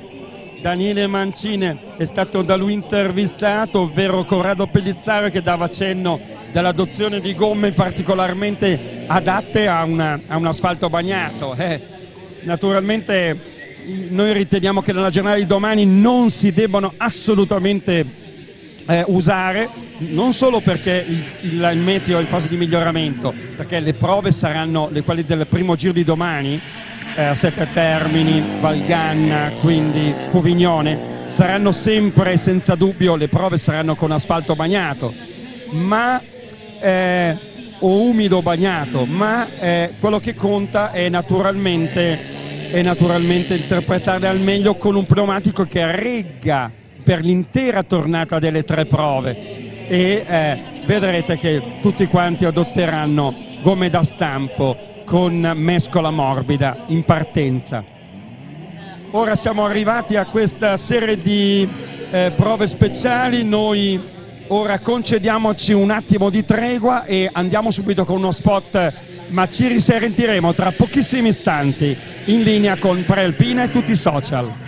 Daniele Mancini è stato da lui intervistato, ovvero Corrado Pellizzaro, che dava cenno dell'adozione di gomme particolarmente adatte a un asfalto bagnato. Naturalmente noi riteniamo che nella giornata di domani non si debbano assolutamente usare, non solo perché il meteo è in fase di miglioramento, perché le prove saranno quelle del primo giro di domani, Sette Termini, Valganna, quindi Covignone, saranno sempre, senza dubbio, le prove saranno con asfalto bagnato, o umido bagnato, ma quello che conta è naturalmente interpretarle al meglio con un pneumatico che regga per l'intera tornata delle 3 prove, e vedrete che tutti quanti adotteranno gomme da stampo con mescola morbida in partenza. Ora siamo arrivati a questa serie di prove speciali, noi ora concediamoci un attimo di tregua e andiamo subito con uno spot, ma ci risentiremo tra pochissimi istanti in linea con Prealpina e tutti i social.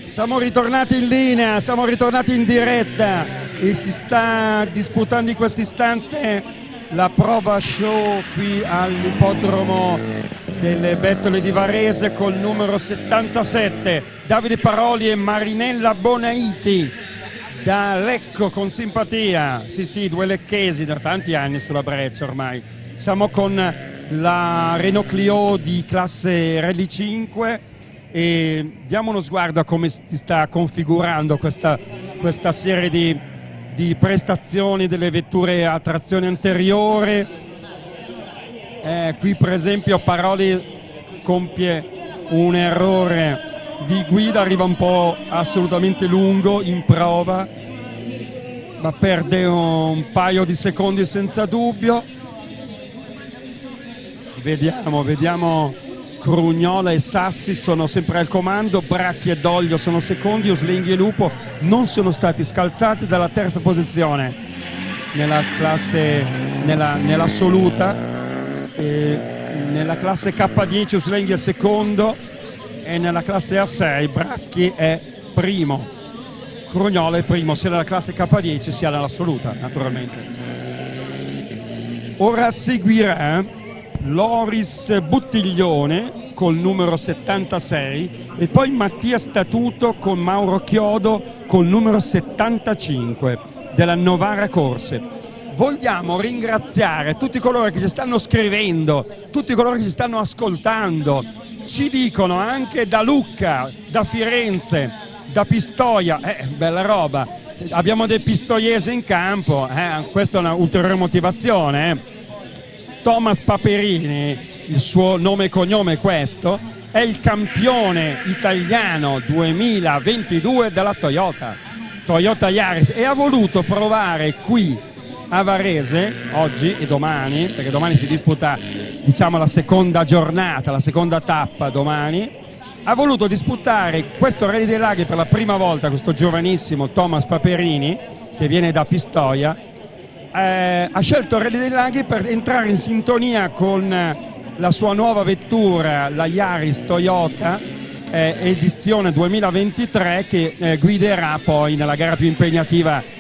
Siamo ritornati in linea, siamo ritornati in diretta e si sta disputando in questo istante la prova show qui all'ippodromo delle Bettole di Varese col numero 77 Davide Paroli e Marinella Bonaiti da Lecco con simpatia. Sì, due lecchesi da tanti anni sulla breccia ormai. Siamo con la Renault Clio di classe Rally 5 e diamo uno sguardo a come si sta configurando questa serie di prestazioni delle vetture a trazione anteriore. Qui per esempio Paroli compie un errore di guida, arriva un po' assolutamente lungo in prova, ma perde un paio di secondi senza dubbio. Vediamo Crugnola e Sassi sono sempre al comando, Bracchi e Doglio sono secondi, Oslinghi e Lupo non sono stati scalzati dalla terza posizione nella classe, nell'assoluta. Nella classe K10 Oslinghi è secondo e nella classe A6 Bracchi è primo, Crugnola è primo sia nella classe K10 sia nell'assoluta naturalmente. Ora seguirà Loris Buttiglione col numero 76 e poi Mattia Statuto con Mauro Chiodo col numero 75 della Novara Corse. Vogliamo ringraziare tutti coloro che ci stanno scrivendo, tutti coloro che ci stanno ascoltando, ci dicono anche da Lucca, da Firenze, da Pistoia, bella roba, abbiamo dei pistoiesi in campo, questa è una ulteriore motivazione. Thomas Paperini, il suo nome e cognome è questo, è il campione italiano 2022 della Toyota Yaris e ha voluto provare qui a Varese, oggi e domani, perché domani si disputa diciamo la seconda giornata, la seconda tappa domani, ha voluto disputare questo Rally dei Laghi per la prima volta, questo giovanissimo Thomas Paperini che viene da Pistoia. Ha scelto il Rally dei Laghi per entrare in sintonia con la sua nuova vettura, la Yaris Toyota edizione 2023 che guiderà poi nella gara più impegnativa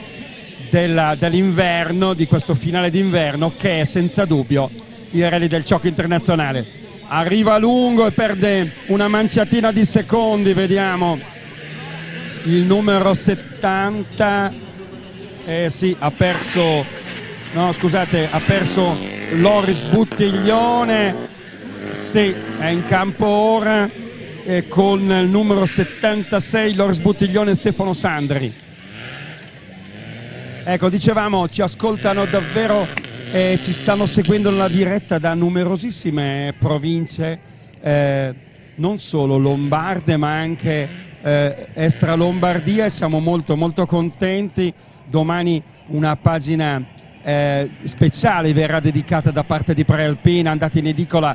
dell'inverno, di questo finale d'inverno, che è senza dubbio il Rally del Ciocco Internazionale. Arriva lungo e perde una manciatina di secondi, vediamo il numero 70, sì, ha perso Loris Buttiglione, sì, è in campo ora con il numero 76 Loris Buttiglione e Stefano Sandri. Ecco, dicevamo, ci ascoltano davvero e ci stanno seguendo nella diretta da numerosissime province, non solo lombarde ma anche extra Lombardia, e siamo molto molto contenti. Domani una pagina speciale verrà dedicata da parte di Prealpina, andate in edicola,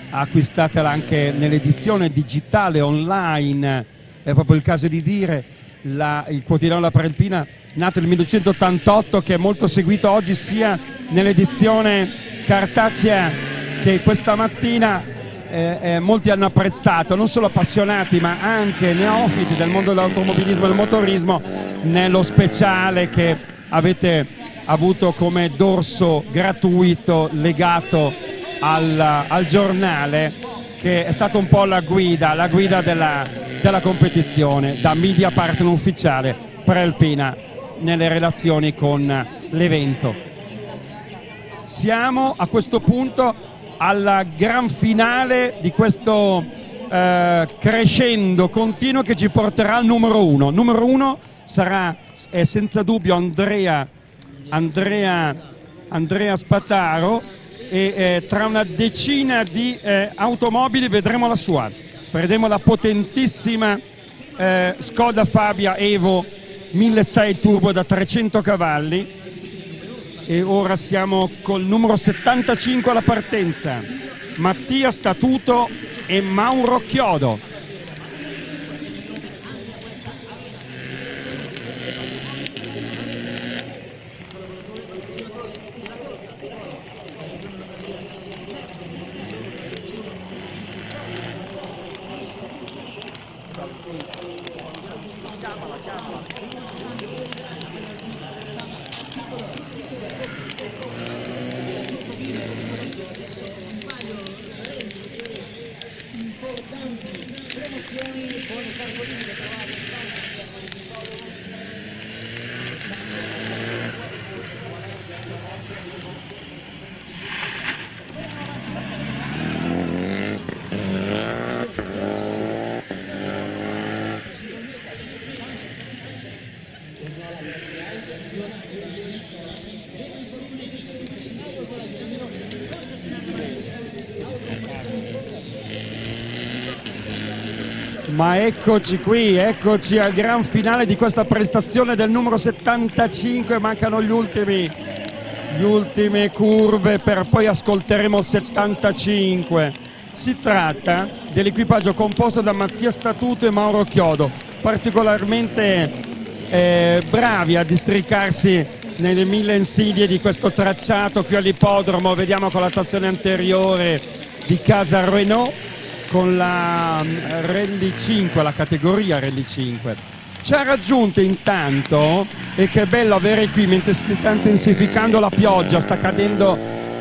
acquistatela anche nell'edizione digitale online, è proprio il caso di dire, il quotidiano La Prealpina, nato nel 1988, che è molto seguito oggi sia nell'edizione cartacea che questa mattina molti hanno apprezzato, non solo appassionati ma anche neofiti del mondo dell'automobilismo e del motorismo, nello speciale che avete avuto come dorso gratuito legato al giornale, che è stato un po' la guida della competizione da media partner ufficiale Prealpina nelle relazioni con l'evento. Siamo a questo punto alla gran finale di questo crescendo continuo che ci porterà al numero uno. Numero uno è senza dubbio Andrea Spataro, e tra una decina di automobili vedremo la sua. Vedremo la potentissima Skoda Fabia Evo 1600 turbo da 300 cavalli, e ora siamo col numero 75 alla partenza, Mattia Statuto e Mauro Chiodo. Ma eccoci qui, eccoci al gran finale di questa prestazione del numero 75, mancano le ultime curve per poi ascolteremo il 75. Si tratta dell'equipaggio composto da Mattia Statuto e Mauro Chiodo, particolarmente bravi a districarsi nelle mille insidie di questo tracciato qui all'ippodromo. Vediamo con la trazione anteriore di Casa Renault, con la Rally 5, la categoria Rally 5. Ci ha raggiunto intanto, e che bello avere qui mentre si sta intensificando la pioggia, sta cadendo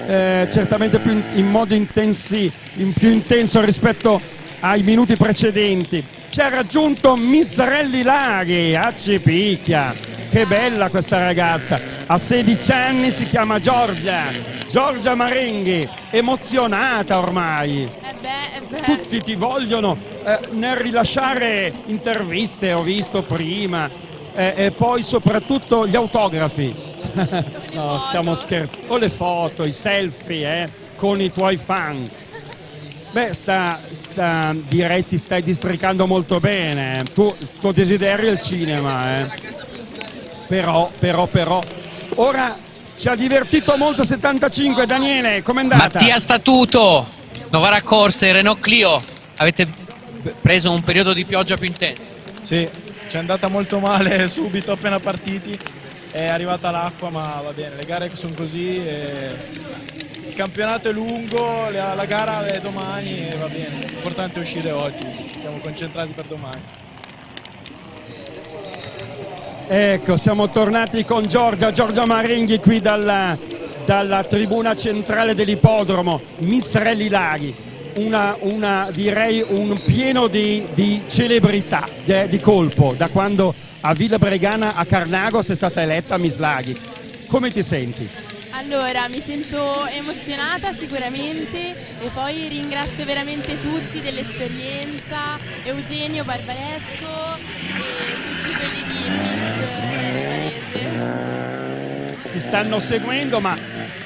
certamente più in modo più intenso rispetto ai minuti precedenti. Ci ha raggiunto Miss Rally Laghi a Cipicchia. Che bella questa ragazza, a 16 anni, si chiama Giorgia Marenghi, emozionata ormai. Tutti ti vogliono nel rilasciare interviste, ho visto prima, e poi soprattutto gli autografi. No, stiamo scherzando. O le foto, i selfie con i tuoi fan. Beh, direi ti stai districando molto bene. Il tuo desiderio è il cinema, Però. Ora ci ha divertito molto 75, Daniele, com'è andata? Mattia Statuto, Novara Corse, Renault Clio, avete preso un periodo di pioggia più intenso? Sì, ci è andata molto male subito appena partiti, è arrivata l'acqua, ma va bene, le gare sono così, il campionato è lungo, la gara è domani e va bene, l'importante è uscire oggi, siamo concentrati per domani. Ecco, siamo tornati con Giorgia Marenghi qui dalla tribuna centrale dell'ippodromo. Miss Rally Laghi, direi un pieno di celebrità, di colpo, da quando a Villa Bregana a Carnagos è stata eletta Miss Laghi. Come ti senti? Allora, mi sento emozionata sicuramente e poi ringrazio veramente tutti dell'esperienza, Eugenio Barbaresco e tutti quelli di Miss Varese. Ti stanno seguendo, ma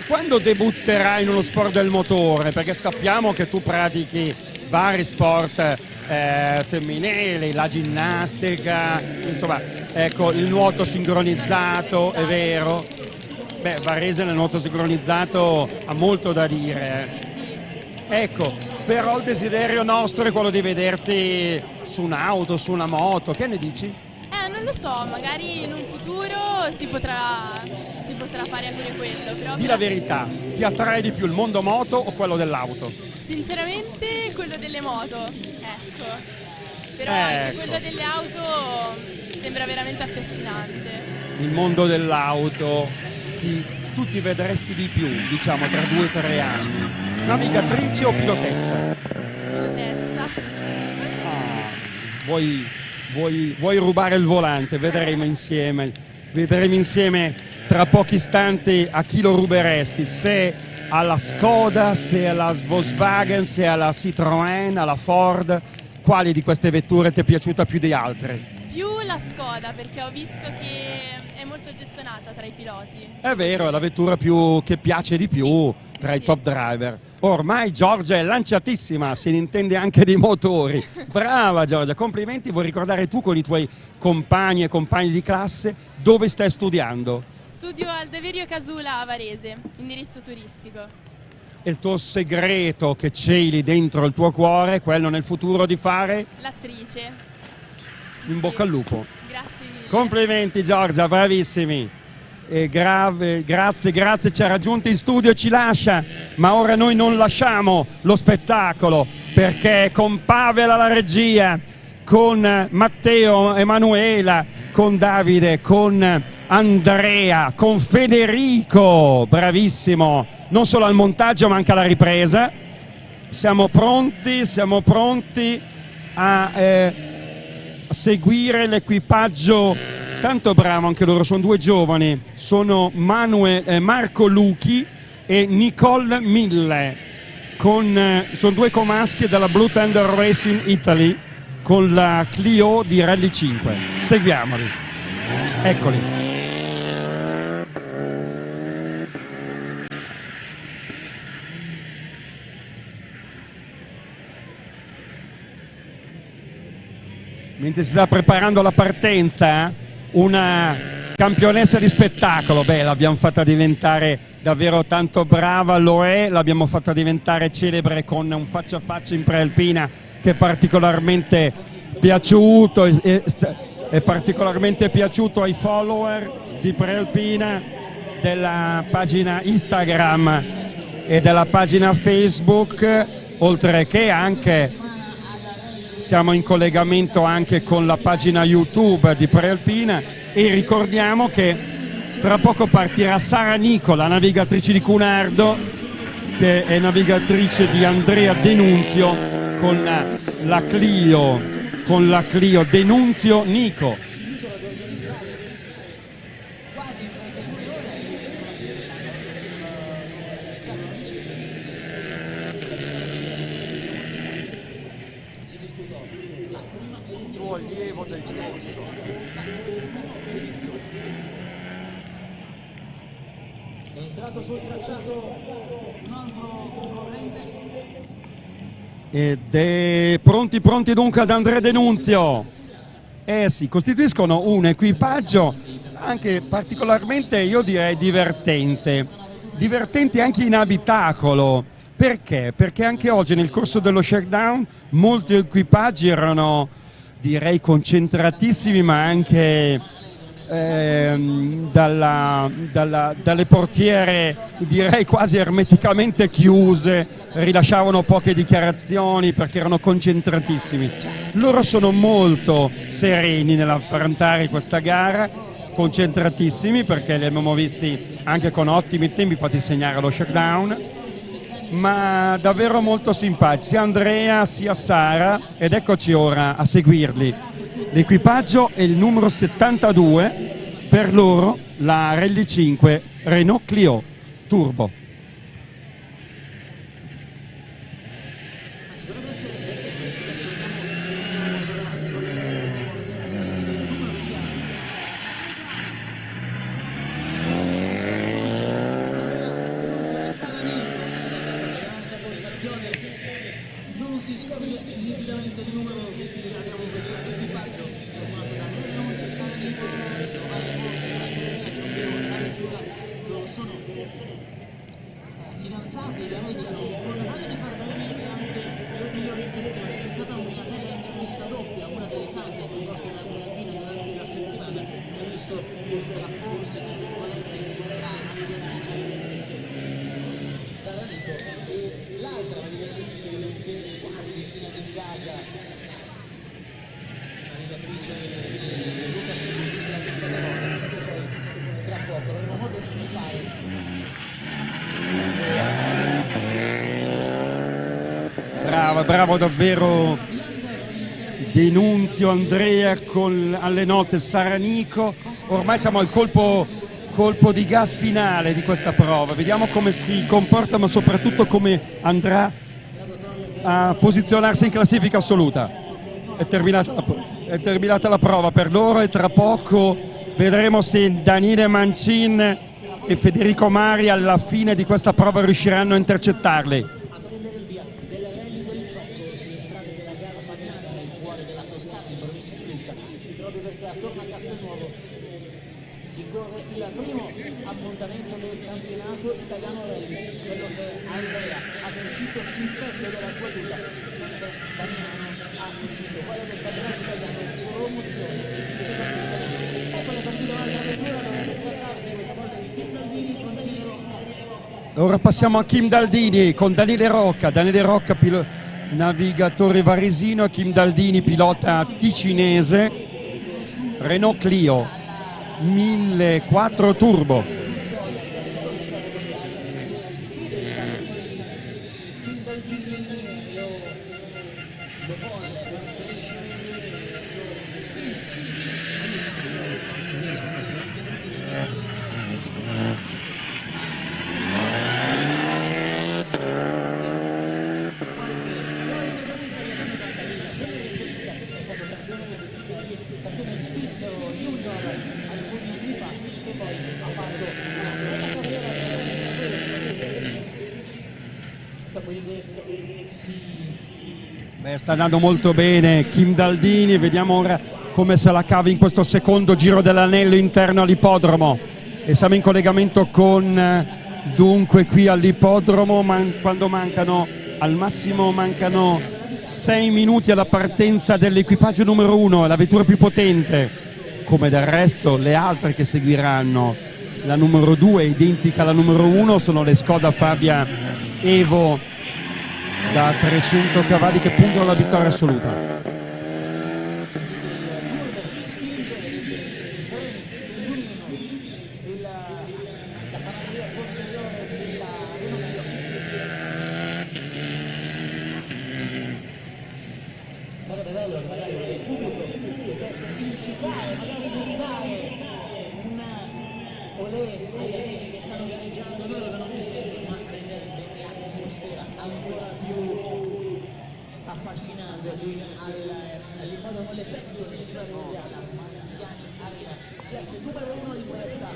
quando debutterai in uno sport del motore? Perché sappiamo che tu pratichi vari sport femminili, la ginnastica, insomma, ecco, il nuoto sincronizzato, è vero? Beh, Varese nel nuoto sincronizzato ha molto da dire. Sì. Ecco, però il desiderio nostro è quello di vederti su un'auto, su una moto, che ne dici? Non lo so, magari in un futuro si potrà fare anche quello. Però Di la verità, ti attrae di più il mondo moto o quello dell'auto? Sinceramente quello delle moto, ecco. Però anche quello delle auto sembra veramente affascinante. Il mondo dell'auto, tu ti vedresti di più, diciamo, tra 2 o 3 anni. Navigatrice o pilotessa? Pilotessa. Vuoi rubare il volante? Vedremo insieme tra pochi istanti a chi lo ruberesti, se alla Skoda, se alla Volkswagen, se alla Citroën, alla Ford. Quali di queste vetture ti è piaciuta più di altre? Più la Skoda, perché ho visto che è molto gettonata tra i piloti. È vero, è la vettura che piace di più tra i top driver. Ormai Giorgia è lanciatissima, se ne intende anche di motori. Brava Giorgia, complimenti. Vuoi ricordare tu con i tuoi compagni e compagni di classe dove stai studiando? Studio al Deverio Casula a Varese, indirizzo turistico. E il tuo segreto che celi dentro il tuo cuore, quello nel futuro di fare? L'attrice. In bocca al lupo. Grazie mille. Complimenti Giorgia, bravissimi. Grazie, ci ha raggiunto in studio e ci lascia, ma ora noi non lasciamo lo spettacolo, perché con Pavel alla regia, con Matteo, Emanuela, con Davide, con Andrea, con Federico, bravissimo, non solo al montaggio ma anche alla ripresa. Siamo pronti a seguire l'equipaggio, tanto bravo anche loro, sono 2 giovani, sono Marco Luchi e Nicole Mille, sono 2 comaschi della Blue Thunder Racing Italy con la Clio di Rally 5. Seguiamoli, eccoli. mentre si sta preparando la partenza, una campionessa di spettacolo. Beh, l'abbiamo fatta diventare davvero tanto brava, lo è, l'abbiamo fatta diventare celebre con un faccia a faccia in prealpina che è particolarmente piaciuto, è particolarmente piaciuto ai follower di prealpina, della pagina Instagram e della pagina Facebook, oltre che anche siamo in collegamento anche con la pagina YouTube di Prealpina, e ricordiamo che tra poco partirà Sara Nico, la navigatrice di Cunardo, che è navigatrice di Andrea Denunzio con la Clio Denunzio Nico. Ed è pronti dunque ad Andrea Denunzio. Sì, costituiscono un equipaggio anche particolarmente, io direi, divertente anche in abitacolo. Perché? Perché anche oggi nel corso dello shakedown molti equipaggi erano, direi, concentratissimi, ma anche dalle portiere, direi, quasi ermeticamente chiuse, rilasciavano poche dichiarazioni perché erano concentratissimi. Loro sono molto sereni nell'affrontare questa gara, concentratissimi, perché li abbiamo visti anche con ottimi tempi fatti segnare allo shakedown, ma davvero molto simpatici, sia Andrea sia Sara, ed eccoci ora a seguirli. L'equipaggio è il numero 72, per loro la Rally 5 Renault Clio Turbo. Non si scopre immediatamente il numero che abbiamo questo equipaggio formato da Andrea Denunzio, Sara Nico, non sono fidanzati, gareggiano con Valerio Pardelli e anche le migliori intenzioni. C'è stata una bella intervista doppia, una delle tante proposte da Prealpina durante la settimana, ha visto la corsa tra virgolette Sara Nico e l'altra navigatrice che quasi vicina di casa, navigatrice Luca Speduzzi, della pista da Roma, che poi tra poco avremo modo di fare. Bravo davvero Denunzio, Andrea alle note, Sara Nico. Ormai siamo al colpo di gas finale di questa prova, vediamo come si comporta, ma soprattutto come andrà a posizionarsi in classifica assoluta. È terminata la prova per loro e tra poco vedremo se Daniele Mancin e Federico Mari alla fine di questa prova riusciranno a intercettarli. Si corre il primo appuntamento del campionato italiano rally, quello che Andrea ha uscito sul petto della sua tuta, mentre Damiano ha uscito quello del campionato italiano di promozione. Ecco la partita un'altra lettura, dovrebbe trattarsi questa volta di Kim Daldini con Daniele Rocca. Ora passiamo a Kim Daldini con Daniele Rocca, navigatore varesino, Kim Daldini pilota ticinese, Renault Clio 1004 Turbo. Sta andando molto bene Kim Daldini, vediamo ora come se la cava in questo secondo giro dell'anello interno all'ippodromo. E siamo in collegamento con, dunque, qui all'ippodromo, quando mancano, al massimo mancano 6 minuti alla partenza dell'equipaggio numero 1, la vettura più potente, come del resto le altre che seguiranno. La numero 2 identica alla numero 1, sono le Skoda Fabia Evo da 300 cavalli che puntano alla vittoria assoluta. Sarebbe bello magari il pubblico piuttosto incitare, magari gridare un olè agli amici che stanno gareggiando, loro che non mi sentono, ma renderebbe l'atmosfera ancora più affascinante qui all'ippodromo Le Pettole di Varese alla Mariani Arena, classe numero 1 di questa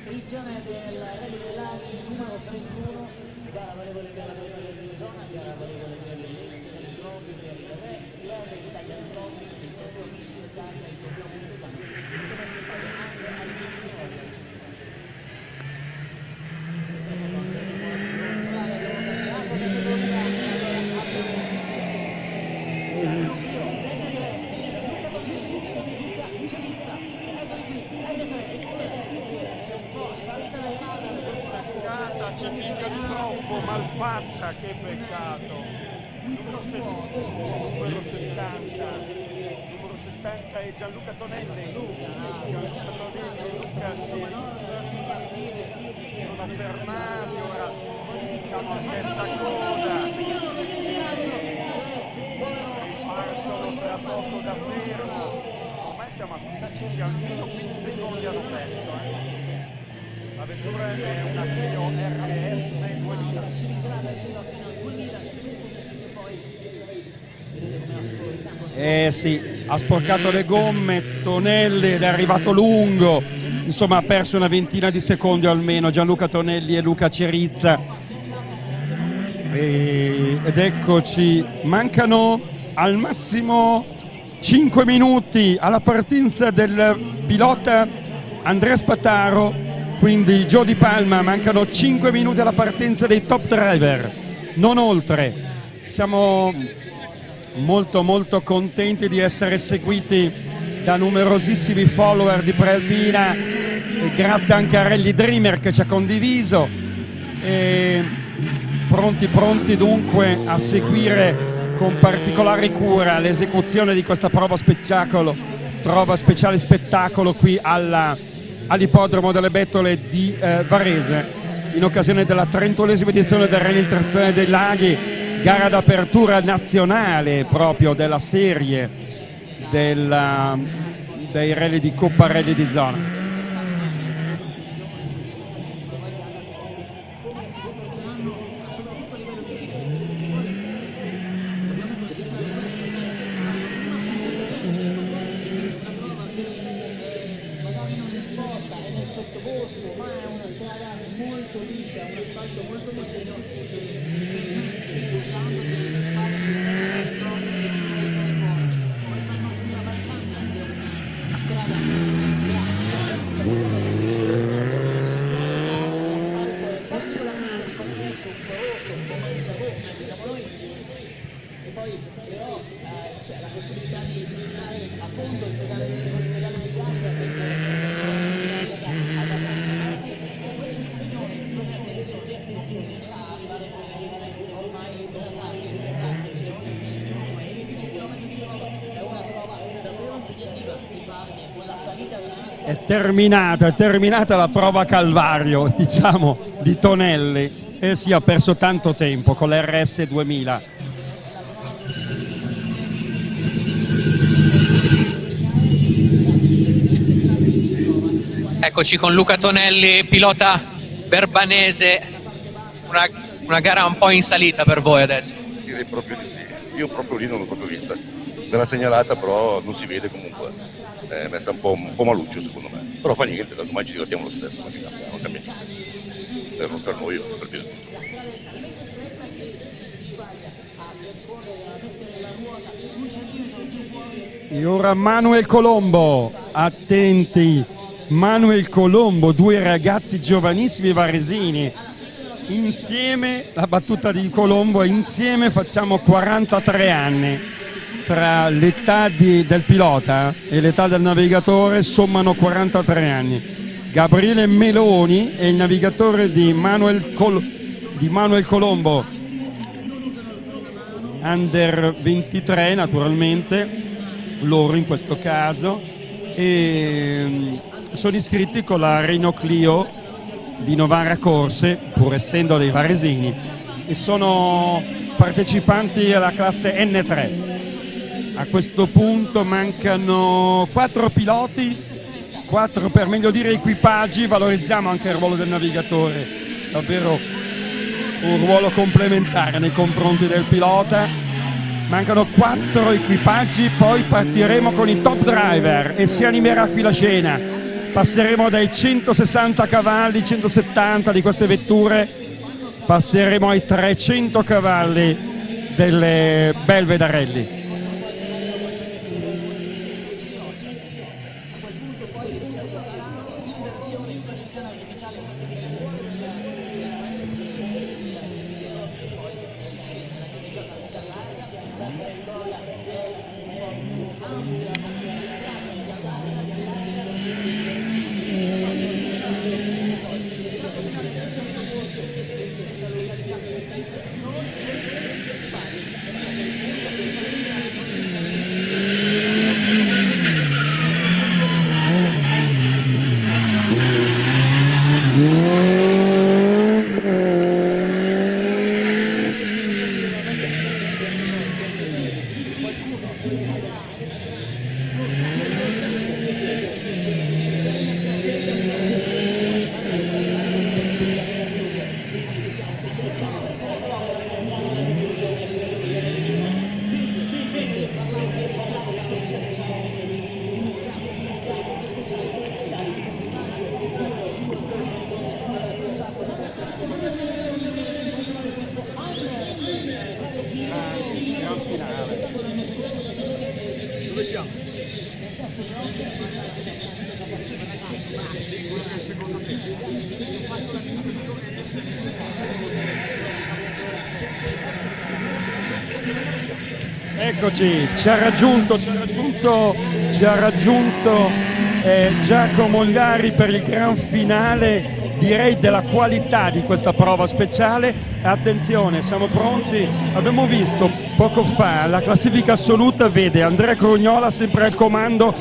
edizione del Rally dei Laghi numero 31, gara valevole per la vittoria di zona, gara valevole per il Trophy, per il Re, l'Italian Trophy, il trofeo Miss Italia, il trofeo Montesano, e poi anche all'Italia. C'è picchia di troppo, malfatta, che peccato. Numero 70 è Gianluca Tonelli, Gianluca Tonelli e Luca Cerizza sono fermati, ora siamo a testa coda, ripartono tra poco da fermo, ormai siamo a 15 al minuto, quindi 6 secondi hanno perso. La vettura è una Clio RS 2000. Sì, ha sporcato le gomme Tonelli ed è arrivato lungo, insomma ha perso una ventina di secondi almeno Gianluca Tonelli e Luca Cerizza. Ed eccoci, mancano al massimo 5 minuti alla partenza del pilota Andrea Spataro. Quindi Joe Di Palma, mancano 5 minuti alla partenza dei top driver, non oltre. Siamo molto contenti di essere seguiti da numerosissimi follower di Prealpina e grazie anche a Rally Dreamer che ci ha condiviso. E pronti dunque a seguire con particolare cura l'esecuzione di questa prova speciale spettacolo qui all'ippodromo delle Bettole di Varese, in occasione della 31esima edizione del Rally in Trazione dei Laghi, gara d'apertura nazionale proprio della serie dei rally di Coppa Rally di Zona. È terminata la prova calvario, diciamo, di Tonelli. E sì, ha perso tanto tempo con l'RS 2000. Eccoci con Luca Tonelli, pilota verbanese, una gara un po' in salita per voi adesso. Direi proprio di sì, io proprio lì non l'ho proprio vista, me l'ha segnalata però non si vede comunque, è messa un po' maluccio secondo me, però fa niente, da domani ci divertiamo lo stesso, non cambia niente, per noi va sempre bene. E ora Manuel Colombo, attenti, Manuel Colombo, due ragazzi giovanissimi varesini, insieme, la battuta di Colombo, insieme facciamo 43 anni, tra l'età del pilota e l'età del navigatore sommano 43 anni. Gabriele Meloni è il navigatore di Manuel Colombo, under 23 naturalmente, loro in questo caso, e sono iscritti con la Renault Clio di Novara Corse, pur essendo dei varesini, e sono partecipanti alla classe N3. A questo punto mancano 4 piloti, 4 per meglio dire equipaggi, valorizziamo anche il ruolo del navigatore, davvero un ruolo complementare nei confronti del pilota. Mancano 4 equipaggi, poi partiremo con i top driver e si animerà qui la scena. Passeremo dai 160 cavalli, 170 di queste vetture, passeremo ai 300 cavalli delle Belveda Rally. Eccoci, ci ha raggiunto Giacomo Gliari per il gran finale, direi della qualità di questa prova speciale. Attenzione, siamo pronti, abbiamo visto poco fa la classifica assoluta, vede Andrea Crugnola sempre al comando,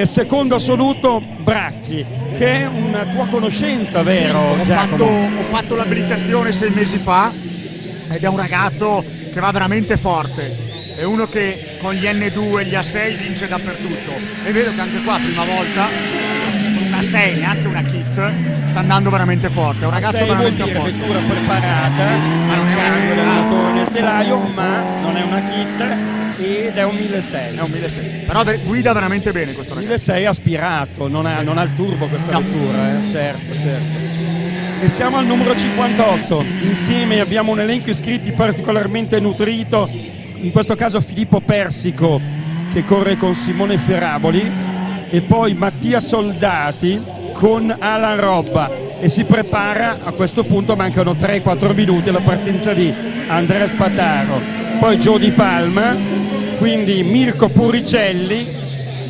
secondo assoluto Bracchi, che è una tua conoscenza, vero? Sì, ho fatto l'abilitazione 6 mesi fa ed è un ragazzo che va veramente forte. È uno che con gli N2 gli A6 vince dappertutto, e vedo che anche qua prima volta una 6, neanche una kit, sta andando veramente forte. È un ragazzo veramente forte. Vettura preparata, mancando l'allenatore nel telaio, ma non è una kit ed è un 1600. È un 1600. Però guida veramente bene questo ragazzo. 1600 aspirato, non ha il turbo questa vettura, certo. E siamo al numero 58. Insieme abbiamo un elenco iscritti particolarmente nutrito. In questo caso Filippo Persico, che corre con Simone Ferraboli, e poi Mattia Soldati con Alan Robba, e si prepara, a questo punto mancano 3-4 minuti alla partenza di Andrea Spataro, poi Gio Di Palma, quindi Mirko Puricelli,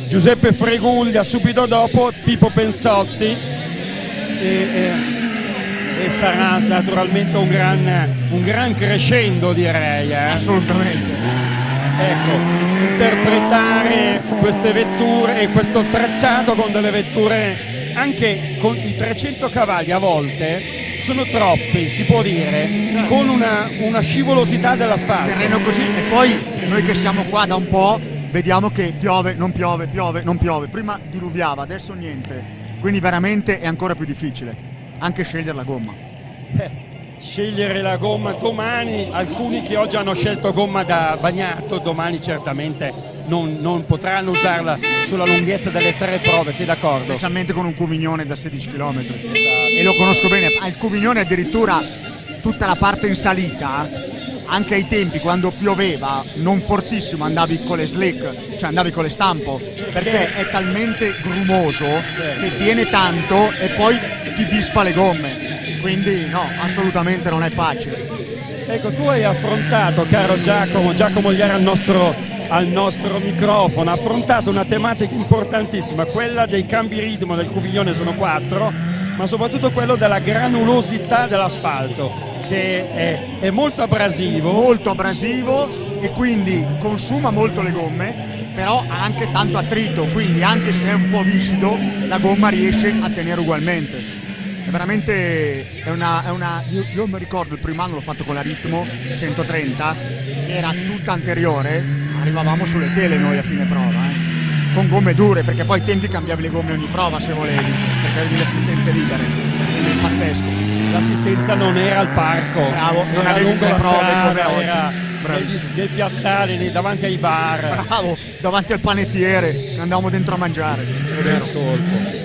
Giuseppe Freguglia subito dopo, Pippo Pensotti, e sarà naturalmente un gran crescendo, direi. Assolutamente. Ecco, interpretare queste vetture e questo tracciato con delle vetture anche con i 300 cavalli a volte sono troppi, si può dire, con una scivolosità dell'asfalto. Terreno così, e poi noi che siamo qua da un po' vediamo che piove, non piove, piove, non piove. Prima diluviava, adesso niente. Quindi veramente è ancora più difficile anche scegliere la gomma. Scegliere la gomma domani, alcuni che oggi hanno scelto gomma da bagnato, domani certamente non potranno usarla sulla lunghezza delle 3 prove, sei d'accordo? Specialmente con un Cuvignone da 16 km. E lo conosco bene, al Cuvignone addirittura tutta la parte in salita anche ai tempi quando pioveva, non fortissimo, andavi con le slick, cioè andavi con le stampo, perché è talmente grumoso che tiene tanto e poi ti disfa le gomme, quindi no, assolutamente non è facile. Ecco, tu hai affrontato, caro Giacomo Iara al nostro microfono, ha affrontato una tematica importantissima, quella dei cambi ritmo del Cuviglione, sono 4, ma soprattutto quello della granulosità dell'asfalto, che è molto abrasivo e quindi consuma molto le gomme, però ha anche tanto attrito, quindi anche se è un po' viscido la gomma riesce a tenere ugualmente. È veramente io mi ricordo il primo anno l'ho fatto con la Ritmo 130, che era tutta anteriore, arrivavamo sulle tele noi a fine prova, con gomme dure, perché poi ai tempi cambiavi le gomme ogni prova se volevi, perché avevi le assistenze libere, quindi è pazzesco. L'assistenza non era al parco, bravo, non era avevi lungo la prove strada, come oggi. era nei piazzali, davanti ai bar. Bravo, davanti al panettiere, andavamo dentro a mangiare, è vero. Colpo.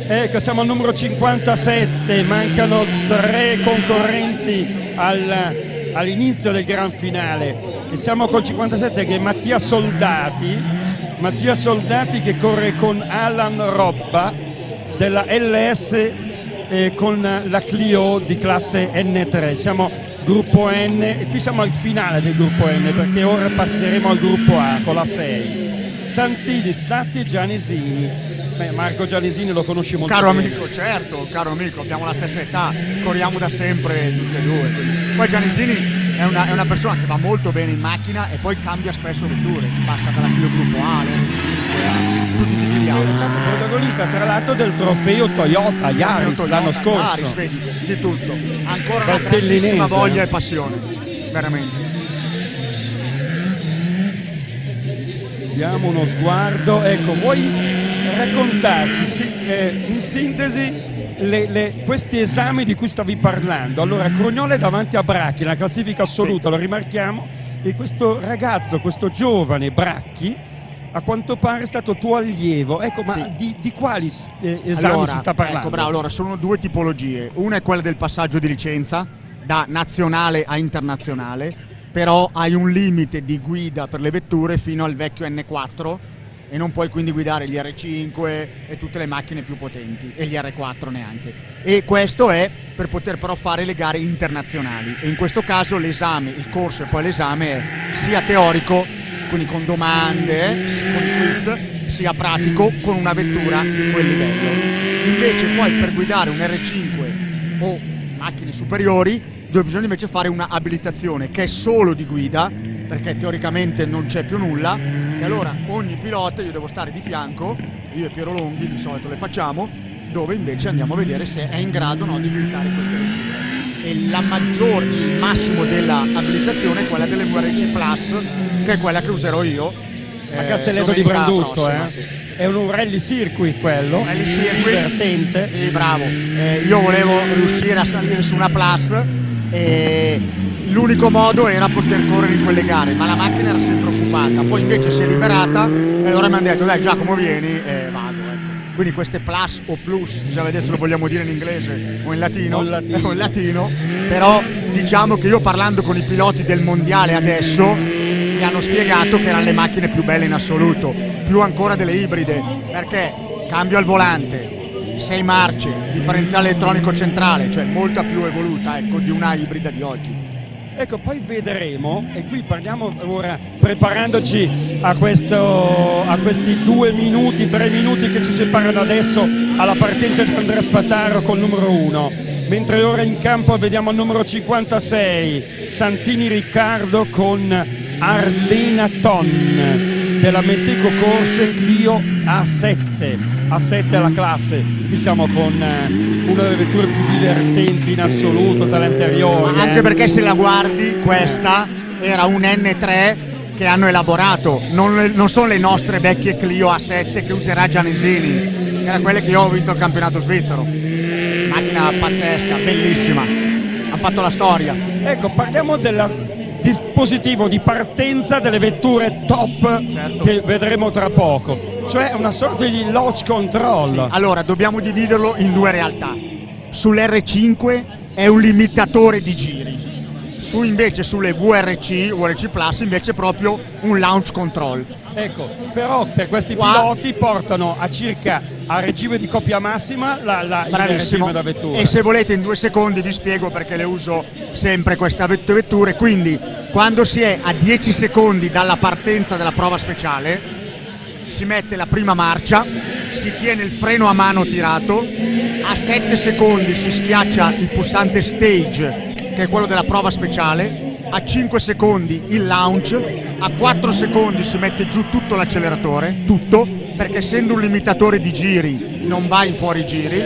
Ecco, siamo al numero 57, mancano 3 concorrenti all'inizio del gran finale e siamo col 57 che è Mattia Soldati che corre con Alan Robba della LS con la Clio di classe N3, siamo gruppo N e qui siamo al finale del gruppo N perché ora passeremo al gruppo A con la 6. Santini, Statti e Gianesini. Marco Gianesini lo conosci molto bene. Amico, certo, caro amico, abbiamo la stessa età, corriamo da sempre tutti e due. Poi Gianesini è una persona che va molto bene in macchina e poi cambia spesso vetture, passa dalla Clio Gruppo A, tutti i tipi di auto. È stato protagonista tra l'altro del trofeo Toyota Yaris l'anno scorso. Yaris, vedi, di tutto. Ancora una grandissima voglia e passione, veramente. Diamo uno sguardo, ecco, vuoi raccontarci in sintesi questi esami di cui stavi parlando? Allora, Crognole davanti a Bracchi, nella classifica assoluta, lo rimarchiamo, e questo ragazzo, questo giovane Bracchi, a quanto pare è stato tuo allievo. Ecco, ma di quali esami si sta parlando? Ecco, bravo, allora, sono 2 tipologie. Una è quella del passaggio di licenza, da nazionale a internazionale, però hai un limite di guida per le vetture fino al vecchio N4 e non puoi quindi guidare gli R5 e tutte le macchine più potenti e gli R4 neanche. E questo è per poter però fare le gare internazionali e in questo caso l'esame, il corso e poi l'esame è sia teorico, quindi con domande, con i quiz, sia pratico con una vettura di quel livello. Invece poi per guidare un R5 o macchine superiori dove bisogna invece fare una abilitazione che è solo di guida, perché teoricamente non c'è più nulla, e allora ogni pilota io devo stare di fianco, io e Piero Longhi di solito le facciamo, dove invece andiamo a vedere se è in grado o no di guidare queste vetture. E il massimo della abilitazione è quella delle VRC Plus, che è quella che userò io a Castelletto di Branduzzo, prossima, sì. È un rally circuit quello, rally circuit divertente. Sì, bravo. Io volevo riuscire a salire su una Plus e l'unico modo era poter correre in quelle gare, ma la macchina era sempre occupata. Poi invece si è liberata e allora mi hanno detto dai Giacomo vieni e vado. Quindi queste Plus o Plus, bisogna vedere se lo vogliamo dire in inglese o in latino, però diciamo che io parlando con i piloti del mondiale adesso mi hanno spiegato che erano le macchine più belle in assoluto, più ancora delle ibride, perché cambio al volante, 6 marce, differenziale elettronico centrale, cioè molta più evoluta, ecco, di una ibrida di oggi. Ecco, poi vedremo, e qui parliamo ora preparandoci a questi 2 minuti, 3 minuti che ci separano adesso alla partenza di Andrea Spataro col numero 1, mentre ora in campo vediamo il numero 56, Santini Riccardo con Arlena Ton della Meteco Corse Clio A7 la classe. Qui siamo con una delle vetture più divertenti in assoluto dalle anteriori. Anche perché se la guardi questa era un N3 che hanno elaborato, non sono le nostre vecchie Clio A7 che userà Gianesini, che era quelle che io ho vinto il campionato svizzero. Macchina pazzesca, bellissima, ha fatto la storia. Ecco, parliamo del dispositivo di partenza delle vetture top, certo, che vedremo tra poco, cioè una sorta di launch control. Sì. Allora dobbiamo dividerlo in 2 realtà. Sull'R5 è un limitatore di giri, invece sulle VRC Plus invece proprio un launch control. Ecco, però per questi piloti portano a regime di coppia massima il regime da vettura. E se volete in 2 secondi vi spiego perché le uso sempre queste vetture. Quindi quando si è a 10 secondi dalla partenza della prova speciale si mette la prima marcia, si tiene il freno a mano tirato, a 7 secondi si schiaccia il pulsante stage, che è quello della prova speciale, a 5 secondi il launch, a 4 secondi si mette giù tutto l'acceleratore, tutto, perché essendo un limitatore di giri non va in fuori giri.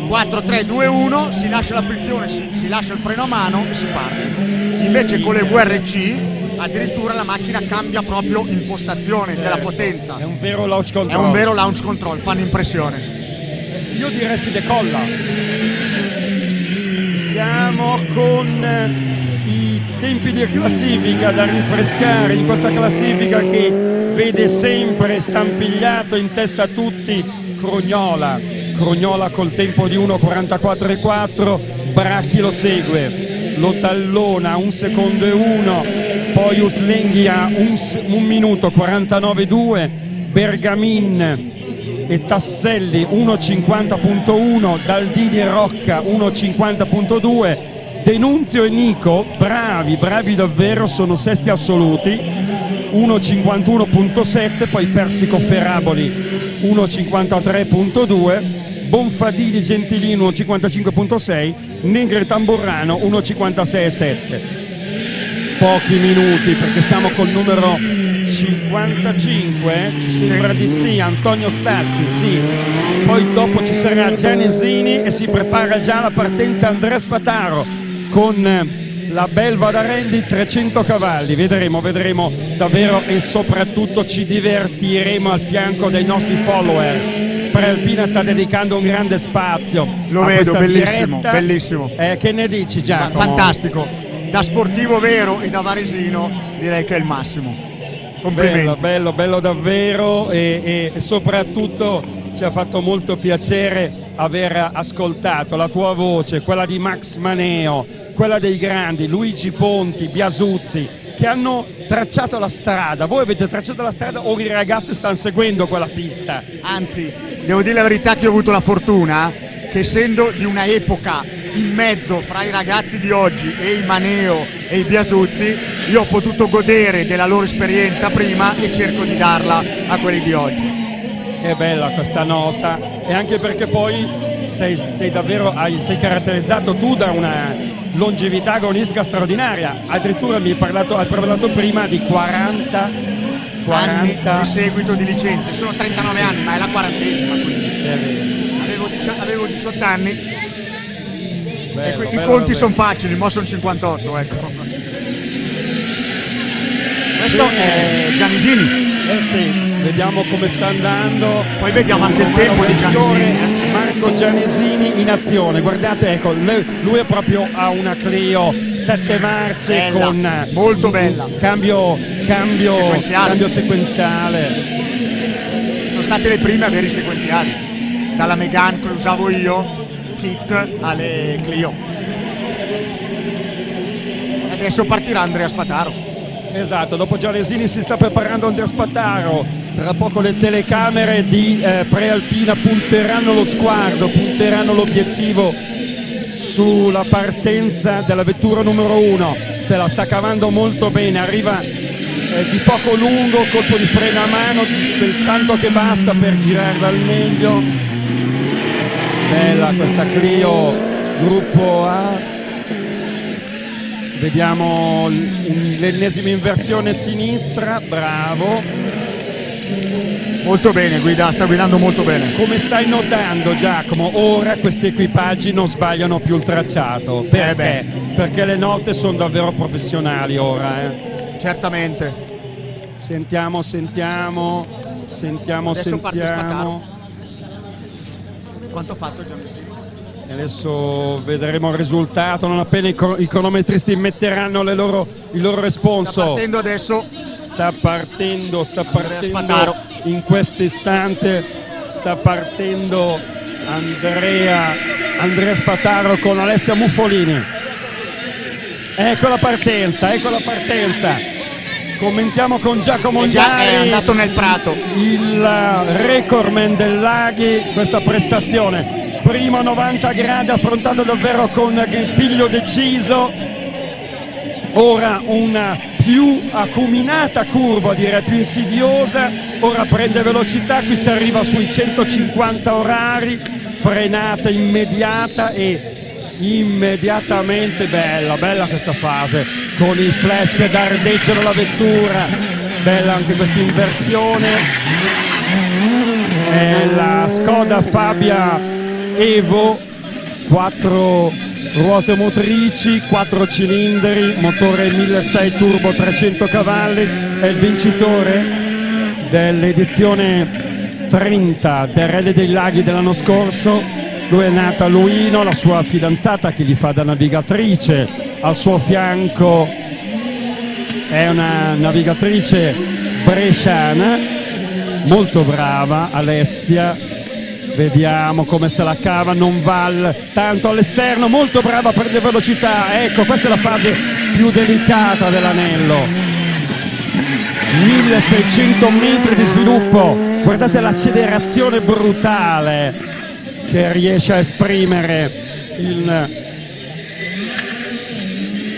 4, 3, 2, 1, si lascia la frizione, si lascia il freno a mano e si parte. Invece con le VRC addirittura la macchina cambia proprio impostazione della potenza. È un vero launch control. È un vero launch control, fanno impressione. Io direi si decolla. Siamo con i tempi di classifica da rinfrescare in questa classifica che vede sempre stampigliato in testa a tutti Crognola col tempo di 1:44,4, Bracchi lo segue, lo tallona 1 secondo e 1, poi Uslenghi a 1 minuto 49,2, Bergamin e Tasselli 1:50.1, Daldini e Rocca 1:50.2, Denunzio e Nico bravi davvero, sono sesti assoluti 1:51.7, poi Persico Ferraboli 1:53.2, Bonfadini Gentilini 1:55.6, Negri Tamburrano 1:56.7. Pochi minuti perché siamo col numero 55, ci sembra di sì, Antonio Statti, sì. Poi dopo ci sarà Gianesini e si prepara già la partenza Andrea Spataro con la Belva d'Arelli 300 cavalli, vedremo davvero, e soprattutto ci divertiremo al fianco dei nostri follower. Prealpina sta dedicando un grande spazio. Lo vedo, bellissimo, diretta. Bellissimo. Che ne dici, Giacomo? Fantastico, da sportivo vero e da varesino direi che è il massimo. Complimenti. Bello davvero, e soprattutto ci ha fatto molto piacere aver ascoltato la tua voce, quella di Max Maneo, quella dei grandi, Luigi Ponti, Biasuzzi, che hanno tracciato la strada. Voi avete tracciato la strada o i ragazzi stanno seguendo quella pista? Anzi, devo dire la verità che ho avuto la fortuna che, essendo di una epoca in mezzo fra i ragazzi di oggi e i Maneo e i Biasuzzi, io ho potuto godere della loro esperienza prima e cerco di darla a quelli di oggi. È bella questa nota, e anche perché poi sei sei caratterizzato tu da una longevità agonistica straordinaria. Addirittura hai parlato prima di 40 anni di seguito di licenze. Sono 39 anni, ma è la 40esima, quindi avevo 18 anni. Bello, I conti sono facili, mo sono 58, ecco. Questo è Gianesini. Sì, vediamo come sta andando. Poi vediamo anche il tempo di Gianesini. Marco Gianesini in azione, guardate, ecco, lui è proprio a una Clio 7 marce, bella, con molto bella, cambio sequenziale. Sono state le prime a avere i sequenziali, dalla Megane che usavo io, Kit, alle Clio. Adesso partirà Andrea Spataro. Esatto, dopo Gianesini si sta preparando Andrea Spataro. Tra poco le telecamere di Prealpina punteranno lo sguardo, punteranno l'obiettivo sulla partenza della vettura numero 1. Se la sta cavando molto bene, arriva di poco lungo, colpo di freno a mano, del tanto che basta per girarla al meglio. Bella questa Clio gruppo A. Vediamo l'ennesima inversione sinistra, bravo. Molto bene, sta guidando molto bene. Come stai notando, Giacomo, ora questi equipaggi non sbagliano più il tracciato. Perché? Perché le note sono davvero professionali ora. Certamente. Sentiamo. Adesso parte Spataro. Quanto ha fatto Gianesini? Adesso vedremo il risultato non appena i cronometristi metteranno il loro responso. Sta partendo adesso. Sta partendo in questo istante. Sta partendo Andrea Spataro con Alessia Muffolini. Ecco la partenza, ecco la partenza. Commentiamo con Giacomo Gnari, è andato nel prato. il recordman del Laghi, questa prestazione. Primo a 90 gradi, affrontato davvero con piglio deciso. Ora una più acuminata curva, direi più insidiosa. Ora prende velocità, qui si arriva sui 150 orari, frenata immediata e immediatamente bella questa fase con i flash che dardeggiano la vettura, bella anche questa inversione. È la Skoda Fabia Evo, 4 ruote motrici, 4 cilindri, motore 1600 turbo 300 cavalli, è il vincitore dell'edizione 30 del Rally dei Laghi dell'anno scorso. Lui è nato a Luino, la sua fidanzata che gli fa da navigatrice, al suo fianco è una navigatrice bresciana, molto brava, Alessia. Vediamo come se la cava, non va tanto all'esterno, molto brava a prendere velocità. Ecco, questa è la fase più delicata dell'anello. 1600 metri di sviluppo, guardate l'accelerazione brutale che riesce a esprimere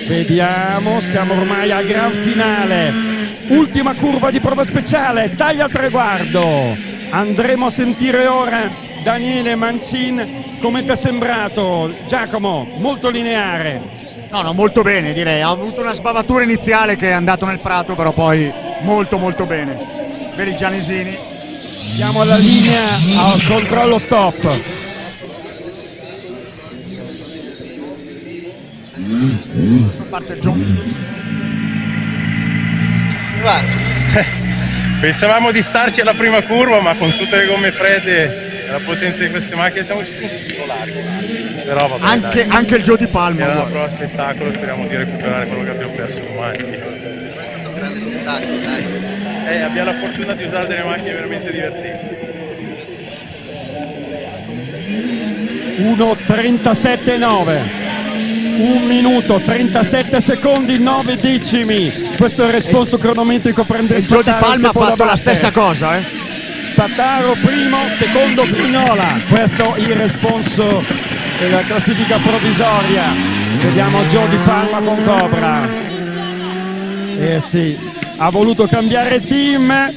Vediamo, siamo ormai al gran finale. Ultima curva di prova speciale, taglia al traguardo. Andremo a sentire ora Daniele Mancin. Come ti è sembrato, Giacomo? Molto lineare. No, molto bene, direi. Ha avuto una sbavatura iniziale che è andato nel prato, però poi molto bene. Vedi Gianesini. Siamo alla linea al controllo stop. Parte John. Pensavamo di starci alla prima curva, ma con tutte le gomme fredde e la potenza di queste macchine siamo usciti un po' larghi. Però vabbè, anche il Gio Di Palma. Era una prova spettacolo, speriamo di recuperare quello che abbiamo perso domani. È stato un grande spettacolo, dai. Abbiamo la fortuna di usare delle macchine veramente divertenti. 1:37,9. 1 minuto 37 secondi 9 decimi. Questo è il responso cronometrico. Prende il Gio Di Palma ha fatto la stessa cosa, Spataro primo, secondo Prignola. Questo il responso della classifica provvisoria. Vediamo Gio Di Palma con Cobra. Sì, ha voluto cambiare team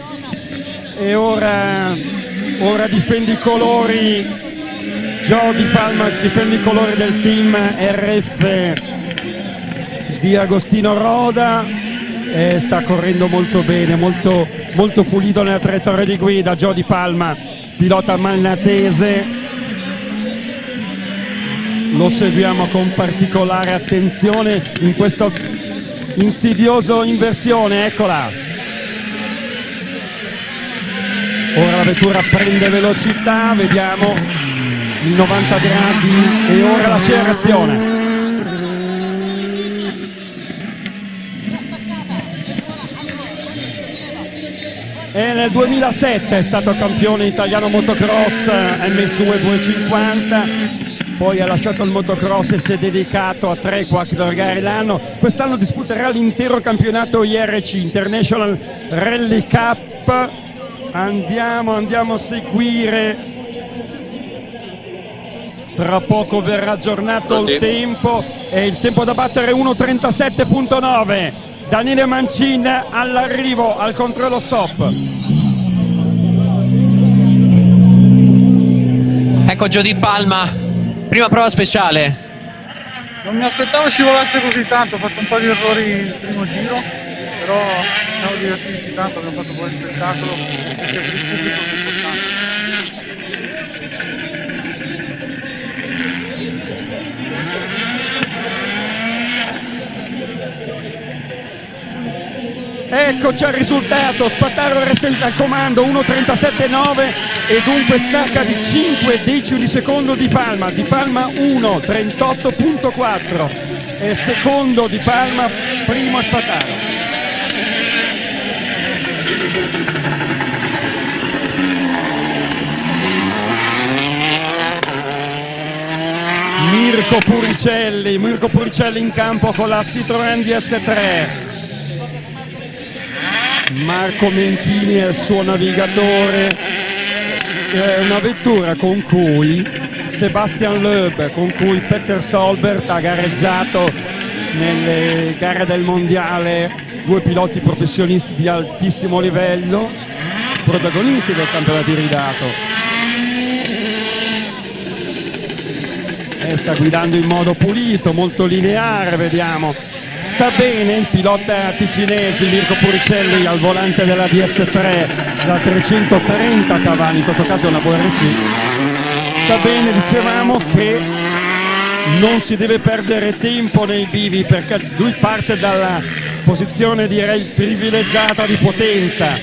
e ora difende i colori. Gio Di Palma difende i colori del team RF di Agostino Roda e sta correndo molto bene, molto pulito nella traiettoria di guida. Gio Di Palma, pilota malnatese, lo seguiamo con particolare attenzione in questa insidiosa inversione, eccola. Ora la vettura prende velocità, vediamo il 90 gradi e ora l'accelerazione. E nel 2007 è stato campione italiano motocross MX2 250, poi ha lasciato il motocross e si è dedicato a 3-4 gare l'anno. Quest'anno disputerà l'intero campionato IRC, International Rally Cup. Andiamo a seguire. Tra poco verrà aggiornato il tempo e il tempo da battere è 1:37,9. Daniele Mancin all'arrivo al controllo stop. Ecco Gio Di Palma, prima prova speciale. Non mi aspettavo scivolasse così tanto, ho fatto un po' di errori il primo giro, però ci siamo divertiti tanto, abbiamo fatto un buon spettacolo perché per il pubblico è importante. Eccoci al risultato, Spataro resta al comando, 1:37,9 e dunque stacca di 5 decimi di secondo Di Palma. Di Palma 1:38,4 e secondo Di Palma, primo a Spataro. Mirko Puricelli in campo con la Citroën DS3. Marco Menchini è il suo navigatore. È una vettura con cui Sebastian Loeb, con cui Peter Solberg ha gareggiato nelle gare del mondiale, due piloti professionisti di altissimo livello, protagonisti del campionato iridato. Sta guidando in modo pulito, molto lineare, vediamo. Sa bene il pilota ticinese Mirko Puricelli al volante della DS3 da 330 cavalli, in questo caso è una VRC. Sa bene, dicevamo, che non si deve perdere tempo nei bivi, perché lui parte dalla posizione, direi, privilegiata di potenza.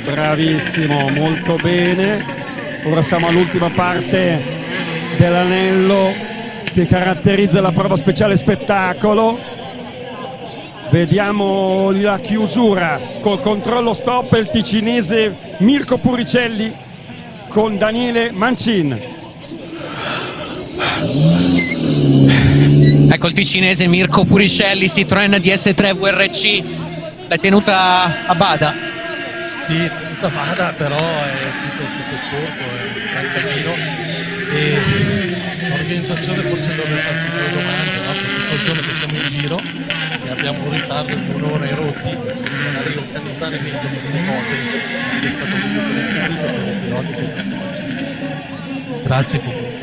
Bravissimo, molto bene. Ora siamo all'ultima parte dell'anello che caratterizza la prova speciale spettacolo. Vediamo la chiusura col controllo stop, il ticinese Mirko Puricelli con Daniele Mancin. Ecco il ticinese Mirko Puricelli, Citroën DS3 VRC, l'hai tenuta a bada? Sì, tenuta a bada, però è tutto sporco, è un casino e l'organizzazione forse dovrebbe farsi due domande, no? Che tutto il giorno che siamo in giro e abbiamo un ritardo di un'ora e rotti, magari organizzare meglio queste cose è stato meglio per il pubblico, per i piloti che da stamattina. Grazie comunque.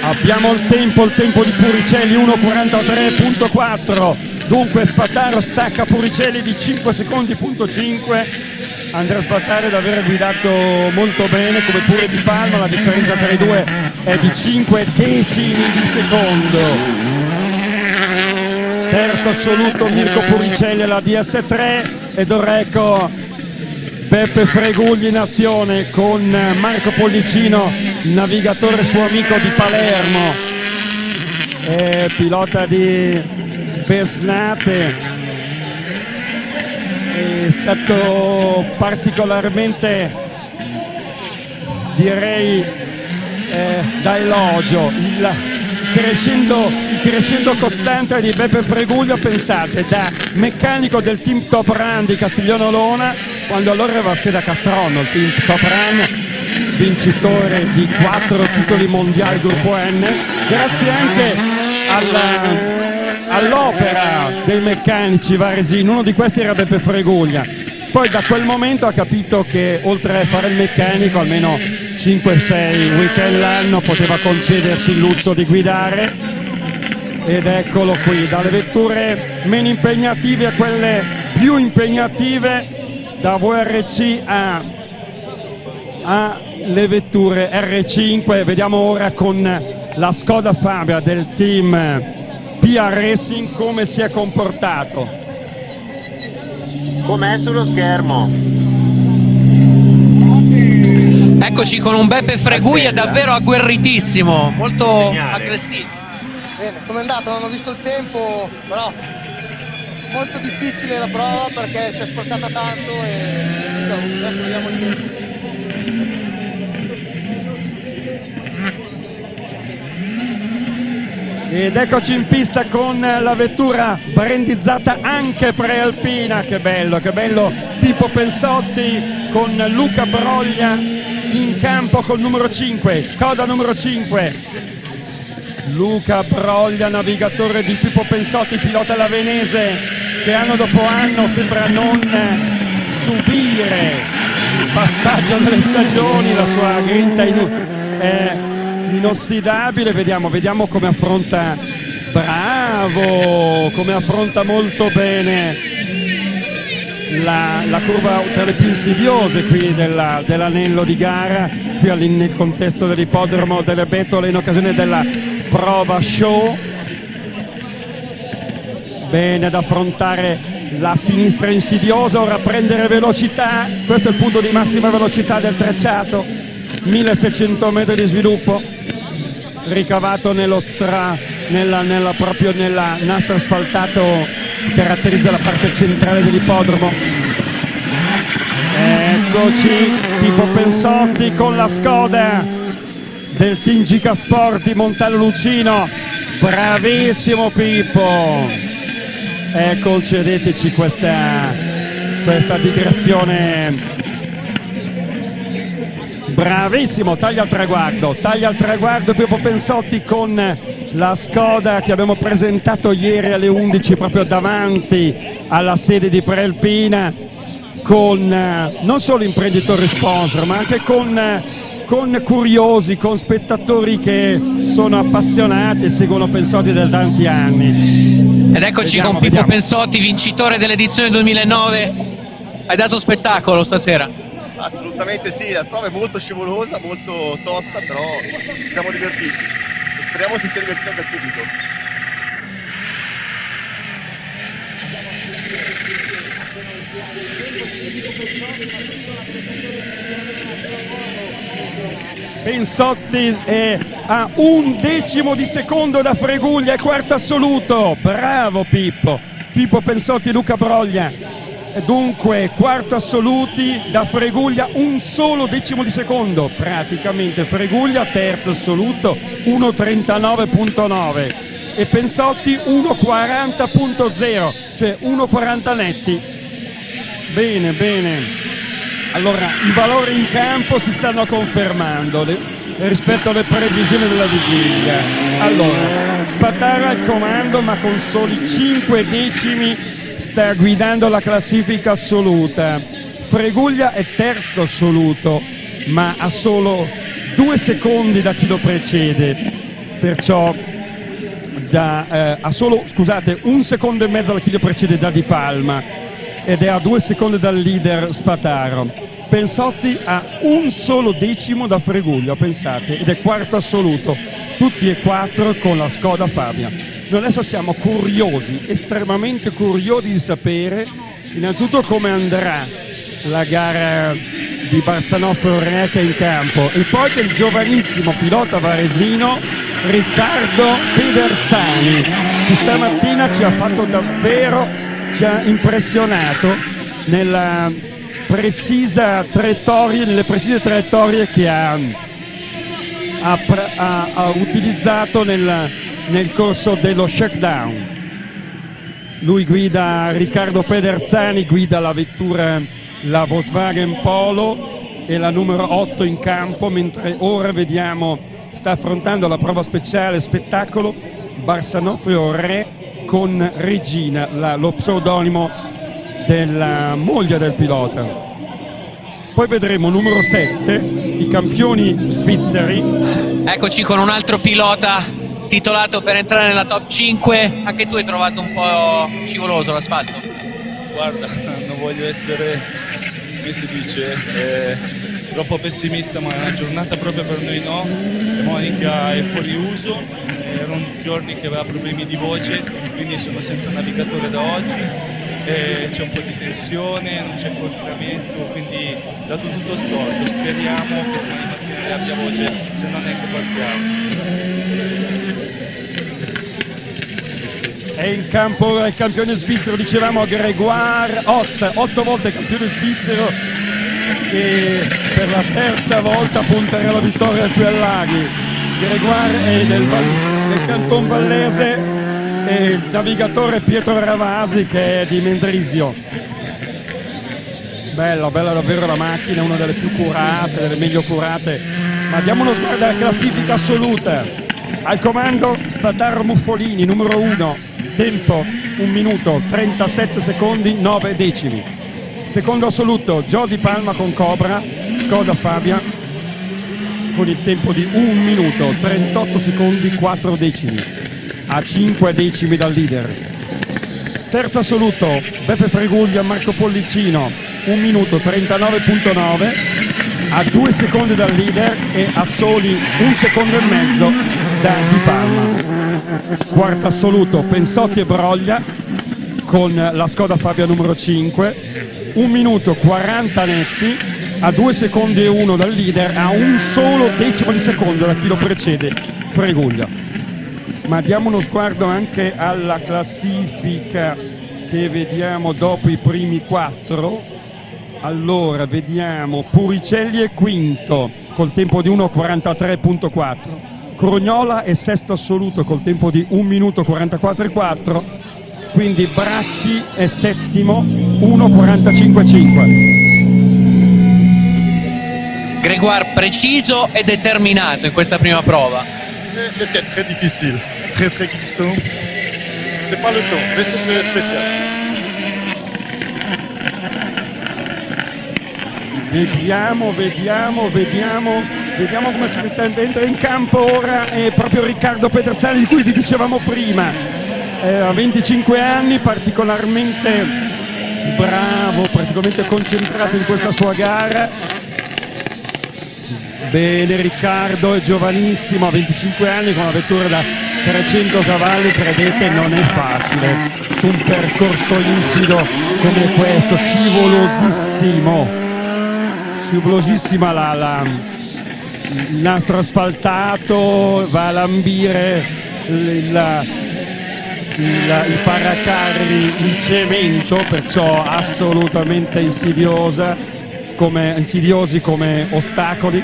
Abbiamo il tempo di Puricelli 1:43.4. Dunque Spataro stacca Puricelli di 5 secondi.5. Andrea Spataro deve aver guidato molto bene, come pure Di Palma. La differenza tra i due è di 5 decimi di secondo. Terzo assoluto Mirko Puricelli alla DS3 ed ora ecco Beppe Fregugli in azione con Marco Pollicino, navigatore suo amico di Palermo, pilota di Besnate. È stato particolarmente, direi, da elogio il crescendo costante di Beppe Freguglio. Pensate, da meccanico del team Top Run di Castiglione Olona, quando allora aveva sede a Castronno, il team Top Run vincitore di 4 titoli mondiali gruppo N, grazie anche all'opera dei meccanici varesini. Uno di questi era Beppe Freguglia. Poi da quel momento ha capito che oltre a fare il meccanico almeno 5-6 weekend l'anno poteva concedersi il lusso di guidare, ed eccolo qui, dalle vetture meno impegnative a quelle più impegnative, da VRC a le vetture R5. Vediamo ora con la Skoda Fabia del team PA Racing come si è comportato. Com'è sullo schermo? Eccoci con un Beppe Freguglia davvero agguerritissimo, molto aggressivo. Bene, com'è andato? Non ho visto il tempo, però molto difficile la prova perché si è sporcata tanto e adesso vediamo il tempo. Ed eccoci in pista con la vettura brandizzata anche prealpina. Che bello Pippo Pensotti con Luca Broglia in campo col numero 5, Skoda numero 5. Luca Broglia, navigatore di Pippo Pensotti, pilota lavenese, che anno dopo anno sembra non subire il passaggio delle stagioni, la sua grinta è inossidabile. Vediamo come affronta, come affronta molto bene la curva tra le più insidiose qui dell'anello di gara, qui nel contesto dell'ippodromo delle Betole in occasione della prova show. Bene ad affrontare la sinistra insidiosa, ora prendere velocità. Questo è il punto di massima velocità del tracciato, 1600 metri di sviluppo ricavato proprio nella nastro asfaltato che caratterizza la parte centrale dell'ippodromo. Eccoci, Pippo Pensotti con la Skoda del Team Gica Sport di Montallo Lucino. Bravissimo Pippo. Concedeteci questa digressione. Bravissimo, taglia al traguardo Pippo Pensotti con la Skoda che abbiamo presentato ieri alle 11 proprio davanti alla sede di Prealpina, con non solo imprenditori sponsor ma anche con curiosi, con spettatori che sono appassionati e seguono Pensotti da tanti anni. Ed eccoci con Pippo Pensotti, vincitore dell'edizione 2009. Hai dato spettacolo stasera? Assolutamente sì, la prova è molto scivolosa, molto tosta, però ci siamo divertiti. Speriamo si sia divertito anche il pubblico. Pensotti è a 1/10 di secondo da Freguglia, è quarto assoluto. Bravo Pippo Pensotti e Luca Broglia. Dunque quarto assoluti da Freguglia, un solo decimo di secondo praticamente. Freguglia terzo assoluto 1:39.9 e Pensotti 1:40.0, cioè 1:40 netti. Bene. Allora, i valori in campo si stanno confermando rispetto alle previsioni della vigilia. Allora, Spataro al comando, ma con soli 5 decimi sta guidando la classifica assoluta. Freguglia è terzo assoluto, ma ha solo 2 secondi da chi lo precede. Perciò ha solo, 1 secondo e mezzo da chi lo precede da Di Palma. Ed è a 2 secondi dal leader Spataro. Pensotti ha un solo decimo da Freguglia, pensate, ed è quarto assoluto, tutti e 4 con la Skoda Fabia. Noi adesso siamo curiosi, estremamente curiosi di sapere innanzitutto come andrà la gara di Barsanofro Reca in campo e poi del giovanissimo pilota varesino Riccardo Pederzani, che stamattina ci ha impressionato nelle precise traiettorie che ha utilizzato nel corso dello shakedown. Riccardo Pederzani guida la vettura, la Volkswagen Polo, e la numero 8 in campo, mentre ora vediamo sta affrontando la prova speciale spettacolo Barsanofro Re con Regina, lo pseudonimo della moglie del pilota. Poi vedremo numero 7, i campioni svizzeri. Eccoci con un altro pilota titolato per entrare nella top 5. Anche tu hai trovato un po' scivoloso l'asfalto? Guarda, non voglio essere, come si dice, troppo pessimista, ma è una giornata proprio per noi no. Monica è fuori uso, erano giorni che aveva problemi di voce, quindi sono senza navigatore da oggi. C'è un po' di tensione, non c'è coordinamento, quindi è dato tutto storto. Speriamo che domani mattina abbia voce, se no neanche partiamo. È in campo il campione svizzero, dicevamo Grégoire Hotz, 8 volte campione svizzero, che per la terza volta punterà alla vittoria qui al Laghi. Grégoire è del Canton Vallese, e il navigatore Pietro Ravasi che è di Mendrisio. Bella davvero la macchina, una delle più curate, delle meglio curate. Ma diamo uno sguardo alla classifica assoluta. Al comando Spataro Muffolini, numero 1, tempo 1 minuto 37 secondi 9 decimi. Secondo assoluto Gio Di Palma con Cobra, Skoda Fabia, con il tempo di 1 minuto 38 secondi 4 decimi. A 5 decimi dal leader. Terzo assoluto Beppe Freguglia, Marco Pollicino, 1 minuto 39.9, a 2 secondi dal leader e a soli 1 secondo e mezzo da Di Palma. Quarto assoluto Pensotti e Broglia con la Skoda Fabia numero 5, 1 minuto 40 netti, a 2 secondi e 1 dal leader, a un solo decimo di secondo da chi lo precede, Freguglia. Ma diamo uno sguardo anche alla classifica che vediamo dopo i primi 4. Allora, vediamo, Puricelli è quinto col tempo di 1.43.4, Crognola è sesto assoluto col tempo di 1 minuto 44.4, quindi Bracchi è settimo, 1.45.5. Grégoire preciso e determinato in questa prima prova. C'était très difficile, très glissant. C'est pas le temps, mais c'était spécial. Vediamo come si entra in campo ora. È proprio Riccardo Pederzani, di cui vi dicevamo prima. Ha 25 anni, particolarmente bravo, particolarmente concentrato in questa sua gara. Bene, Riccardo è giovanissimo, ha 25 anni, con una vettura da 300 cavalli, credete non è facile su un percorso infido come questo, scivolosissima il nastro asfaltato, va a lambire i paracarri in cemento, perciò assolutamente insidiosi come ostacoli.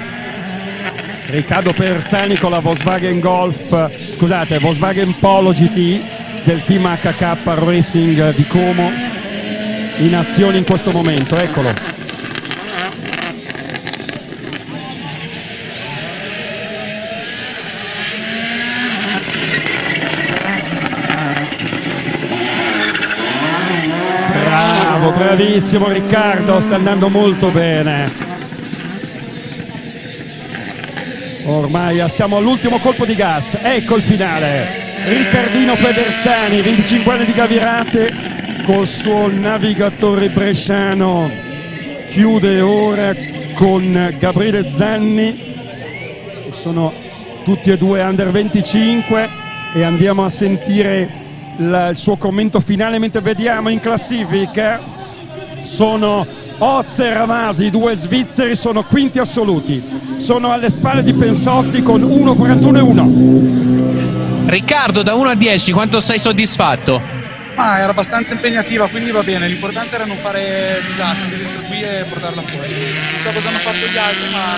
Riccardo Pederzani con la Volkswagen Polo GT del team HK Racing di Como in azione in questo momento, eccolo. Bravissimo Riccardo, sta andando molto bene. Ormai siamo all'ultimo colpo di gas, ecco il finale. Riccardino Pederzani, 25 anni di Gavirate, col suo navigatore bresciano, chiude ora con Gabriele Zanni, sono tutti e due under 25, e andiamo a sentire il suo commento finale mentre vediamo in classifica. Sono Oz e Ravasi, i due svizzeri, sono quinti assoluti, sono alle spalle di Pensotti con 1.41.1. Riccardo, da 1 a 10 quanto sei soddisfatto? Era abbastanza impegnativa, quindi va bene, l'importante era non fare disastri dentro qui e portarla fuori. Non so cosa hanno fatto gli altri, ma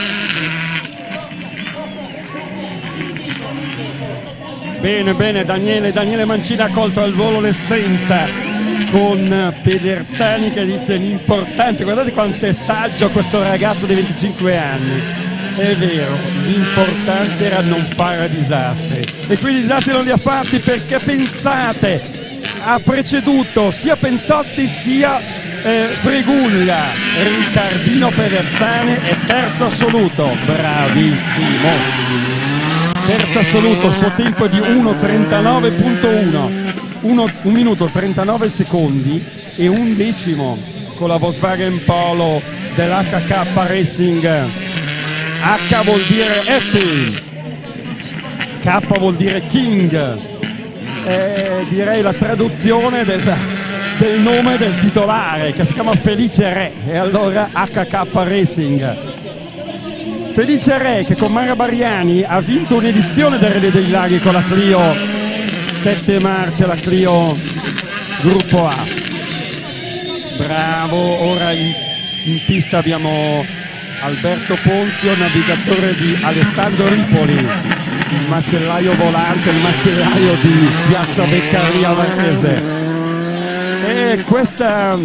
Bene, Daniele Mancini ha colto al volo l'essenza con Pederzani che dice l'importante, guardate quanto è saggio questo ragazzo di 25 anni, è vero, l'importante era non fare disastri, e quindi disastri non li ha fatti, perché pensate, ha preceduto sia Pensotti sia Fregulla. Riccardino Pederzani è terzo assoluto, bravissimo, terzo assoluto, il suo tempo è di 1.39.1, 1 minuto 39 secondi e 1 decimo con la Volkswagen Polo dell'HK Racing. H vuol dire Happy, K vuol dire King, direi la traduzione del nome del titolare, che si chiama Felice Re, e allora HK Racing. Felice Re che con Mara Bariani ha vinto un'edizione del Relais dei Laghi con la Clio 7 marce, la Clio Gruppo A. Bravo, ora in pista abbiamo Alberto Ponzio, navigatore di Alessandro Ripoli, il macellaio volante, il macellaio di Piazza Beccaria Varese. E questa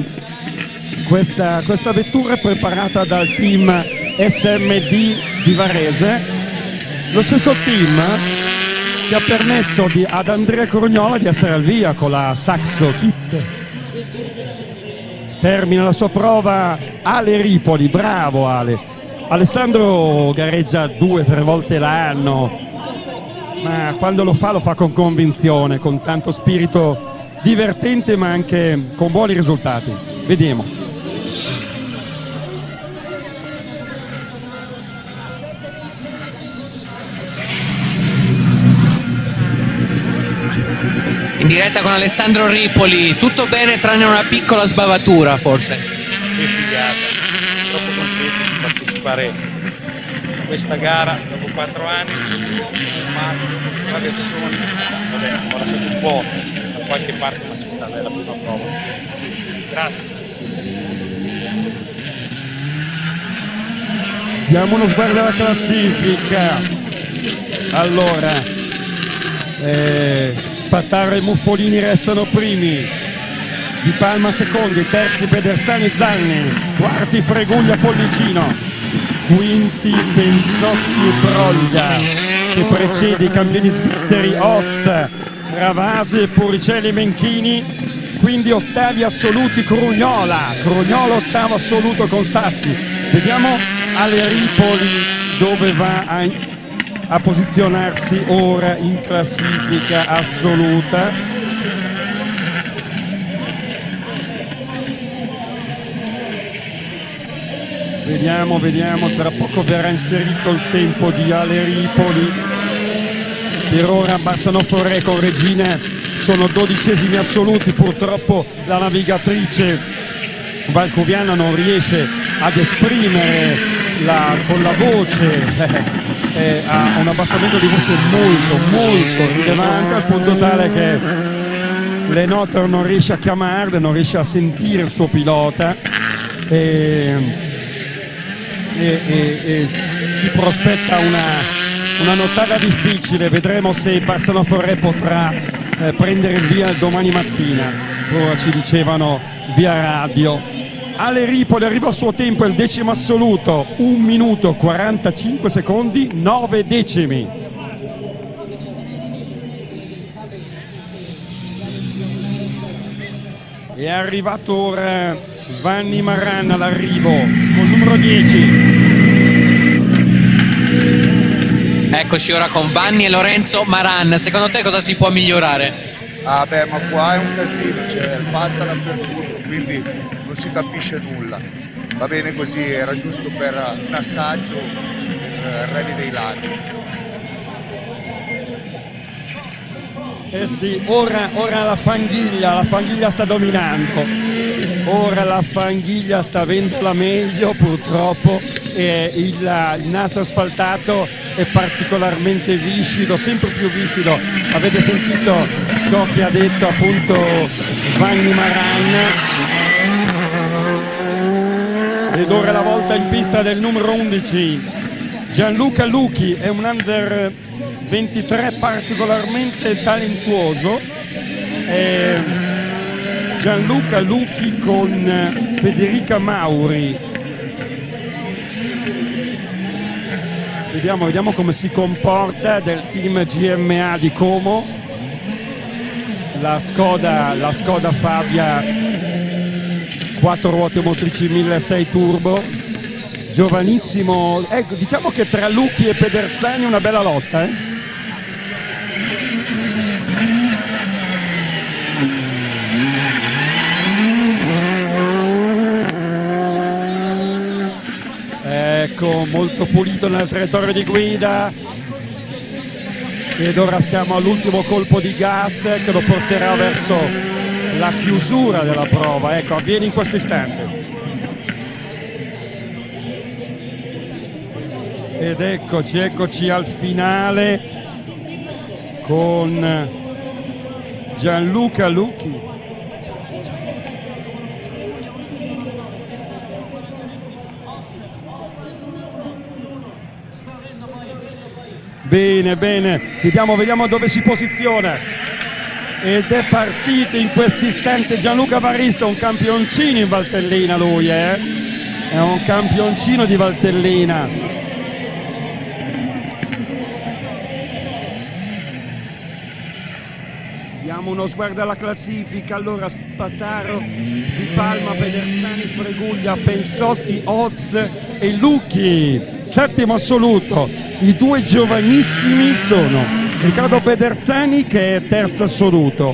vettura è preparata dal team SMD di Varese, lo stesso team che ha permesso ad Andrea Crognola di essere al via con la Saxo Kit. Termina la sua prova Ale Ripoli, bravo Ale. Alessandro gareggia 2-3 volte l'anno, ma quando lo fa con convinzione, con tanto spirito divertente, ma anche con buoni risultati. Vediamo. In diretta con Alessandro Ripoli, tutto bene tranne una piccola sbavatura forse. Che figata, troppo contento di partecipare a questa gara dopo 4 anni, traversone, vabbè, ho lasciato un po' da qualche parte, ma c'è stata, è la prima prova. Grazie. Diamo uno sguardo alla classifica. Allora, Spataro e Muffolini restano primi, Di Palma secondi, terzi Pederzani Zanni, quarti Freguglia Pollicino, quinti Pensotti e Broglia, che precede i campioni svizzeri Oz, Ravasi e Puricelli Menchini, quindi ottavi assoluti Crugnola ottavo assoluto con Sassi. Vediamo alle Ripoli dove va a posizionarsi ora in classifica assoluta. Vediamo, tra poco verrà inserito il tempo di Ale Ripoli. Per ora Bassano Foré con Regina sono 12esimi assoluti, purtroppo la navigatrice valcoviana non riesce ad esprimere con la voce, ha un abbassamento di voce molto rilevante, al punto tale che l'Enotter non riesce a chiamarle, non riesce a sentire il suo pilota e si prospetta una nottata difficile. Vedremo se Bassano Foré potrà prendere il via domani mattina, ora ci dicevano via radio. Ale Ripoli arriva al suo tempo, è il 10° assoluto, 1 minuto 45 secondi 9 decimi. È arrivato ora Vanni Maran all'arrivo col numero 10. Eccoci ora con Vanni e Lorenzo Maran. Secondo te cosa si può migliorare? Ah beh, ma qua è un casino, c'è il pasta dappertutto, quindi non si capisce nulla. Va bene così, era giusto per un assaggio per Rally dei Laghi. Eh sì, ora la fanghiglia sta dominando, ora la fanghiglia sta avendo la meglio purtroppo, e il nastro asfaltato è particolarmente viscido, sempre più viscido. Avete sentito ciò che ha detto appunto Vanni Maran. Ed ora la volta in pista del numero 11, Gianluca Lucchi, è un under 23 particolarmente talentuoso. Gianluca Lucchi con Federica Mauri. Vediamo come si comporta del team GMA di Como. La Skoda Fabia 4 ruote motrici 1600 turbo, giovanissimo, ecco, diciamo che tra Lucchi e Pederzani una bella lotta, Ecco, molto pulito nella traiettoria di guida. Ed ora siamo all'ultimo colpo di gas che lo porterà verso la chiusura della prova. Ecco, avviene in questo istante. Ed eccoci al finale con Gianluca Lucchi. Bene, vediamo dove si posiziona. Ed è partito in questo istante Gianluca Varista, un campioncino in Valtellina lui, È un campioncino di Valtellina. Diamo uno sguardo alla classifica. Allora, Spataro, Di Palma, Pederzani, Freguglia, Pensotti, Oz e Lucchi, 7° assoluto. I due giovanissimi sono Riccardo Pederzani, che è 3° assoluto,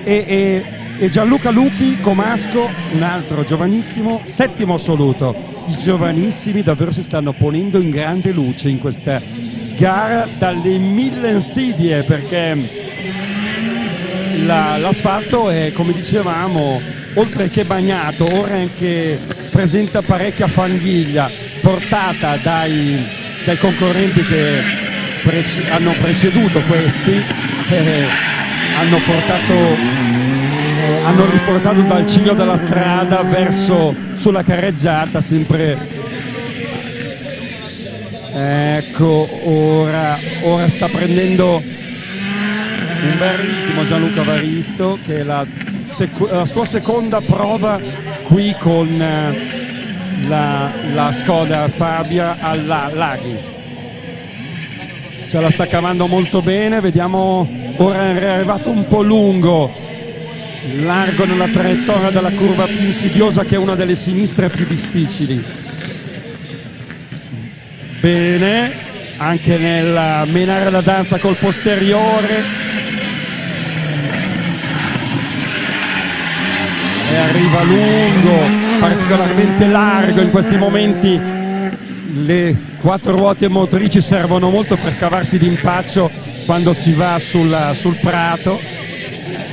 e Gianluca Lucchi Comasco, un altro giovanissimo, 7° assoluto. I giovanissimi davvero si stanno ponendo in grande luce in questa gara dalle 1000 insidie, perché l'asfalto è, come dicevamo, oltre che bagnato, ora anche presenta parecchia fanghiglia portata dai concorrenti che hanno preceduto questi, hanno riportato dal ciglio della strada verso sulla carreggiata, sempre Ecco, ora sta prendendo un bel ritmo Gianluca Varisto, che è la sua seconda prova qui con la Skoda Fabia alla Laghi. Se la sta cavando molto bene, vediamo, ora è arrivato un po' lungo, largo nella traiettoria della curva più insidiosa, che è una delle sinistre più difficili. Bene, anche nel menare la danza col posteriore, e arriva lungo, particolarmente largo. In questi momenti le quattro ruote motrici servono molto per cavarsi d'impaccio quando si va sul prato,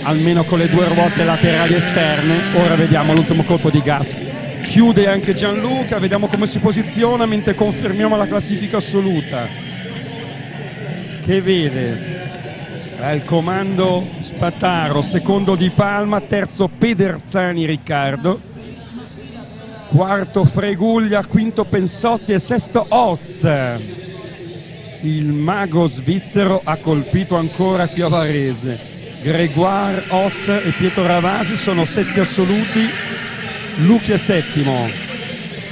almeno con le due ruote laterali esterne. Ora vediamo l'ultimo colpo di gas, chiude anche Gianluca, vediamo come si posiziona mentre confermiamo la classifica assoluta, che vede al comando Spataro, secondo Di Palma, terzo Pederzani Riccardo, quarto Freguglia, quinto Pensotti e sesto Oz. Il mago svizzero ha colpito ancora Piavarese. Gregoire, Oz e Pietro Ravasi sono sesti assoluti, Luchi è settimo,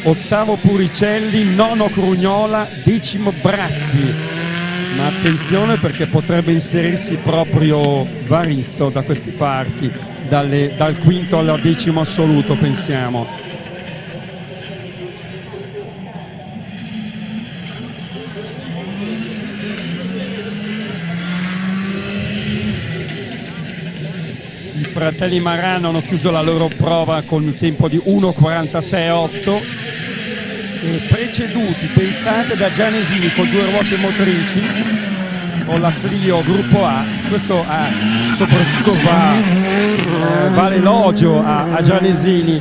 ottavo Puricelli, nono Crugnola, decimo Bracchi. Ma attenzione, perché potrebbe inserirsi proprio Varisto da queste parti, dal quinto al decimo assoluto, pensiamo. I fratelli Marano hanno chiuso la loro prova con il tempo di 1:46,8 e preceduti, pensate, da Gianesini con due ruote motrici, con la Clio gruppo A. Questo soprattutto va l'elogio a Gianesini,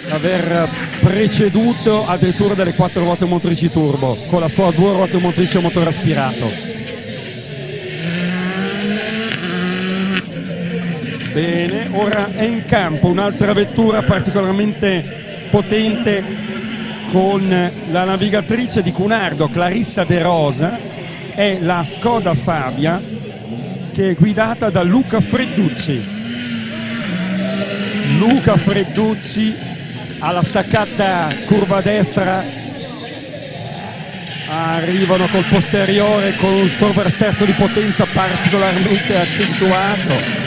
aver preceduto addirittura delle quattro ruote motrici turbo con la sua due ruote motrici a motore aspirato. Bene, ora è in campo un'altra vettura particolarmente potente con la navigatrice di Cunardo, Clarissa De Rosa, è la Skoda Fabia, che è guidata da Luca Fredducci. Luca Fredducci alla staccata curva destra, arrivano col posteriore con un sovrasterzo di potenza particolarmente accentuato.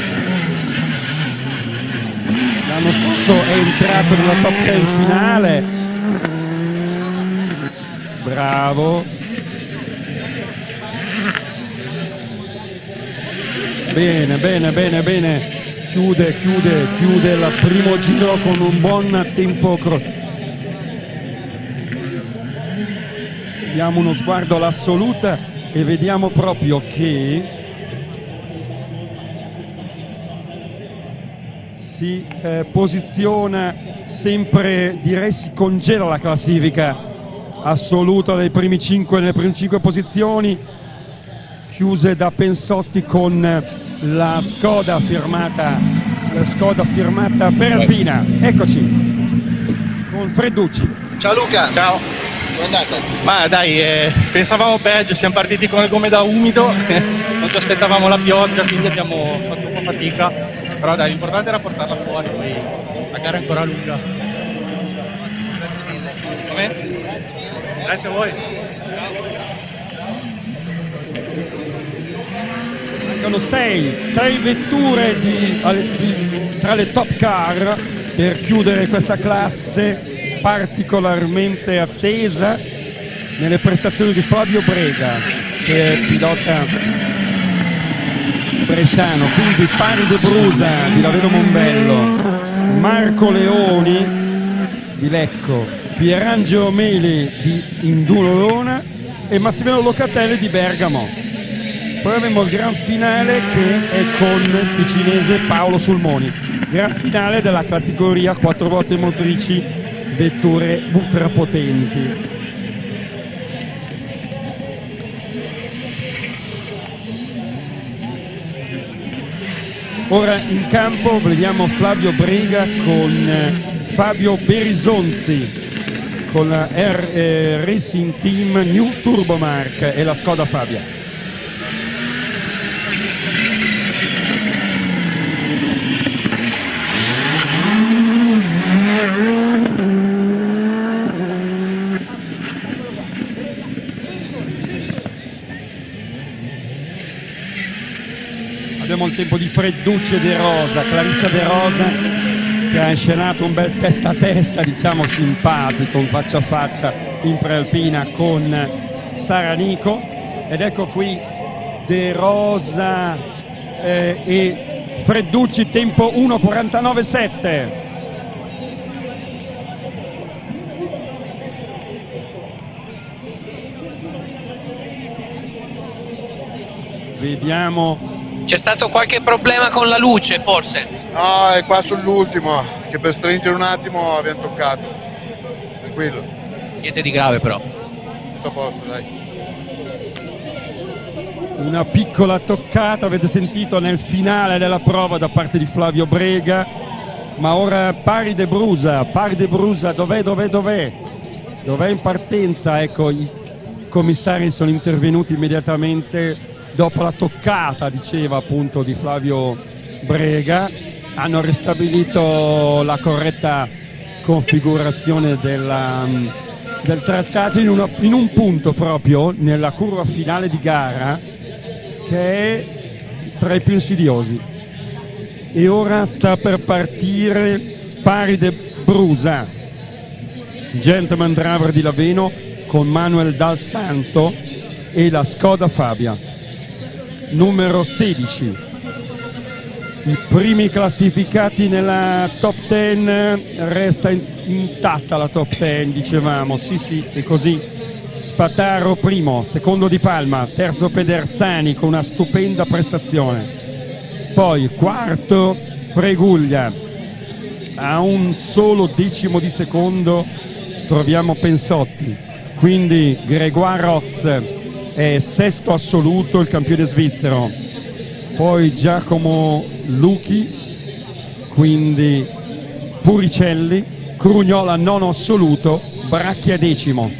L'anno scorso è entrato nella top 10 finale. Bravo. Bene. Chiude il primo giro con un buon tempo. Diamo uno sguardo all'assoluta e vediamo proprio che si posiziona sempre, direi si congela la classifica assoluta nelle prime 5 posizioni, chiuse da Pensotti con la Skoda firmata per Alpina. Eccoci con Fredducci. Ciao Luca. Ciao. Come è andata? Ma dai, pensavamo peggio, siamo partiti con le gomme da umido, non ci aspettavamo la pioggia, quindi abbiamo fatto un po' fatica, però dai, l'importante era portarla fuori, poi la gara è ancora lunga. Grazie mille. Come? Grazie mille. Grazie a voi. Mancano 6 vetture tra le top car per chiudere questa classe particolarmente attesa nelle prestazioni di Fabio Brega, che è pilota bresciano, quindi Pani de Brusa di Lavero Monbello, Marco Leoni di Lecco, Pierangelo Meli di Indulolona e Massimiliano Locatelli di Bergamo. Poi avremo il gran finale che è con il ticinese Paolo Sulmoni, gran finale della categoria 4 ruote motrici vetture ultrapotenti. Ora in campo vediamo Flavio Brega con Fabio Berisonzi con la Racing Team New Turbomark e la Skoda Fabia. Abbiamo il tempo di Fredducci e De Rosa, Clarissa De Rosa che ha inscenato un bel testa a testa, diciamo simpatico, un faccia a faccia in prealpina con Sara Nico, ed ecco qui De Rosa e Fredducci, tempo 1:49.7. Vediamo. C'è stato qualche problema con la luce, forse? No, è qua sull'ultimo, che per stringere un attimo abbiamo toccato. Tranquillo. Niente di grave però. Tutto a posto, dai. Una piccola toccata, avete sentito nel finale della prova da parte di Flavio Brega, ma ora Pari de Brusa, dov'è? Dov'è in partenza? Ecco, i commissari sono intervenuti immediatamente dopo la toccata, diceva appunto, di Flavio Brega. Hanno ristabilito la corretta configurazione del tracciato in un punto proprio nella curva finale di gara che è tra i più insidiosi. E ora sta per partire Pari de Brusa, Gentleman Driver di Laveno con Manuel Dal Santo e la Skoda Fabia numero 16. I primi classificati nella top 10, resta intatta la top 10, dicevamo, sì, è così. Spataro primo, secondo Di Palma, terzo Pederzani con una stupenda prestazione, poi quarto Freguglia, a un solo decimo di secondo troviamo Pensotti, quindi Gregoire Roz è sesto assoluto, il campione svizzero, poi Giacomo Luchi, quindi Puricelli, Crugnola nono assoluto, Bracchia decimo.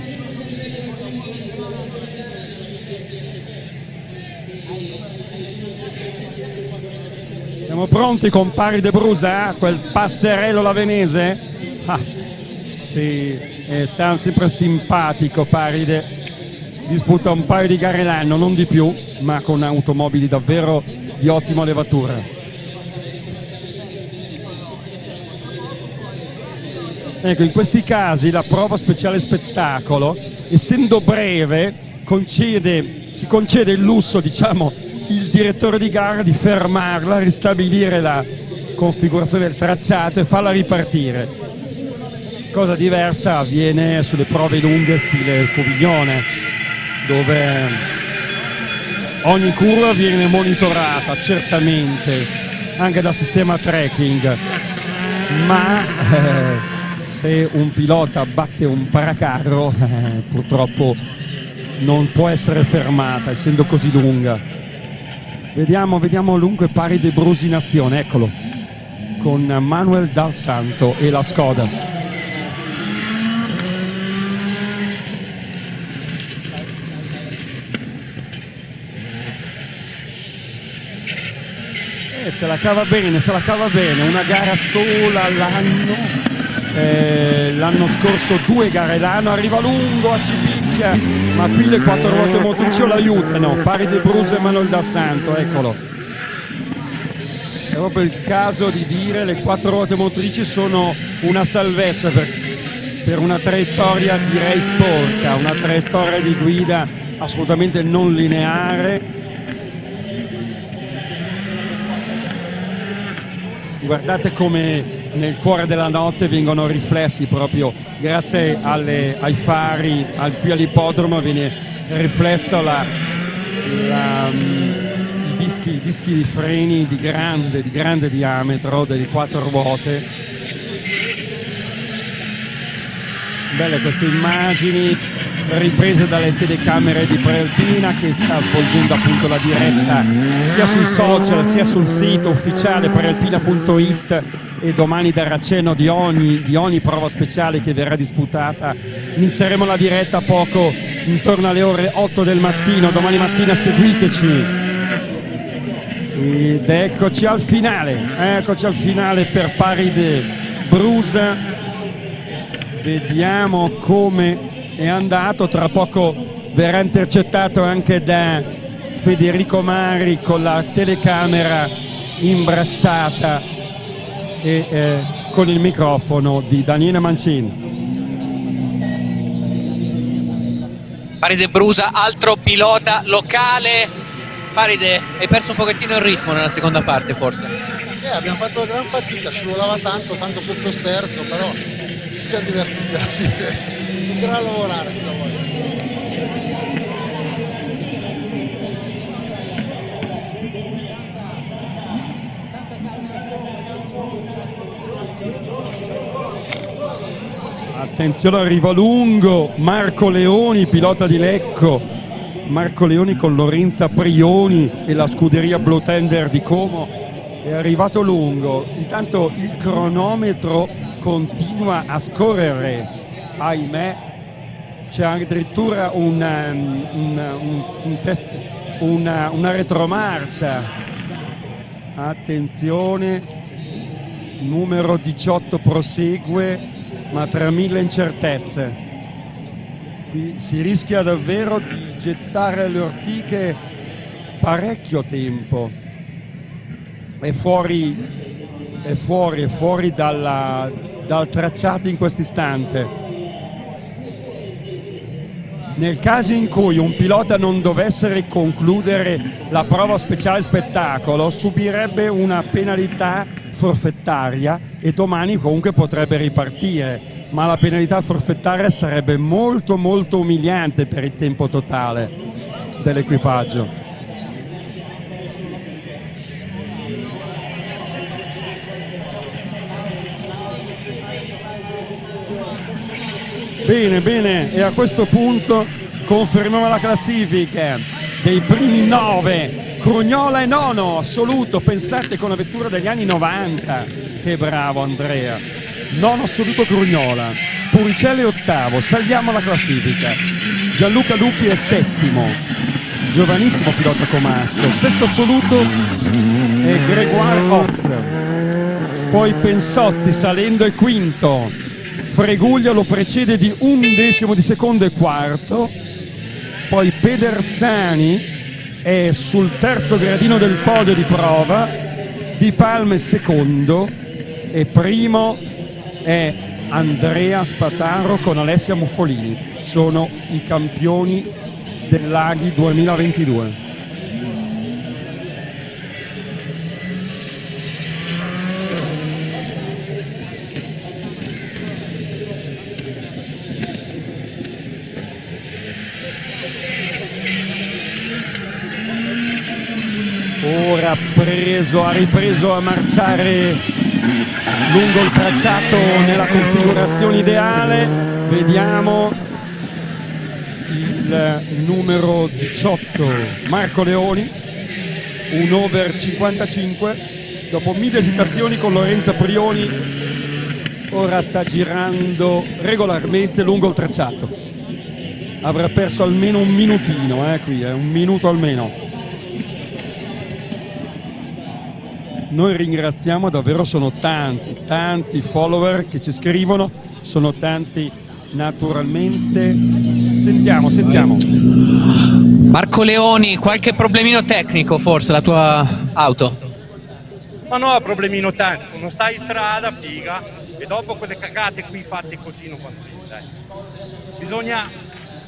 Siamo pronti con Pari de Brusa, quel pazzerello lavenese? Sì, è sempre simpatico Paride. Disputa un paio di gare l'anno, non di più, ma con automobili davvero di ottima levatura. Ecco, in questi casi la prova speciale spettacolo, essendo breve, si concede il lusso, diciamo, il direttore di gara di fermarla, ristabilire la configurazione del tracciato e farla ripartire. Cosa diversa avviene sulle prove lunghe stile Coviglione, dove ogni curva viene monitorata certamente anche dal sistema tracking, ma se un pilota batte un paracarro purtroppo non può essere fermata, essendo così lunga. Vediamo dunque Pari de Brusa in azione, eccolo, con Manuel Dal Santo e la Skoda. Se la cava bene, una gara sola l'anno scorso 2 gare l'anno, arriva lungo a Cipicchia, ma qui le 4 ruote motrici lo aiutano, Pari de Brusa e Manuel Dal Santo, eccolo. È proprio il caso di dire le 4 ruote motrici sono una salvezza per una traiettoria direi sporca, una traiettoria di guida assolutamente non lineare. Guardate come nel cuore della notte vengono riflessi proprio grazie ai fari, qui all'ippodromo viene riflesso i dischi di freni di grande diametro delle 4 ruote. Belle queste immagini riprese dalle telecamere di Prealpina, che sta svolgendo appunto la diretta sia sui social sia sul sito ufficiale prealpina.it e domani darà cenno di ogni prova speciale che verrà disputata. Inizieremo la diretta poco intorno alle ore 8 del mattino, domani mattina seguiteci. Ed eccoci al finale per Paris-de-Bruges. Vediamo come è andato, tra poco verrà intercettato anche da Federico Mari con la telecamera imbracciata e con il microfono di Daniele Mancini. Paris-de-Bruges, altro pilota locale. Paride, hai perso un pochettino il ritmo nella seconda parte forse? Abbiamo fatto gran fatica, scivolava tanto sotto sterzo, però ci siamo divertiti alla fine. Un gran lavorare stavolta. Attenzione, arriva lungo Marco Leoni, pilota di Lecco. Marco Leoni con Lorenza Prioni e la scuderia Blue Tender di Como. È arrivato lungo. Intanto il cronometro continua a scorrere. Ahimè, c'è addirittura una retromarcia. Attenzione, numero 18 prosegue, ma tra mille incertezze. Qui si rischia davvero di gettare le ortiche parecchio tempo. È fuori dal tracciato in questo istante. Nel caso in cui un pilota non dovesse concludere la prova speciale spettacolo, subirebbe una penalità forfettaria e domani comunque potrebbe ripartire. Ma la penalità forfettaria sarebbe molto umiliante per il tempo totale dell'equipaggio. Bene, e a questo punto confermiamo la classifica dei primi 9. Crugnola è nono assoluto, pensate, con la vettura degli anni 90. Che bravo Andrea. Nono assoluto Crugnola, Puricelli ottavo, saliamo la classifica. Gianluca Lupi è settimo, giovanissimo pilota comasco. Sesto assoluto è Gregoire Oz, poi Pensotti salendo è quinto, Freguglio lo precede di 1/10 di secondo e quarto, poi Pederzani è sul terzo gradino del podio di prova, Di Palma è secondo e primo è Andrea Spataro con Alessia Muffolini. Sono i campioni del Laghi 2022. Ora ha ripreso a marciare lungo il tracciato nella configurazione ideale. Vediamo il numero 18 Marco Leoni, un over 55 dopo 1000 esitazioni con Lorenza Prioni. Ora sta girando regolarmente lungo il tracciato. Avrà perso almeno un minutino, qui un minuto almeno. Noi ringraziamo davvero, sono tanti follower che ci scrivono, sono tanti naturalmente. Sentiamo. Marco Leoni, qualche problemino tecnico forse la tua auto? Ma no, problemino tecnico, non stai in strada, figa, e dopo quelle cagate qui fatte così non vanno bene, dai. Bisogna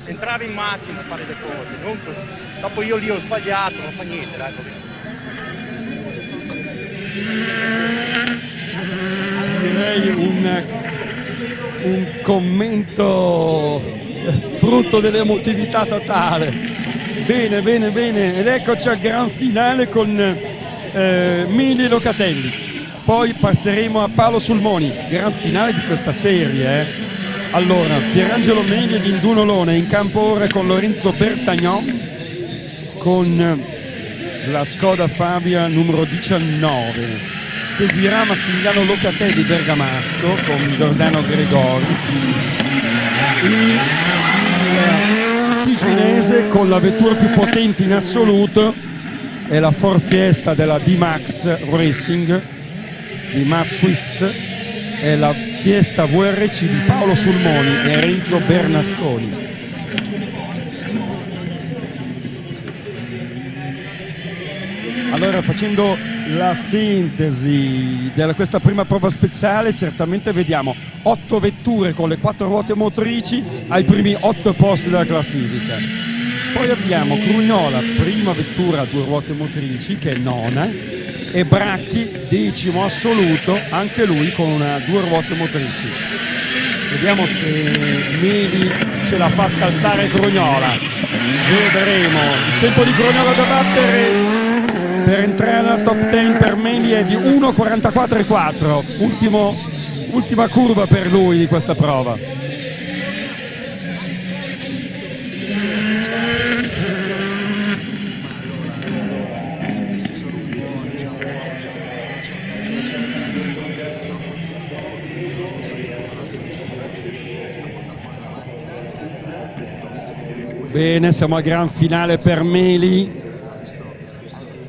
entrare in macchina e fare le cose, non così. Dopo io lì ho sbagliato, non fa niente, dai, direi un commento frutto dell'emotività totale. Bene, ed eccoci al gran finale con Mili Locatelli, poi passeremo a Paolo Sulmoni, gran finale di questa serie. Allora, Pierangelo Meli ed Induno Lone in campo ora con Lorenzo Bertagnon con la Skoda Fabia numero 19. seguirà Massimiliano Locatelli Bergamasco con Giordano Gregori, il ticinese con la vettura più potente in assoluto è la Ford Fiesta della D-Max Racing, D-Max Swiss, è la Fiesta VRC di Paolo Sulmoni e Renzo Bernasconi. Allora, facendo la sintesi di questa prima prova speciale, certamente vediamo 8 vetture con le 4 ruote motrici ai primi 8 posti della classifica. Poi abbiamo Crugnola, prima vettura a 2 ruote motrici, che è nona, e Bracchi, 10° assoluto, anche lui con 2 ruote motrici. Vediamo se Meli ce la fa scalzare Crugnola. Vedremo. Il tempo di Crugnola da battere per entrare nella top 10 per Meli è di 1.44,4, ultima curva per lui di questa prova. Bene, siamo al gran finale per Meli.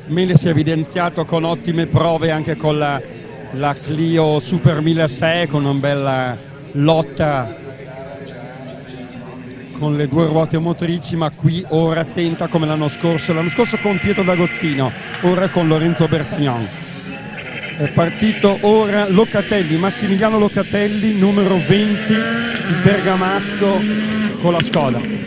Meli si è evidenziato con ottime prove anche con la Clio Super 1006, con una bella lotta con le 2 ruote motrici, ma qui ora tenta come l'anno scorso con Pietro D'Agostino, ora con Lorenzo Bertagnon. È partito ora Locatelli, Massimiliano Locatelli, numero 20, il bergamasco con la Skoda.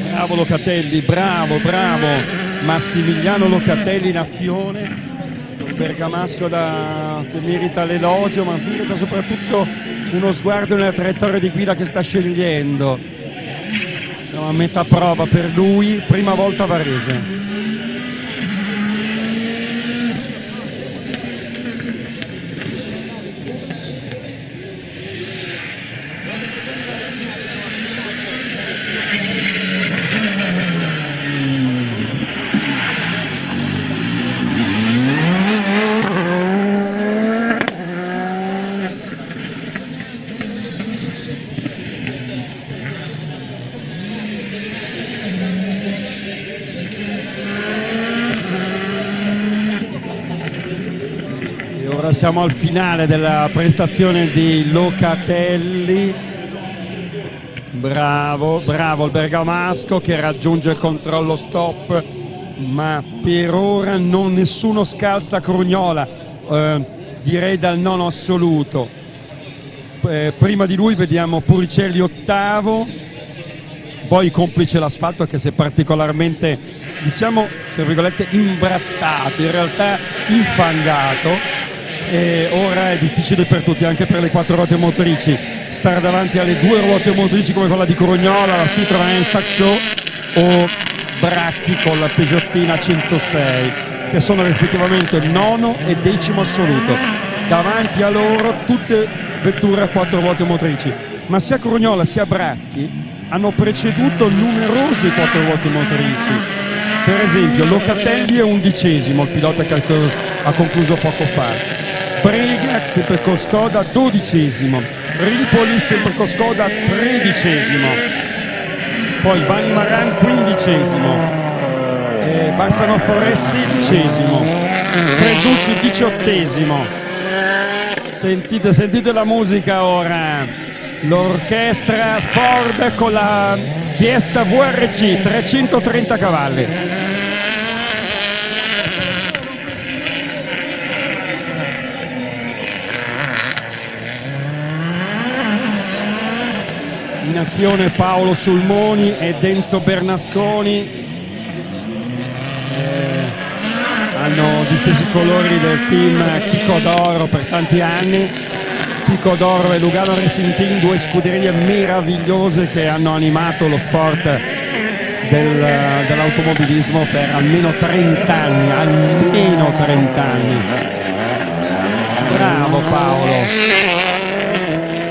Bravo Locatelli, bravo Massimiliano Locatelli in azione, un bergamasco che merita l'elogio, ma merita soprattutto uno sguardo nella traiettoria di guida che sta scegliendo. Siamo a metà prova per lui, prima volta a Varese. Siamo al finale della prestazione di Locatelli, bravo il bergamasco che raggiunge il controllo stop, ma per ora nessuno scalza Crugnola, direi dal nono assoluto. Prima di lui vediamo Puricelli ottavo, poi complice l'asfalto che si è particolarmente, diciamo, tra virgolette, imbrattato, in realtà infangato. E ora è difficile per tutti, anche per le 4 ruote motrici, stare davanti alle 2 ruote motrici come quella di Crugnola, la Citroën Saxo o Bracchi con la Peugeottina 106, che sono rispettivamente 9° e 10° assoluto. Davanti a loro tutte vetture a 4 ruote motrici, ma sia Crugnola sia Bracchi hanno preceduto numerosi 4 ruote motrici. Per esempio Locatelli è 11°, il pilota che ha concluso poco fa. Brega sempre con Skoda 12°, Ripoli sempre con Skoda 13°, poi Vanni Maran 15°, Bassano Foresi 16°, Presucci 18°. Sentite la musica ora, l'orchestra Ford con la Fiesta VRC 330 cavalli. in azione Paolo Sulmoni e Denzo Bernasconi, hanno difeso i colori del team Chico d'Oro per tanti anni. Chico d'Oro e Lugano Racing Team, due scuderie meravigliose che hanno animato lo sport dell'automobilismo per almeno 30 anni, Bravo Paolo.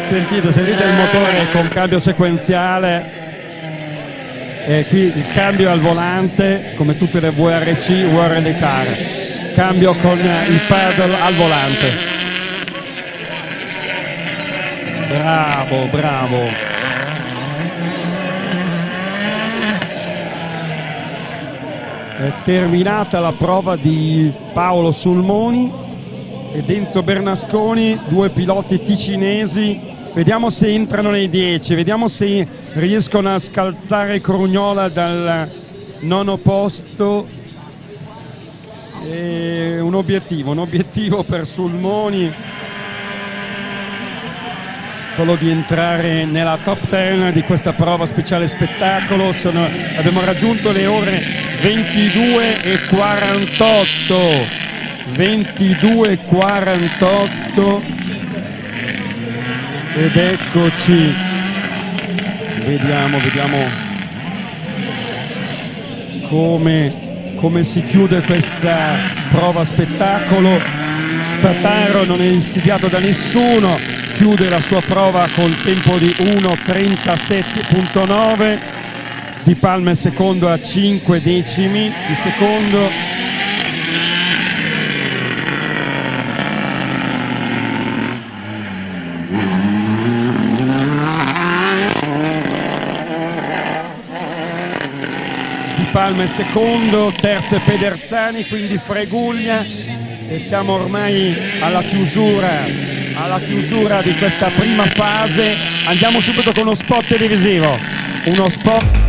Sentite il motore con cambio sequenziale, e qui il cambio al volante come tutte le VRC, World Rally Car, cambio con il pedal al volante. Bravo. È terminata la prova di Paolo Sulmoni e Denzo Bernasconi, due piloti ticinesi. Vediamo se entrano nei 10, vediamo se riescono a scalzare Crugnola dal 9° posto. E un obiettivo per Sulmoni, quello di entrare nella top 10 di questa prova speciale spettacolo. Abbiamo raggiunto le ore 22:48. 22:48 ed eccoci, vediamo come si chiude questa prova spettacolo. Spataro non è insidiato da nessuno, chiude la sua prova col tempo di 1:37.9, Di Palma è secondo a 5 decimi di secondo. Palma è secondo, terzo è Pederzani, quindi Freguglia, e siamo ormai alla chiusura di questa prima fase. Andiamo subito con uno spot televisivo, uno spot.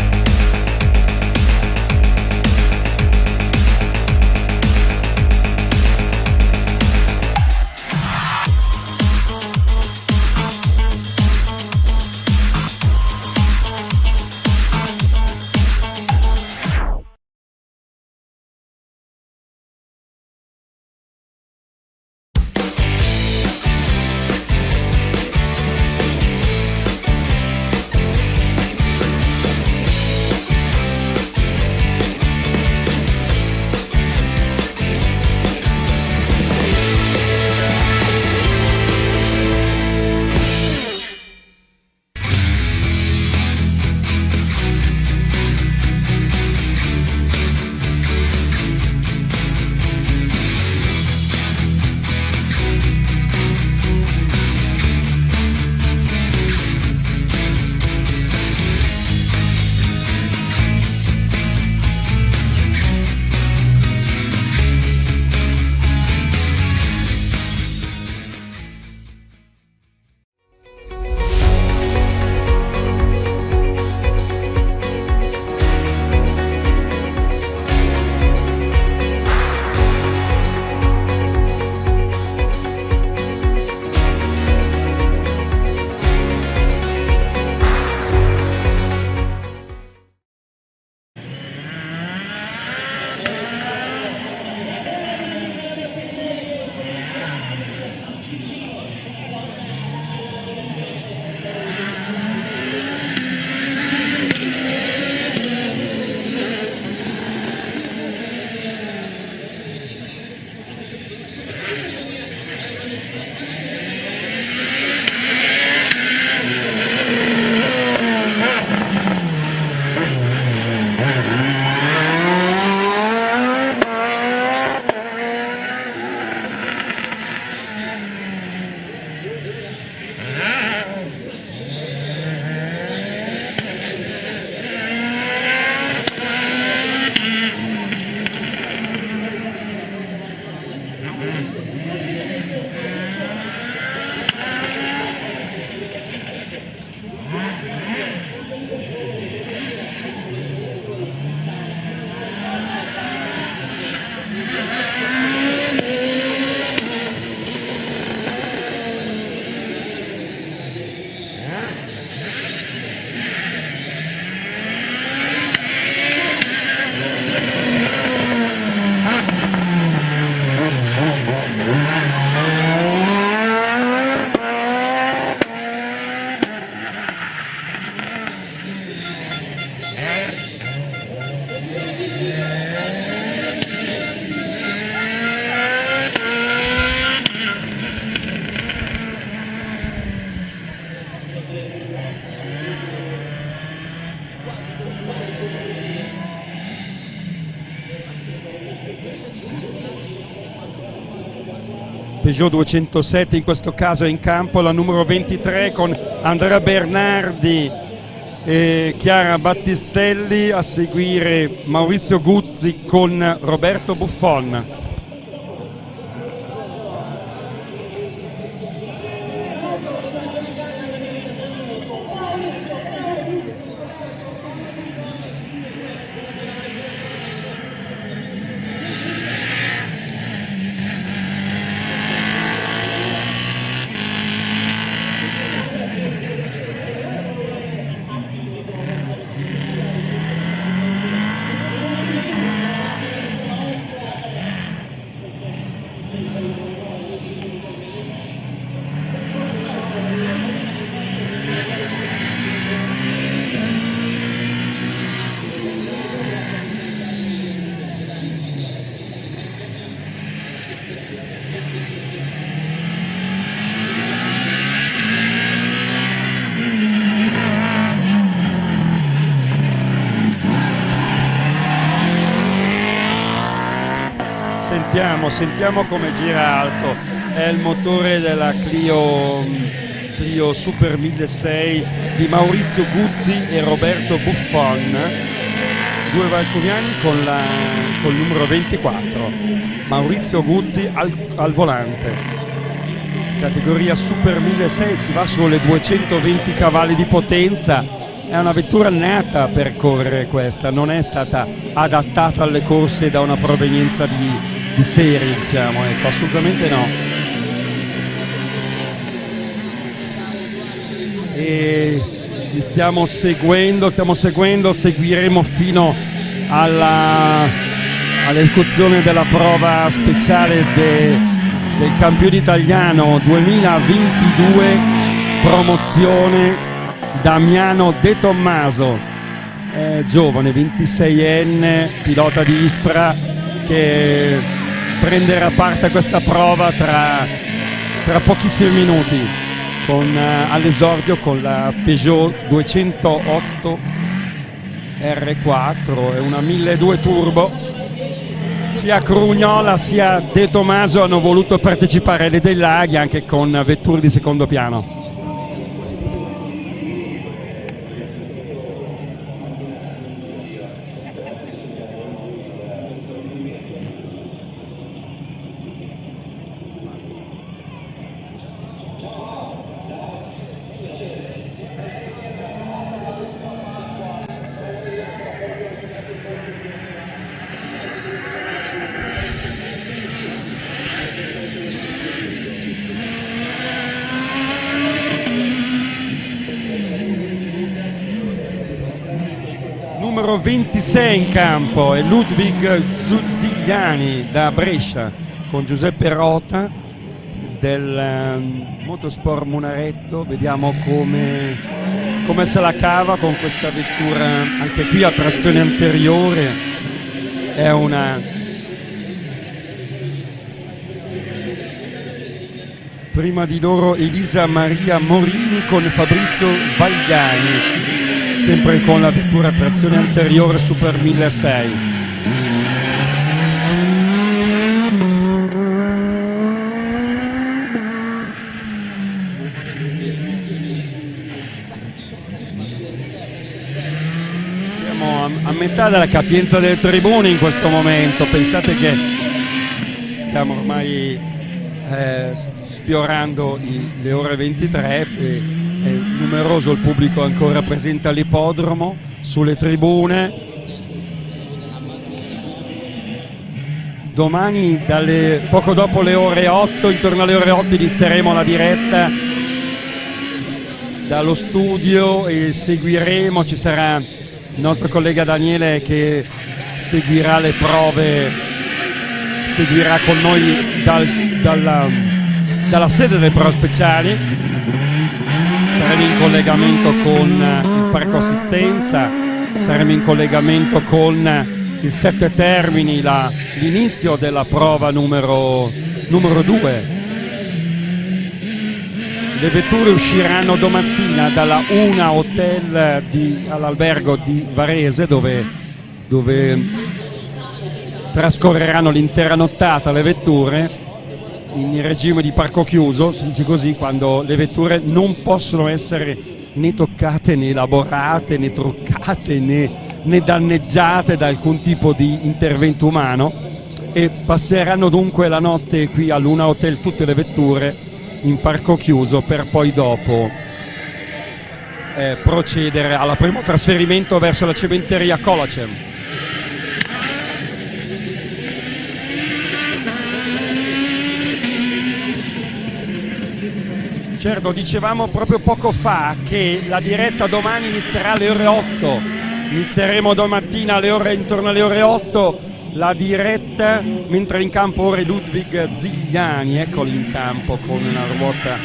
Peugeot 207 in questo caso è in campo, la numero 23 con Andrea Bernardi e Chiara Battistelli, a seguire Maurizio Guzzi con Roberto Buffon. Sentiamo come gira alto, è il motore della Clio Super 1600 di Maurizio Guzzi e Roberto Buffon, due valcoviani con il numero 24, Maurizio Guzzi al volante. Categoria Super 1600, si va sulle 220 cavalli di potenza, è una vettura nata per correre questa, non è stata adattata alle corse da una provenienza di serie, diciamo, ecco, assolutamente no. E li stiamo seguendo, seguiremo fino all'esecuzione della prova speciale del campione italiano 2022, promozione Damiano De Tommaso, giovane, 26enne, pilota di Ispra, che prenderà parte a questa prova tra pochissimi minuti all'esordio con la Peugeot 208 R4 e una 1200 turbo. Sia Crugnola sia De Tommaso hanno voluto partecipare alle dei laghi anche con vetture di secondo piano. Numero 26 in campo è Ludwig Zuzigliani da Brescia con Giuseppe Rota del Motorsport Munaretto. Vediamo come se la cava con questa vettura, anche qui a trazione anteriore. È una prima di loro Elisa Maria Morini con Fabrizio Vagliani, sempre con la vettura a trazione anteriore Super 1600. Siamo a metà della capienza delle tribune in questo momento, pensate che stiamo ormai sfiorando le ore 23 e è numeroso il pubblico ancora presente all'ippodromo, sulle tribune. Domani poco dopo le ore 8, intorno alle ore 8, inizieremo la diretta dallo studio e seguiremo, ci sarà il nostro collega Daniele che seguirà le prove, seguirà con noi dalla sede delle prove speciali. Saremo in collegamento con il Parco Assistenza, saremo in collegamento con il Sette Termini, l'inizio della prova numero 2. Le vetture usciranno domattina dalla Una Hotel all'albergo di Varese, dove trascorreranno l'intera nottata le vetture, in regime di parco chiuso, si dice così, quando le vetture non possono essere né toccate né elaborate né truccate né danneggiate da alcun tipo di intervento umano, e passeranno dunque la notte qui a Luna Hotel tutte le vetture in parco chiuso per poi dopo procedere al primo trasferimento verso la cementeria Kolacem. Certo, dicevamo proprio poco fa che la diretta domani inizierà alle ore 8, inizieremo domattina intorno alle ore 8 la diretta, mentre in campo ora Ludwig Zigliani, eccolo in campo con una ruota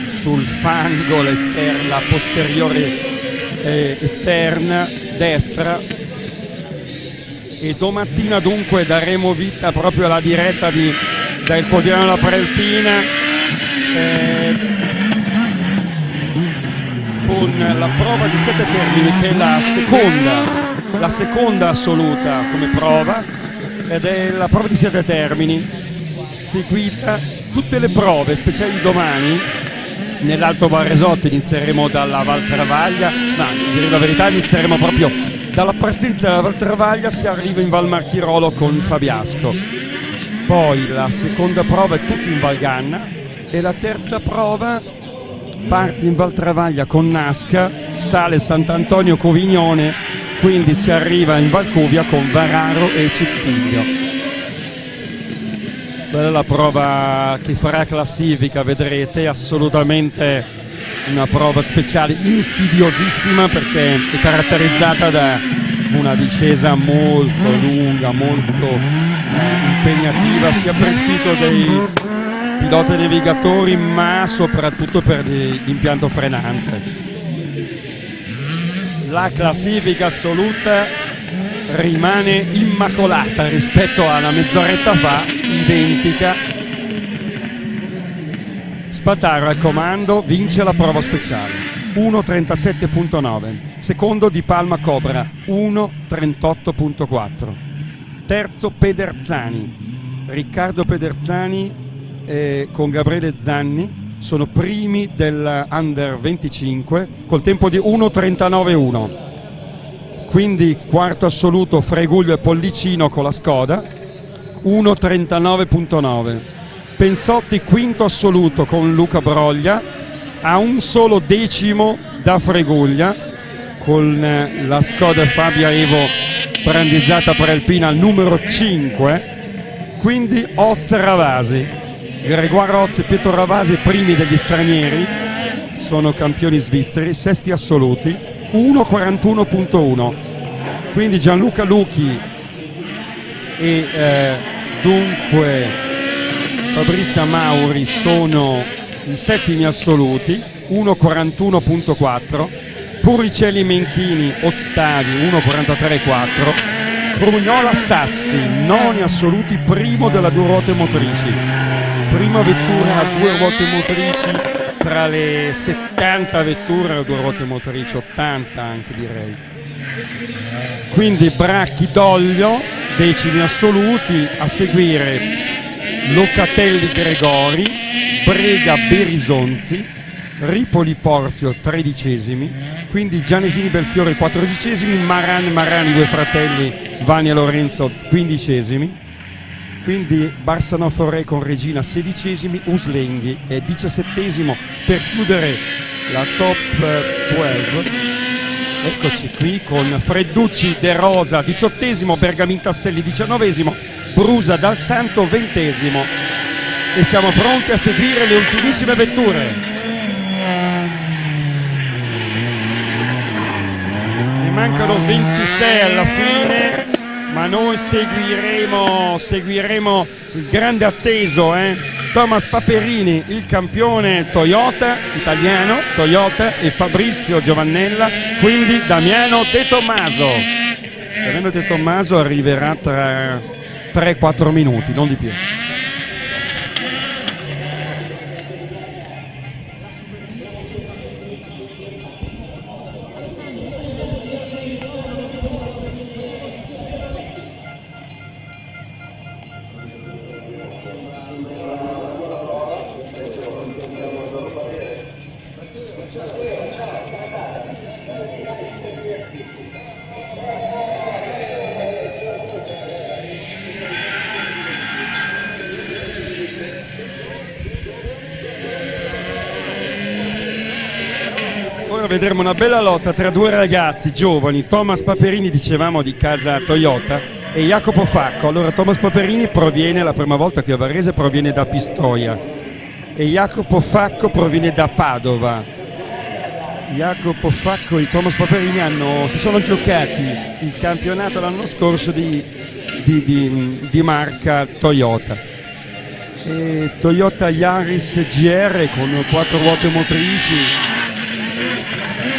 sul fango, la posteriore esterna destra, e domattina dunque daremo vita proprio alla diretta dal Quotidiano La Prealpina con la prova di 7 termini, che è la seconda assoluta come prova, ed è la prova di 7 termini seguita tutte le prove speciali di domani. Nell'Alto Varesotto inizieremo dalla Val Travaglia, ma dire la verità inizieremo proprio dalla partenza della Val Travaglia, si arriva in Val Marchirolo con Fabiasco, poi la seconda prova è tutta in Val Ganna e la terza prova parte in Val Travaglia con Nasca, sale Sant'Antonio Covignone, quindi si arriva in Val Cuvia con Vararo e Cittiglio. Quella è la prova che farà classifica, vedrete, assolutamente una prova speciale, insidiosissima, perché è caratterizzata da una discesa molto lunga, molto impegnativa, sia per il fito dei piloti e navigatori, ma soprattutto per l'impianto frenante. La classifica assoluta rimane immacolata rispetto a una mezz'oretta fa, identica. Spataro al comando, vince la prova speciale 1.37.9, secondo Di Palma Cobra 1.38.4, terzo Pederzani, Riccardo Pederzani con Gabriele Zanni sono primi dell'Under 25 col tempo di 1.39.1. Quindi quarto assoluto Freguglio e Pollicino con la Skoda 1.39.9. Pensotti quinto assoluto con Luca Broglia, a un solo decimo da Freguglia con la Skoda Fabia Evo brandizzata prealpina al numero 5. Quindi Oz e Ravasi, Gregoire Oz e Pietro Ravasi primi degli stranieri, sono campioni svizzeri, sesti assoluti 1.41.1. quindi Gianluca Lucchi e dunque Fabrizia Mauri sono settimi assoluti 1.41.4, Puricelli Menchini ottavi 1.43.4, Brugnola Sassi noni assoluti, primo della due ruote motrici, prima vettura a due ruote motrici tra le 70 vetture a due ruote motrici, 80 anche direi. Quindi Bracchi Doglio decimi assoluti, a seguire Locatelli Gregori, Brega Berisonzi, Ripoli Porzio tredicesimi, quindi Gianesini Belfiore quattordicesimi, Marani due fratelli Vanni e Lorenzo quindicesimi, quindi Barsano Foré con Regina sedicesimi, Uslenghi è diciassettesimo per chiudere la top 12. Eccoci qui con Fredducci De Rosa diciottesimo, Bergamin Tasselli diciannovesimo, Brusa Dal Santo ventesimo, e siamo pronti a seguire le ultimissime vetture. Ne mancano 26 alla fine, ma noi seguiremo il grande atteso Thomas Paperini, il campione Toyota italiano, Toyota, e Fabrizio Giovannella, quindi Damiano De Tommaso. Damiano De Tommaso arriverà tra 3-4 minuti, non di più. vedremo una bella lotta tra due ragazzi giovani, Thomas Paperini, dicevamo, di casa Toyota, e Jacopo Facco. Allora Thomas Paperini proviene, la prima volta qui a Varese, proviene da Pistoia e Jacopo Facco proviene da Padova. Jacopo Facco e Thomas Paperini si sono giocati il campionato l'anno scorso di marca Toyota. E Toyota Yaris GR con 4 ruote motrici,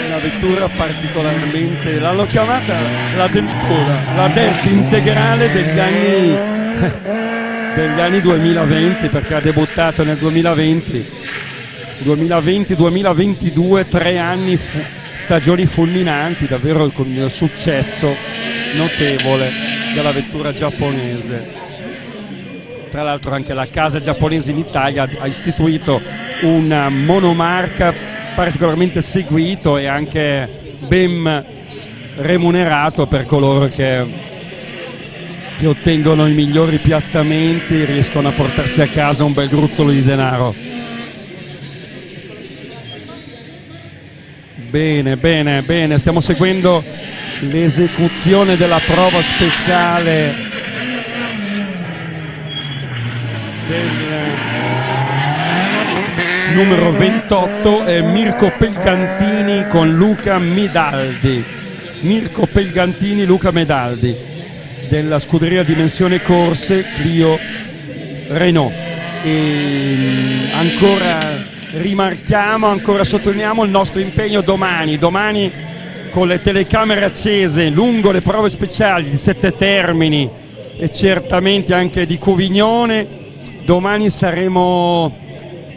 una vettura particolarmente, l'hanno chiamata la Deltura, la DERT integrale degli anni 2020, perché ha debuttato nel 2020-2022, 3 anni, stagioni fulminanti, davvero con un successo notevole della vettura giapponese. Tra l'altro anche la casa giapponese in Italia ha istituito una monomarca particolarmente seguito e anche ben remunerato per coloro che ottengono i migliori piazzamenti, riescono a portarsi a casa un bel gruzzolo di denaro. Bene, bene, bene, stiamo seguendo l'esecuzione della prova speciale del numero 28 è Mirko Pelgantini con Luca Medaldi. Mirko Pelgantini, Luca Medaldi della scuderia Dimensione Corse Clio Renault. E ancora rimarchiamo, ancora sottolineiamo il nostro impegno domani con le telecamere accese lungo le prove speciali di Sette Termini e certamente anche di Covignone. Domani saremo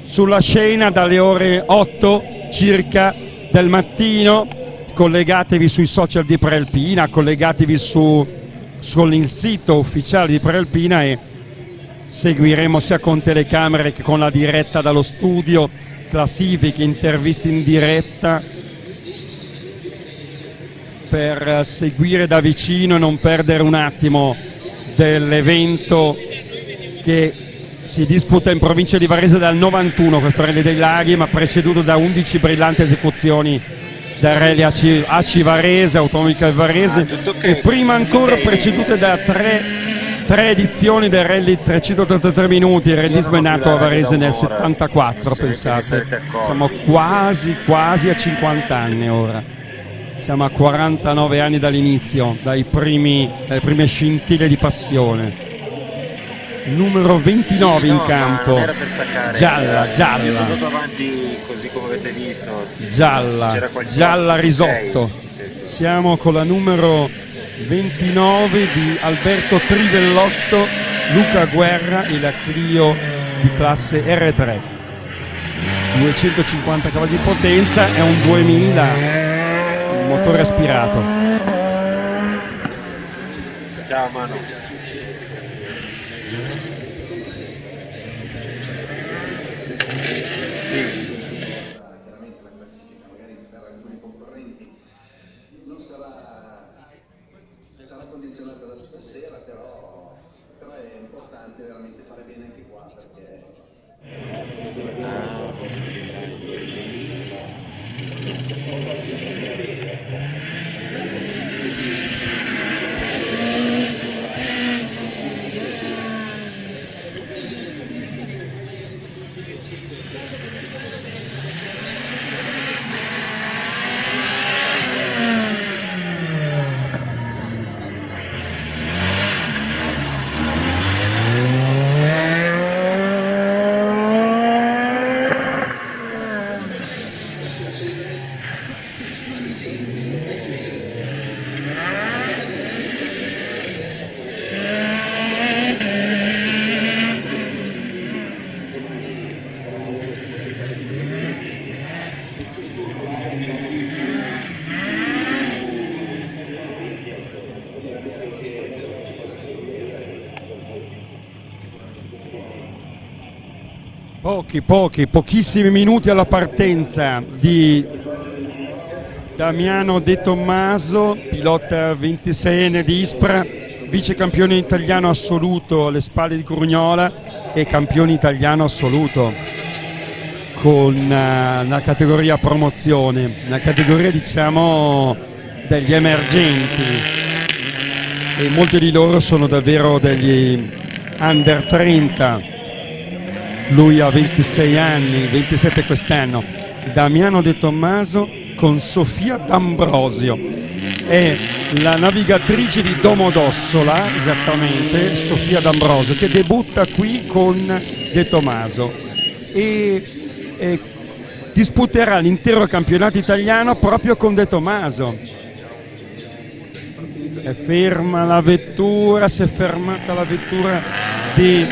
sulla scena dalle ore 8 circa del mattino. Collegatevi sui social di Prealpina, collegatevi sul sito ufficiale di Prealpina e seguiremo sia con telecamere che con la diretta dallo studio, classifiche, interviste in diretta, per seguire da vicino e non perdere un attimo dell'evento che si disputa in provincia di Varese dal 91, questo Rally dei Laghi, ma preceduto da 11 brillanti esecuzioni del Rally AC Varese, Automobica Varese, e prima ancora precedute da tre edizioni del Rally 383 minuti. Il rallismo è nato a Varese nel 74, pensate, siamo quasi a 50 anni ora, siamo a 49 anni dall'inizio, dalle prime scintille di passione. Numero 29 in campo, era per staccare, gialla, io sono andato avanti così come avete visto, gialla risotto. Sì. Siamo con la numero 29 di Alberto Trivellotto, Luca Guerra e la Clio di classe R3, 250 cavalli di potenza, è un 2000, un motore aspirato. Ciao Manu. Sì. Sarà condizionata da stasera, però è importante veramente fare bene anche qua, perché pochissimi minuti alla partenza di Damiano De Tommaso, pilota 26enne di Ispra, vice campione italiano assoluto alle spalle di Grugnola e campione italiano assoluto con una categoria promozione, una categoria diciamo degli emergenti, e molti di loro sono davvero degli under 30. Lui ha 26 anni, 27 quest'anno. Damiano De Tommaso con Sofia D'Ambrosio, è la navigatrice di Domodossola, esattamente, Sofia D'Ambrosio, che debutta qui con De Tommaso e disputerà l'intero campionato italiano proprio con De Tommaso. È ferma la vettura, si è fermata la vettura di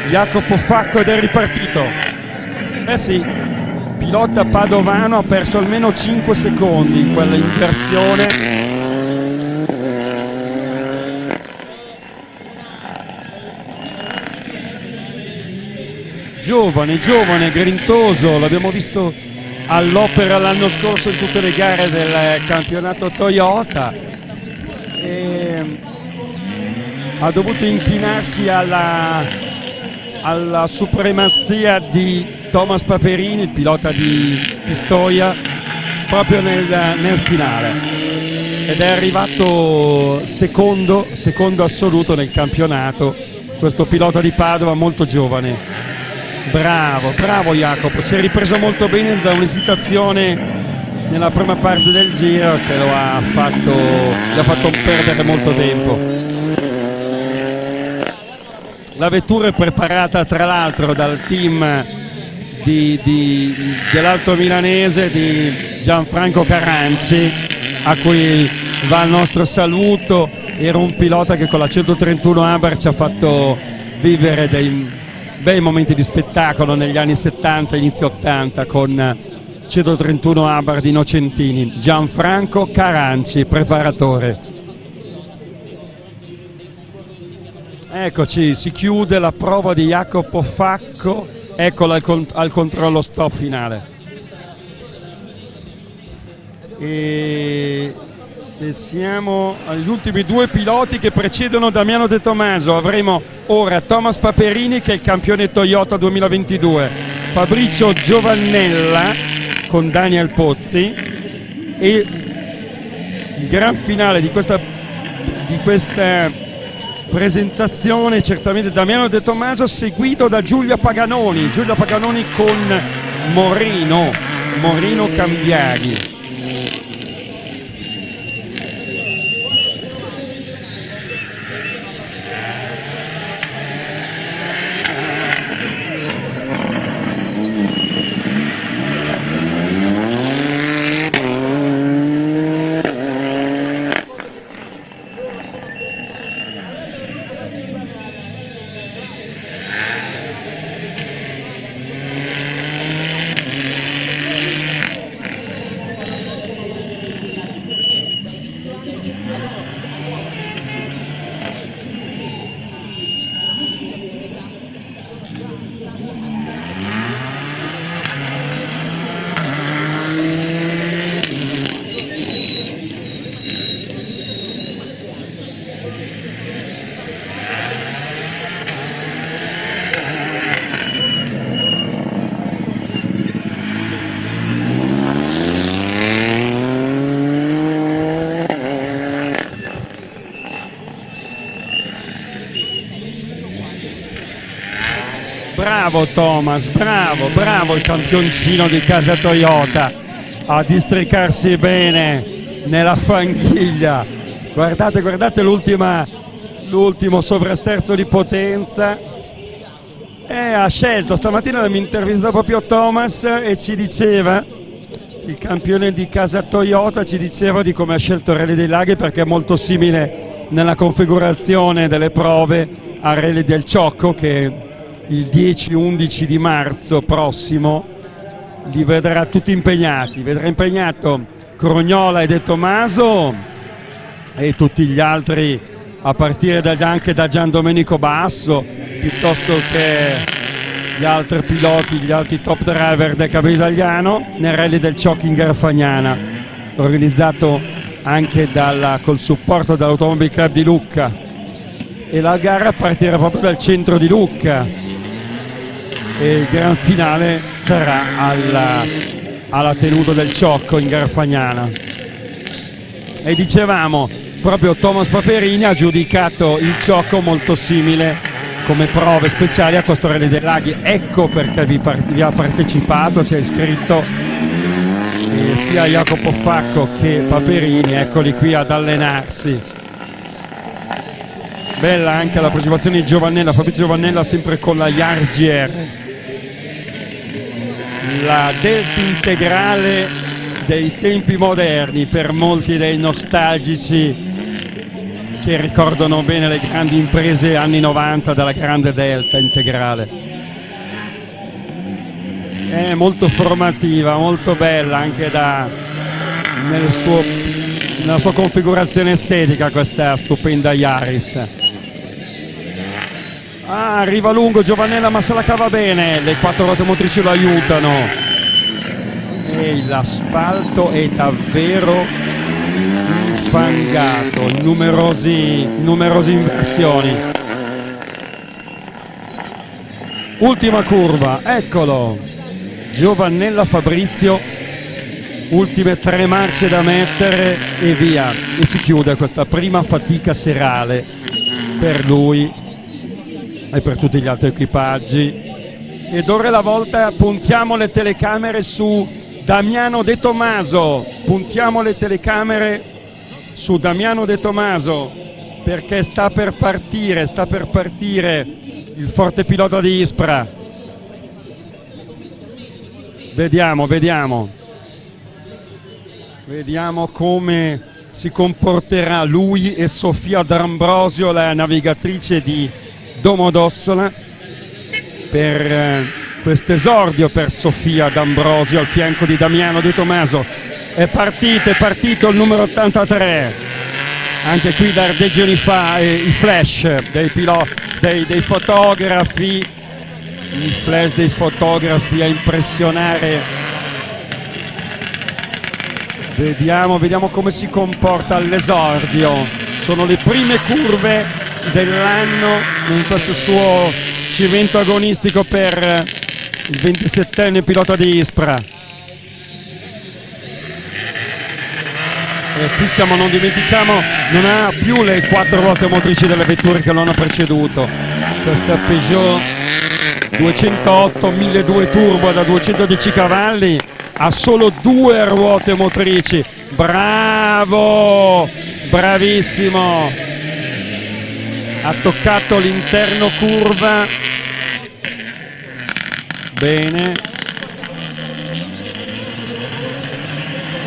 Jacopo Facco ed è ripartito. Sì, pilota padovano ha perso almeno 5 secondi in quella inversione. Giovane, grintoso, l'abbiamo visto all'opera l'anno scorso in tutte le gare del campionato Toyota. Ha dovuto inchinarsi alla supremazia di Thomas Paperini, il pilota di Pistoia, proprio nel finale, ed è arrivato secondo assoluto nel campionato, questo pilota di Padova molto giovane. Bravo Jacopo, si è ripreso molto bene da un'esitazione nella prima parte del giro che gli ha fatto perdere molto tempo. La vettura è preparata tra l'altro dal team dell'Alto Milanese di Gianfranco Caranci, a cui va il nostro saluto. Era un pilota che con la 131 Abar ci ha fatto vivere dei bei momenti di spettacolo negli anni 70 e inizio 80 con 131 Abar di Innocentini. Gianfranco Caranci, preparatore. Eccoci, si chiude la prova di Jacopo Facco, eccolo al controllo stop finale. E siamo agli ultimi due piloti che precedono Damiano De Tommaso. Avremo ora Thomas Paperini, che è il campione Toyota 2022, Fabrizio Giovannella con Daniel Pozzi, e il gran finale di questa presentazione certamente Damiano De Tommaso, seguito da Giulia Paganoni con Morino Cambiaghi. Bravo Thomas, bravo il campioncino di casa Toyota a districarsi bene nella fanghiglia. Guardate l'ultimo sovrasterzo di potenza. Ha scelto, stamattina mi intervistò proprio Thomas e ci diceva, il campione di casa Toyota ci diceva di come ha scelto Rally dei Laghi, perché è molto simile nella configurazione delle prove a Rally del Ciocco, che il 10-11 di marzo prossimo li vedrà tutti impegnati. Vedrà impegnato Crognola e De Tommaso e tutti gli altri, a partire anche da Gian Domenico Basso, piuttosto che gli altri piloti, gli altri top driver del campionato italiano nel Rally del Ciocco in Garfagnana, organizzato anche col supporto dell'Automobile Club di Lucca, e la gara partirà proprio dal centro di Lucca. e il gran finale sarà alla tenuta del Ciocco in Garfagnana. E dicevamo, proprio Thomas Paperini ha giudicato il Ciocco molto simile come prove speciali a Costorelli dei Laghi. Ecco perché vi ha partecipato, si è iscritto sia Jacopo Facco che Paperini, eccoli qui ad allenarsi. Bella anche la partecipazione di Giovannella, Fabrizio Giovannella sempre con la Yargier. La delta integrale dei tempi moderni per molti dei nostalgici che ricordano bene le grandi imprese anni 90 della grande delta integrale. È molto formativa, molto bella anche nella sua configurazione estetica questa stupenda Yaris. Arriva lungo Giovannella ma se la cava bene, le 4 ruote motrici lo aiutano e l'asfalto è davvero infangato, numerose inversioni. Ultima curva, eccolo Giovannella Fabrizio, ultime 3 marce da mettere e via, e si chiude questa prima fatica serale per lui e per tutti gli altri equipaggi. Ed ora è la volta, puntiamo le telecamere su Damiano De Tomaso, perché sta per partire il forte pilota di Ispra. Vediamo come si comporterà lui e Sofia D'Ambrosio, la navigatrice di Domodossola, per questo esordio per Sofia D'Ambrosio al fianco di Damiano De Tomaso. È partito il numero 83. Anche qui l'Ardeggio fa i flash dei fotografi, i flash dei fotografi a impressionare. Vediamo come si comporta all'esordio. Sono le prime curve dell'anno in questo suo cimento agonistico per il 27enne pilota di Ispra. E qui siamo, non dimentichiamo, non ha più le 4 ruote motrici delle vetture che lo hanno preceduto. Questa Peugeot 208 1200 turbo da 210 cavalli ha solo 2 ruote motrici. Bravo, bravissimo, ha toccato l'interno curva, bene,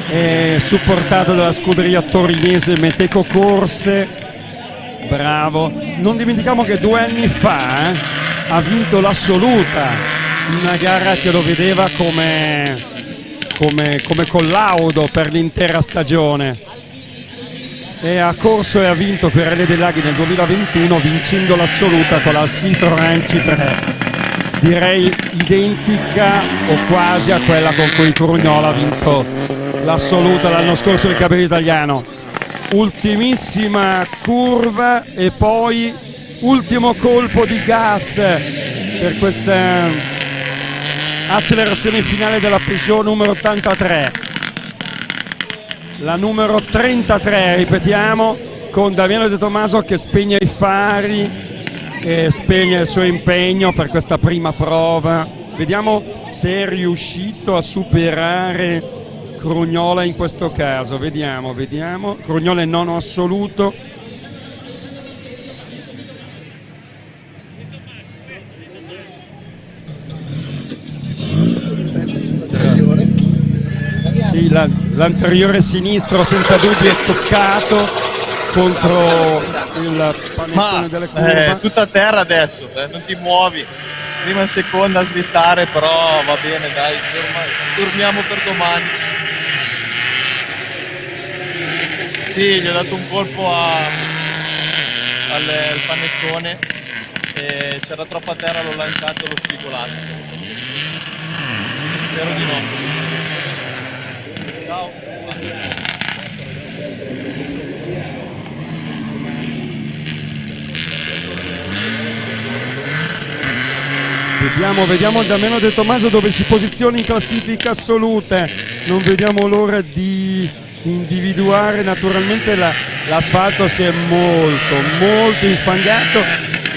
è supportato dalla scuderia torinese Meteco Corse, bravo. Non dimentichiamo che 2 anni fa ha vinto l'assoluta, una gara che lo vedeva come collaudo per l'intera stagione, e ha corso e ha vinto Querele dei Laghi nel 2021 vincendo l'assoluta con la Citroën C3, direi identica o quasi a quella con cui Crugnola ha vinto l'assoluta l'anno scorso del Campionato Italiano. Ultimissima curva e poi ultimo colpo di gas per questa accelerazione finale della Peugeot numero 83. La numero 33, ripetiamo, con Damiano De Tomaso che spegne i fari e spegne il suo impegno per questa prima prova. Vediamo se è riuscito a superare Crugnola in questo caso. Vediamo. Crugnola è nono assoluto. Sì, l'anteriore sinistro senza dubbio è toccato contro il panettone delle curve. Tutta a terra adesso, non ti muovi. Prima e seconda a slittare, però va bene, dai, dormiamo per domani. Sì, gli ho dato un colpo al panettone e c'era troppa terra, l'ho lanciato e l'ho spigolato. Spero di no. Ciao. Vediamo Damiano De Tomaso dove si posiziona in classifica assoluta. Non vediamo l'ora di individuare. Naturalmente l'asfalto si è molto infangato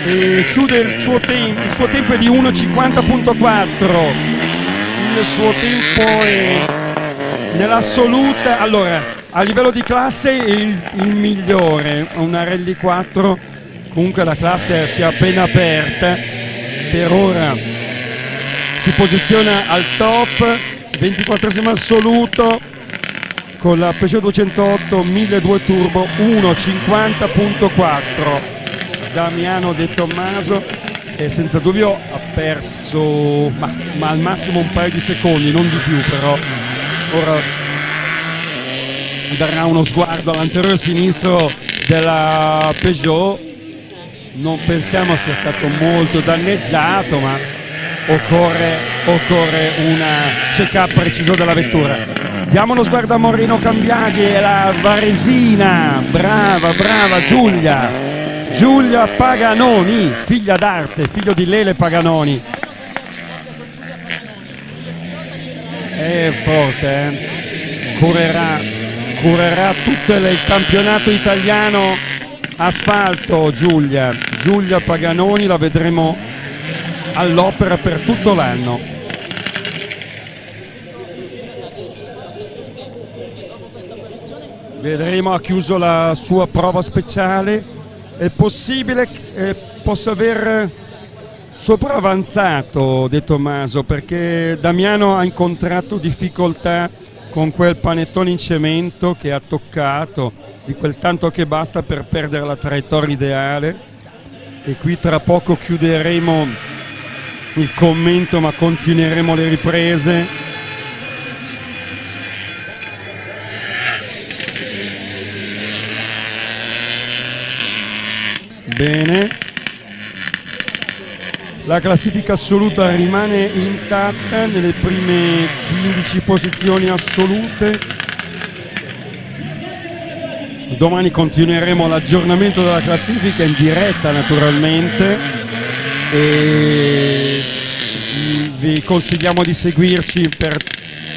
e chiude il suo tempo è di 1:50.4. Il suo tempo è nell'assoluta, allora a livello di classe è il migliore, una Rally 4. Comunque la classe si è appena aperta, per ora si posiziona al top, 24esimo assoluto con la Peugeot 208 1200 Turbo 1:50.4. Damiano De Tomaso, e senza dubbio ha perso ma al massimo un paio di secondi, non di più, però ora darà uno sguardo all'anteriore sinistro della Peugeot. Non pensiamo sia stato molto danneggiato, ma occorre una check-up preciso della vettura. Diamo uno sguardo a Moreno Cambiaghi e la varesina, brava Giulia Paganoni, figlia d'arte, figlio di Lele Paganoni. È forte, correrà tutto il campionato italiano asfalto. Giulia Paganoni la vedremo all'opera per tutto l'anno. Vedremo, ha chiuso la sua prova speciale. È possibile che possa aver sopravanzato De Tomaso, perché Damiano ha incontrato difficoltà con quel panettone in cemento che ha toccato, di quel tanto che basta per perdere la traiettoria ideale. E qui tra poco chiuderemo il commento, ma continueremo le riprese. Bene, la classifica assoluta rimane intatta nelle prime 15 posizioni assolute. Domani continueremo l'aggiornamento della classifica in diretta, naturalmente, e vi consigliamo di seguirci per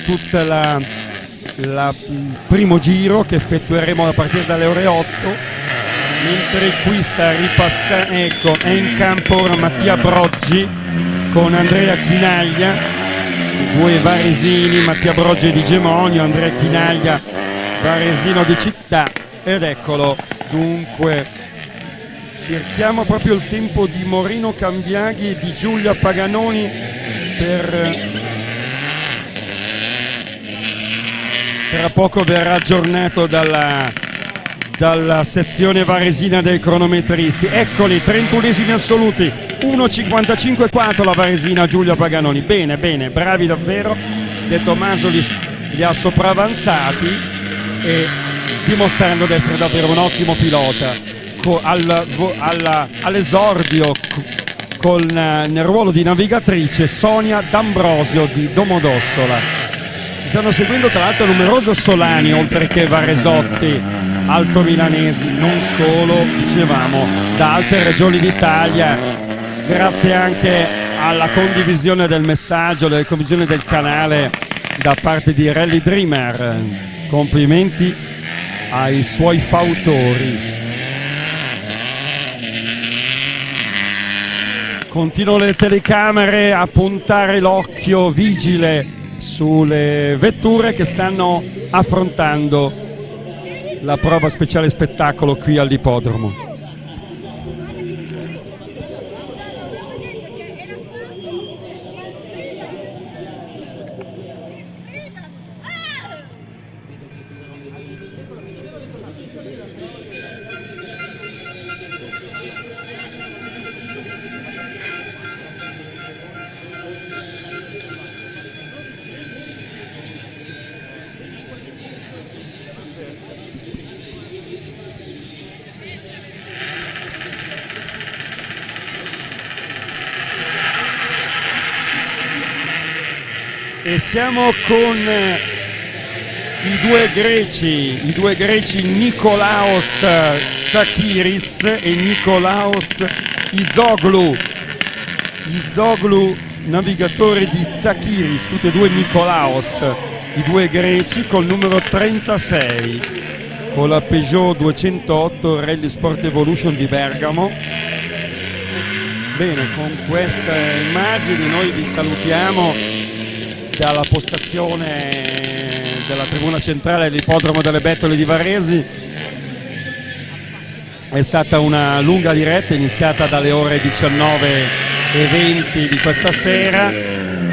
tutta il primo giro che effettueremo a partire dalle ore 8. Mentre qui sta ripassando, ecco, è in campo ora Mattia Broggi con Andrea Chinaglia, due varesini, Mattia Broggi di Gemonio, Andrea Chinaglia varesino di Città, ed eccolo. Dunque cerchiamo proprio il tempo di Moreno Cambiaghi e di Giulia Paganoni tra poco verrà aggiornato dalla sezione varesina dei cronometristi. Eccoli, 31esimi assoluti, 1:55.4 la varesina Giulia Paganoni. Bene, bravi davvero. De Tomaso li ha sopravanzati e dimostrando di essere davvero un ottimo pilota. All'esordio nel ruolo di navigatrice Sonia D'Ambrosio di Domodossola. Ci stanno seguendo tra l'altro numerosi Solani, oltre che varesotti altomilanesi, non solo, dicevamo, da altre regioni d'Italia, grazie anche alla condivisione del messaggio, alla condivisione del canale da parte di Rally Dreamer. Complimenti ai suoi fautori. Continuano le telecamere a puntare l'occhio vigile sulle vetture che stanno affrontando la prova speciale spettacolo qui all'ippodromo. E siamo con i due greci Nikolaos Tsakiris e Nikolaos Izoglu navigatori di Zakiris, tutti e due Nikolaos, i due greci, col numero 36, con la Peugeot 208 Rally Sport Evolution di Bergamo. Bene, con queste immagini noi vi salutiamo dalla postazione della tribuna centrale dell'ippodromo delle Bettole di Varese. È stata una lunga diretta iniziata dalle ore 19:20 di questa sera,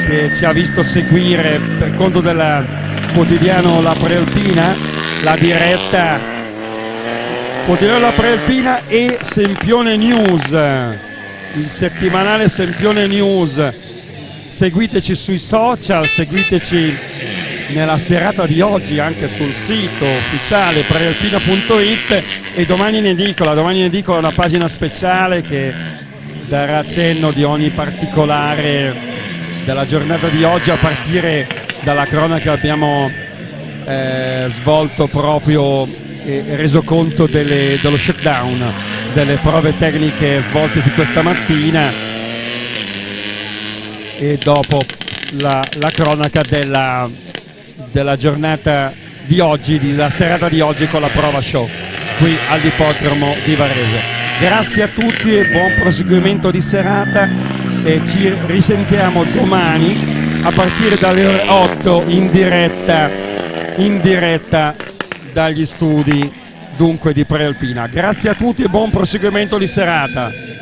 che ci ha visto seguire per conto del quotidiano La Prealpina, la diretta quotidiano La Prealpina e Sempione News, il settimanale Sempione News. Seguiteci sui social, seguiteci nella serata di oggi anche sul sito ufficiale prealpina.it, e domani in edicola una pagina speciale che darà cenno di ogni particolare della giornata di oggi, a partire dalla cronaca che abbiamo svolto proprio e reso conto dello shutdown, delle prove tecniche svoltesi questa mattina, e dopo la cronaca della giornata di oggi, della serata di oggi con la prova show qui all'ippodromo di Varese. Grazie a tutti e buon proseguimento di serata, e ci risentiamo domani a partire dalle ore 8 in diretta dagli studi dunque di Prealpina. Grazie a tutti e buon proseguimento di serata.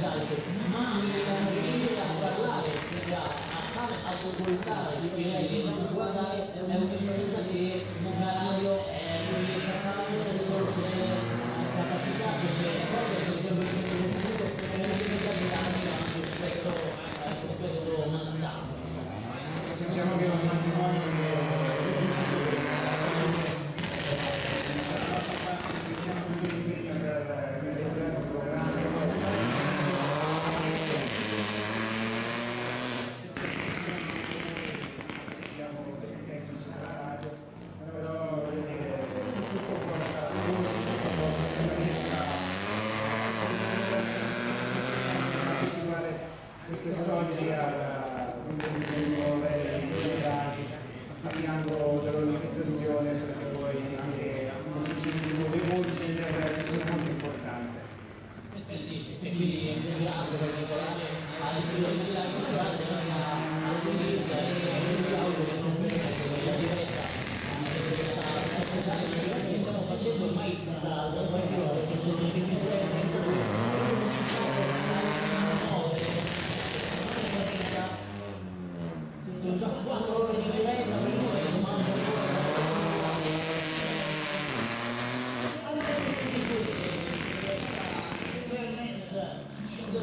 mosaico, ma riuscire a parlare, a far ascoltare, direi che non guardare, è un'impresa che Mario non riesce a fare solo se c'è capacità, se c'è proprio questo mandato. Diciamo che è un matrimonio quest'oggi a fianco dell'organizzazione, perché poi anche le voci del resto sono molto importanti. Sì, e quindi grazie per ricordarle all'iscrizione, grazie anche a Luisa e Claudio che non permesso per la diretta che stiamo facendo ormai da qualche ora, che sono i 23 sono già 4 ore di diretta per noi, permessa 5